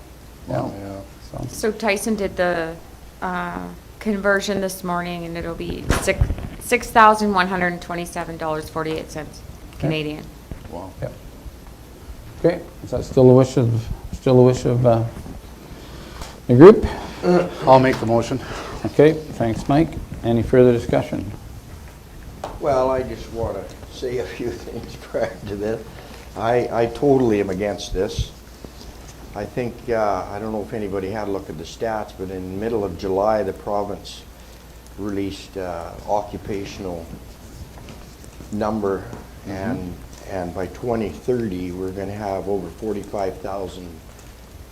Wow. Yeah. So Tyson did the conversion this morning, and it'll be $6,127.48 Canadian. Wow. Yep. Okay, is that still a wish of the group? I'll make the motion. Okay, thanks, Mike. Any further discussion? Well, I just want to say a few things prior to this. I totally am against this. I think, I don't know if anybody had a look at the stats, but in the middle of July, the province released occupational number, and by 2030, we're going to have over 45,000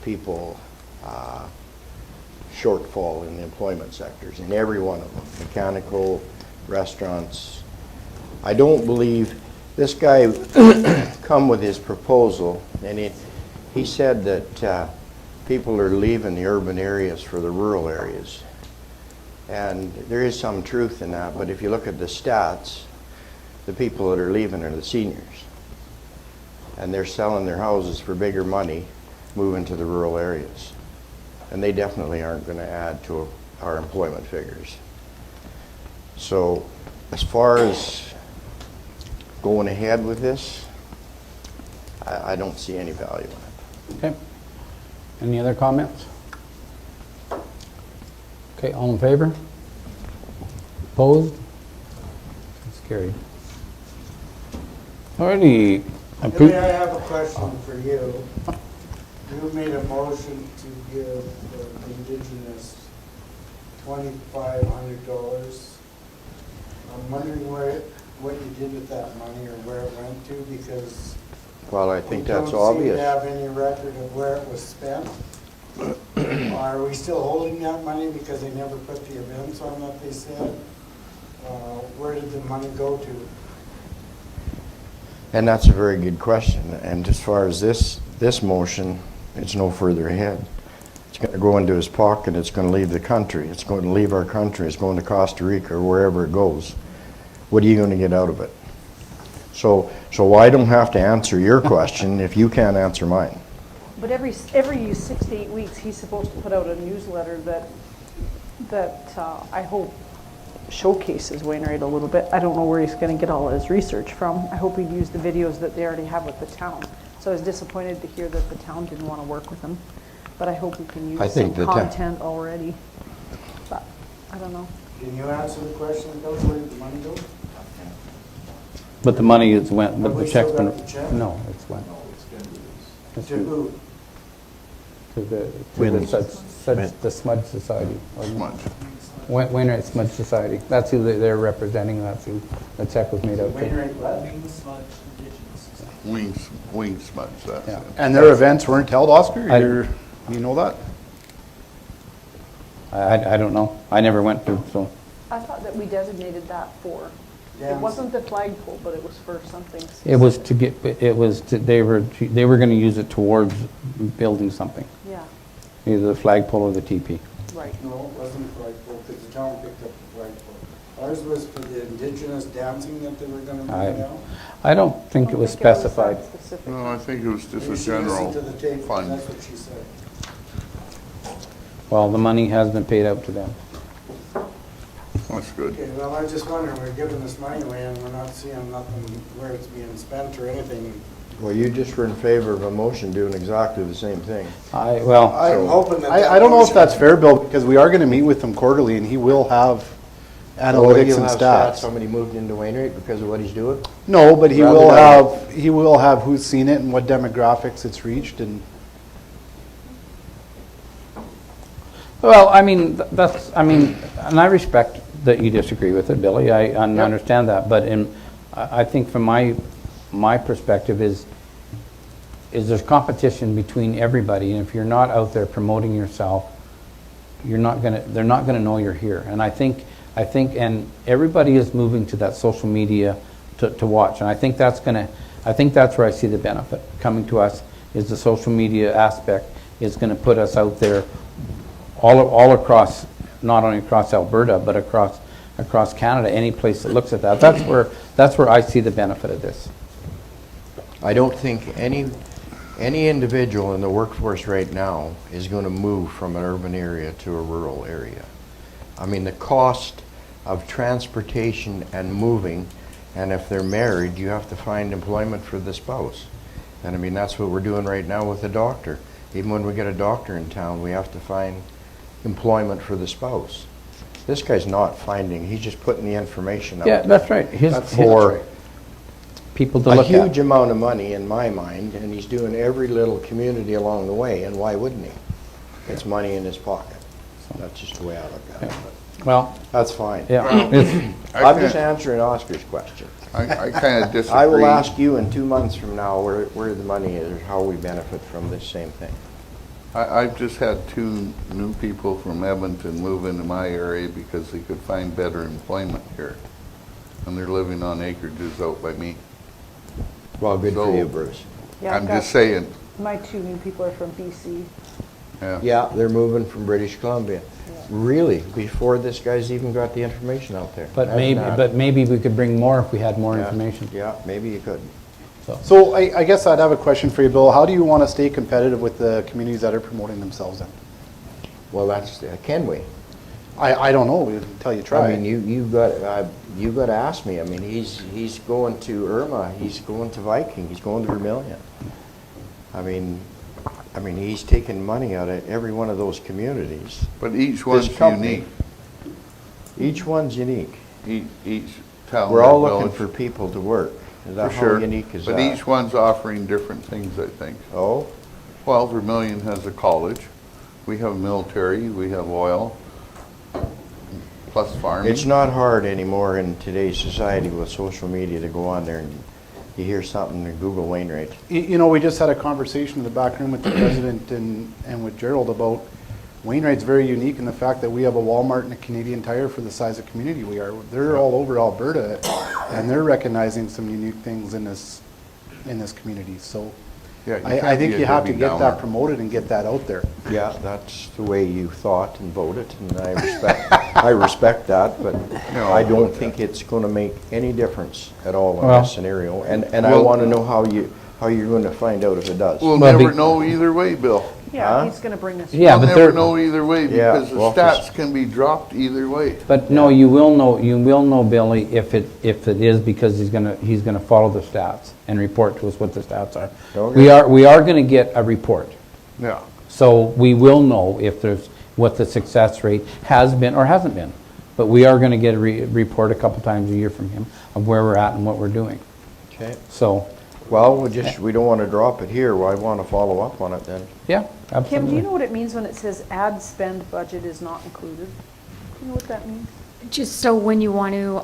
people shortfall in the employment sectors, in every one of them, mechanical, restaurants. I don't believe this guy come with his proposal, and he said that people are leaving the urban areas for the rural areas. And there is some truth in that, but if you look at the stats, the people that are leaving are the seniors. And they're selling their houses for bigger money, moving to the rural areas. And they definitely aren't going to add to our employment figures. So as far as going ahead with this, I don't see any value in it. Okay. Any other comments? Okay, all in favor? Opposed? It's carried. Alrighty. Billy, I have a question for you. You made a motion to give the Indigenous $2,500. I'm wondering what you did with that money or where it went to, because well, I think we that's don't seem obvious. to have any record of where it was spent. Are we still holding that money because they never put the events on that they said? Where did the money go to? And that's a very good question. And as far as this motion, it's no further ahead. It's going to go into his pocket. It's going to leave the country. It's going to leave our country. It's going to Costa Rica or wherever it goes. What are you going to get out of it? So I don't have to answer your question if you can't answer mine. But every 6 to 8 weeks, he's supposed to put out a newsletter that I hope showcases Wainwright a little bit. I don't know where he's going to get all his research from. I hope he'd use the videos that they already have with the town. So I was disappointed to hear that the town didn't want to work with him. But I hope we can use some content already. But I don't know. Can you answer the question, Bill? Where did the money go? But the money is went, but Have the we check's still been, got the check? no, it's went. To who? To the Smudge Society. Smudge. Wainwright Smudge Society. That's who they're representing. That's who the check was made out to. Wainwright what? Wing Smudge, that's Yeah. it. And their events weren't held, Oscar? You know that? I don't know. I never went to, so. I thought that we designated that for, it wasn't the flagpole, but it was for something specific. It was to get, they were going to use it towards building something. Yeah, Either the flagpole or the teepee. right. No, it wasn't a flagpole, because the town picked up the flagpole. Ours was for the Indigenous dancing that they were going to bring down. I don't think it was specified. No, I think it was just a You should general listen to the tape, fund. that's what she said. Well, the money has been paid out to them. That's good. Okay, well, I was just wondering, we're giving this money away and we're not seeing nothing where it's being spent or anything. Well, you just were in favor of a motion doing exactly the same thing. I don't know if that's fair, Bill, because we are going to meet with him quarterly, and he will have analytics He'll and have stats. Somebody moved into Wainwright because of what he's doing? No, but he Rather will than- have who's seen it and what demographics it's reached, and Well, I mean, and I respect that you disagree with it, Billy, I understand that, but I think from my perspective is there's competition between everybody, and if you're not out there promoting yourself, they're not gonna know you're here. And I think, and everybody is moving to that social media to watch, and I think that's where I see the benefit coming to us, is the social media aspect is gonna put us out there all across, not only across Alberta, but across Canada, any place that looks at that. That's where I see the benefit of this. I don't think any individual in the workforce right now is going to move from an urban area to a rural area. I mean, the cost of transportation and moving, and if they're married, you have to find employment for the spouse. And I mean, that's what we're doing right now with the doctor. Even when we get a doctor in town, we have to find employment for the spouse. This guy's not finding, he's just putting the information out Yeah, there. that's right. For people to a look at. huge amount of money in my mind, and he's doing every little community along the way, and why wouldn't he? It's money in his pocket. That's just the way I look at it. But Well, that's fine. Yeah. I'm just answering Oscar's question. I kind of disagree. I will ask you in 2 months from now where the money is, or how we benefit from this same thing. I've just had 2 new people from Edmonton move into my area because they could find better employment here. And they're living on acreages out by me. Well, good for you, Bruce. Yeah, I'm just saying. My 2 new people are from BC. Yeah, they're moving from British Columbia. Really, before this guy's even got the information out there. But maybe we could bring more if we had more information. Yeah, maybe you could. So I guess I'd have a question for you, Bill. How do you want to stay competitive with the communities that are promoting themselves then? Well, that's, can we? I don't know until you try. I mean, you got to ask me. I mean, he's going to Irma, he's going to Viking, he's going to Vermilion. I mean, he's taking money out of every one of those communities. But each one's unique. Each one's unique. Each town. We're all or looking village. for people to work. Is that For how sure. unique is but that? each one's offering different things, I think. Oh? Well, Vermilion has a college. We have military. We have oil. Plus farming. It's not hard anymore in today's society with social media to go on there and you hear something and Google Wainwright. You know, we just had a conversation in the back room with the president and with Gerald about Wainwright's very unique in the fact that we have a Walmart and a Canadian Tire for the size of community we are. They're all over Alberta, and they're recognizing some unique things in this community. So I think you have to get that promoted and get that out there. Yeah, that's the way you thought and voted, and I respect that, but I don't think it's going to make any difference at all in this scenario. And I want to know how you're going to find out if it does. We'll never know either way, Bill. Yeah, he's going to bring us. We'll never know either way because the stats can be dropped either way. But no, you will know, Billy, if it is because he's gonna follow the stats and report to us what the stats are. Okay. We are gonna get a report. Yeah. So we will know if there's what the success rate has been or hasn't been. But we are gonna get a report a couple times a year from him of where we're at and what we're doing. Okay. So. Well, we don't want to drop it here. I want to follow up on it then. Yeah, absolutely. Kim, do you know what it means when it says ad spend budget is not included? Do you know what that means? Just so when you want to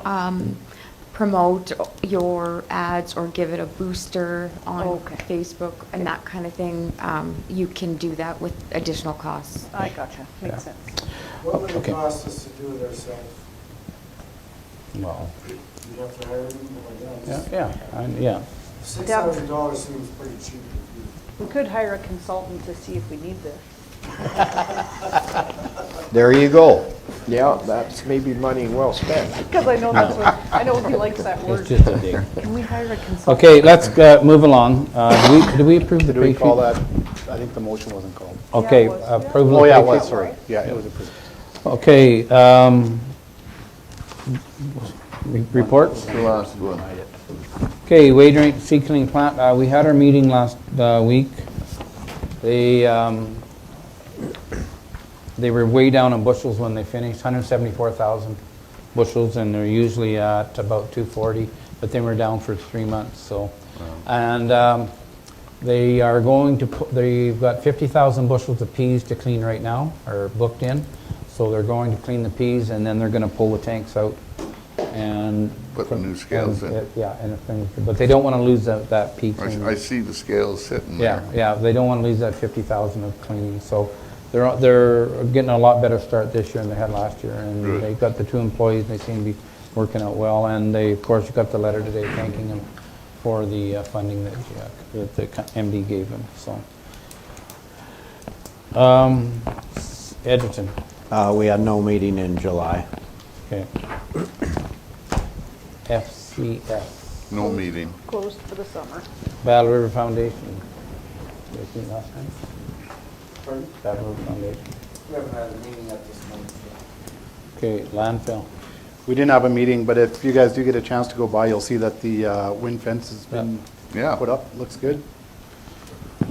promote your ads or give it a booster on Facebook and that kind of thing, you can do that with additional costs. I gotcha. Makes sense. What would it cost us to do it ourselves? Well. You'd have to hire them? Yeah. $6,000 seems pretty cheap. We could hire a consultant to see if we need this. There you go. Yeah, that's maybe money well spent. Because I know that's what, I know he likes that word. It's just a dig. Can we hire a consultant? Okay, let's move along. Do we approve the Did we pay call sheet? that I think the motion wasn't called. Okay, Yeah, it was, yeah. approval. Oh, of yeah, it pay was, sheet. sorry. Yeah, it was approved. Okay, reports? The last one. Okay, Wainwright Seedling Plant, we had our meeting last week. They were way down in bushels when they finished, 174,000 bushels, and they're usually at about 240, but they were down for 3 months, so. And they are going to put, they've got 50,000 bushels of peas to clean right now, or booked in. So they're going to clean the peas, and then they're going to pull the tanks out. And Put the new scales in. Yeah, but they don't want to lose that peak. I see the scales sitting there. Yeah, they don't want to lose that 50,000 of cleaning. So they're getting a lot better start this year than they had last year. And Good. they got the 2 employees, and they seem to be working out well. And they, of course, got the letter today thanking them for the funding that the MD gave them. So, Edgerton. We had no meeting in July. Okay. FCS. No meeting. Closed for the summer. Battle River Foundation. Did you meet last night? Pardon? Battle River Foundation. We haven't had a meeting at this moment. Okay, landfill. We didn't have a meeting, but if you guys do get a chance to go by, you'll see that the wind fence has been put up. Looks good.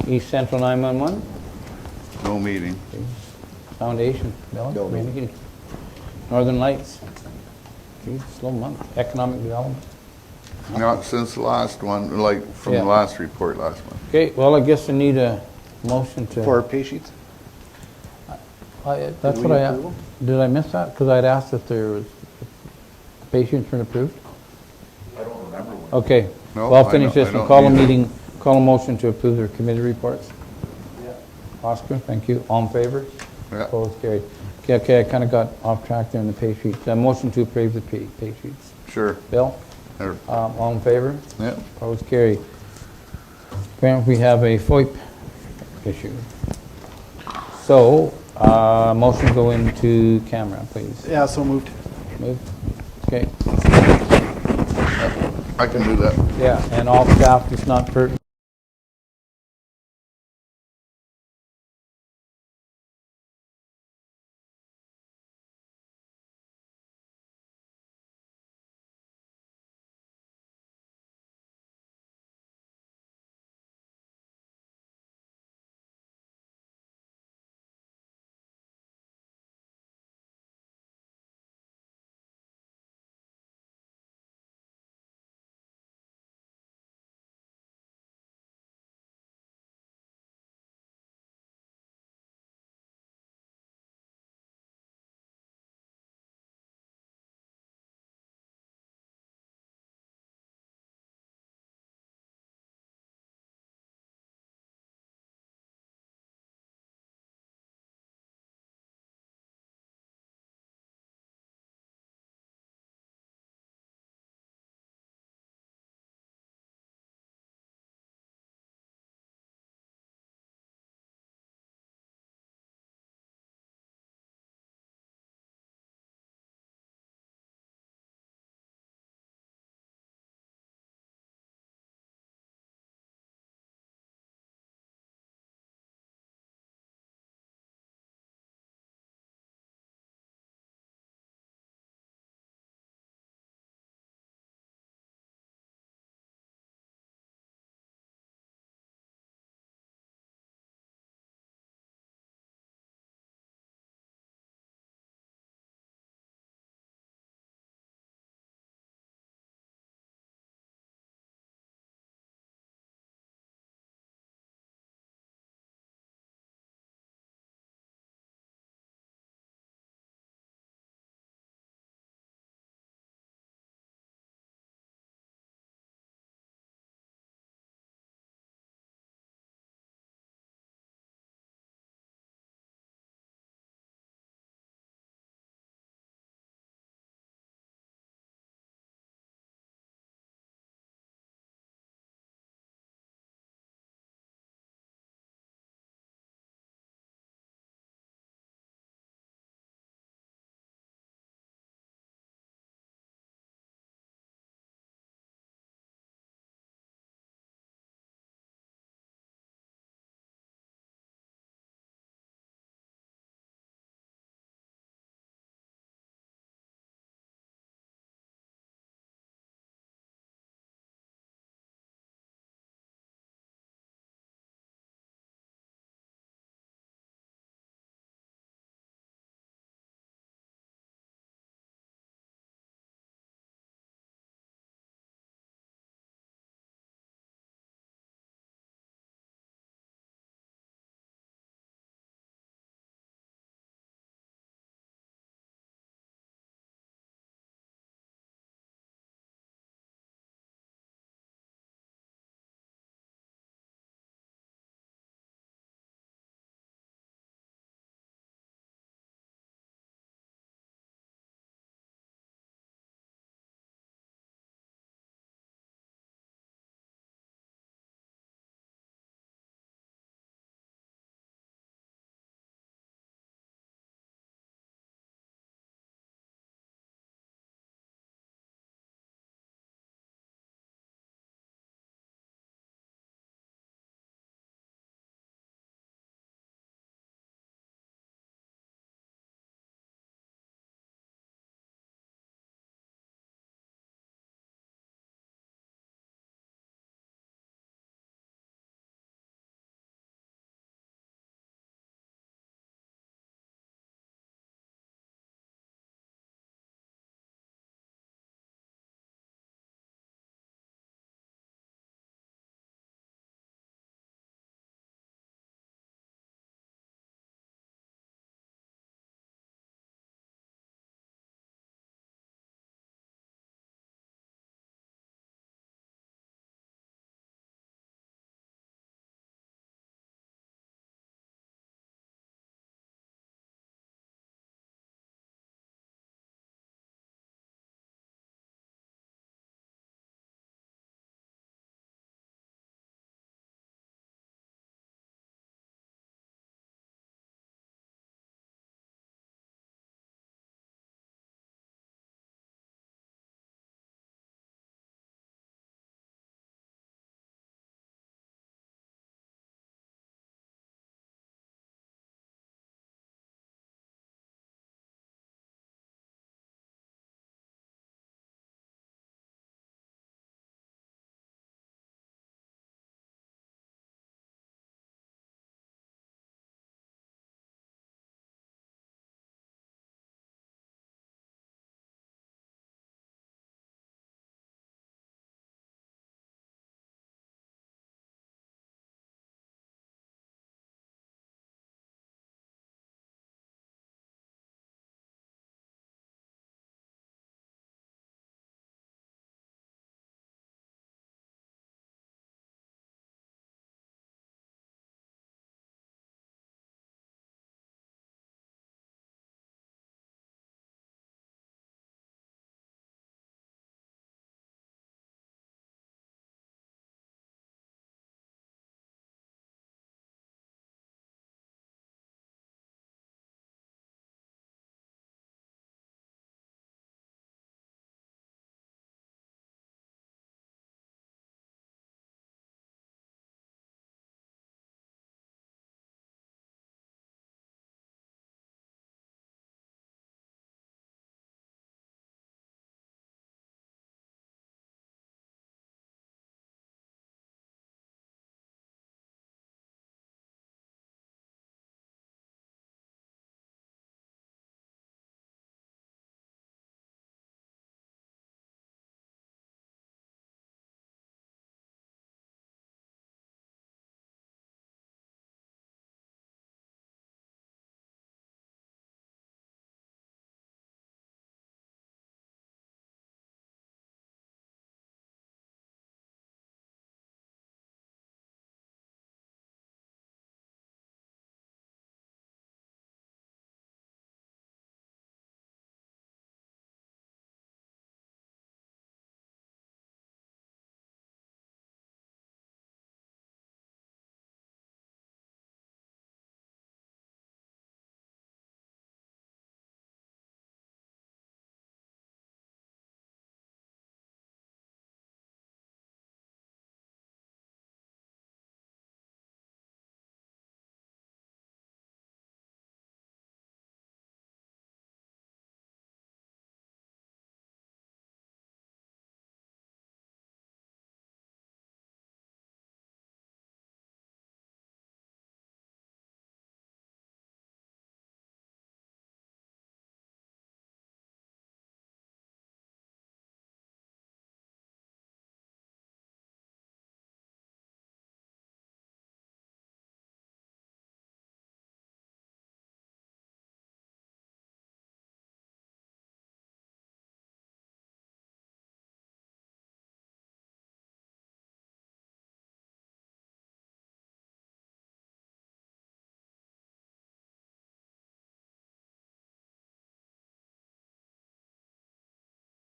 East Central 911. No meeting. Foundation. Bill? No meeting. Northern Lights. Geez, slow month. Economic Development. Not since the last one, like from Yeah. the last report last month. Okay, well, I guess I need a motion to... For pay sheets? That's what I... Did I miss that? Because I'd asked if there was... Patients been approved? I don't remember one. Okay. No, Well, I'll I finish don't- this I and don't call a either. meeting, call a motion to approve their committee reports. Yeah. Oscar, thank you. All in favor? Yeah. Opposed, carried. Okay, I kind of got off track there in the pay sheet. Motion to approve the pay sheets. Sure. Bill? There. All in favor? Yeah. Opposed, carried. Grant, we have a FOIP issue. So, motion go into camera, please. Yeah, so moved. Move. Okay. I can do that. Yeah, and all staff, it's not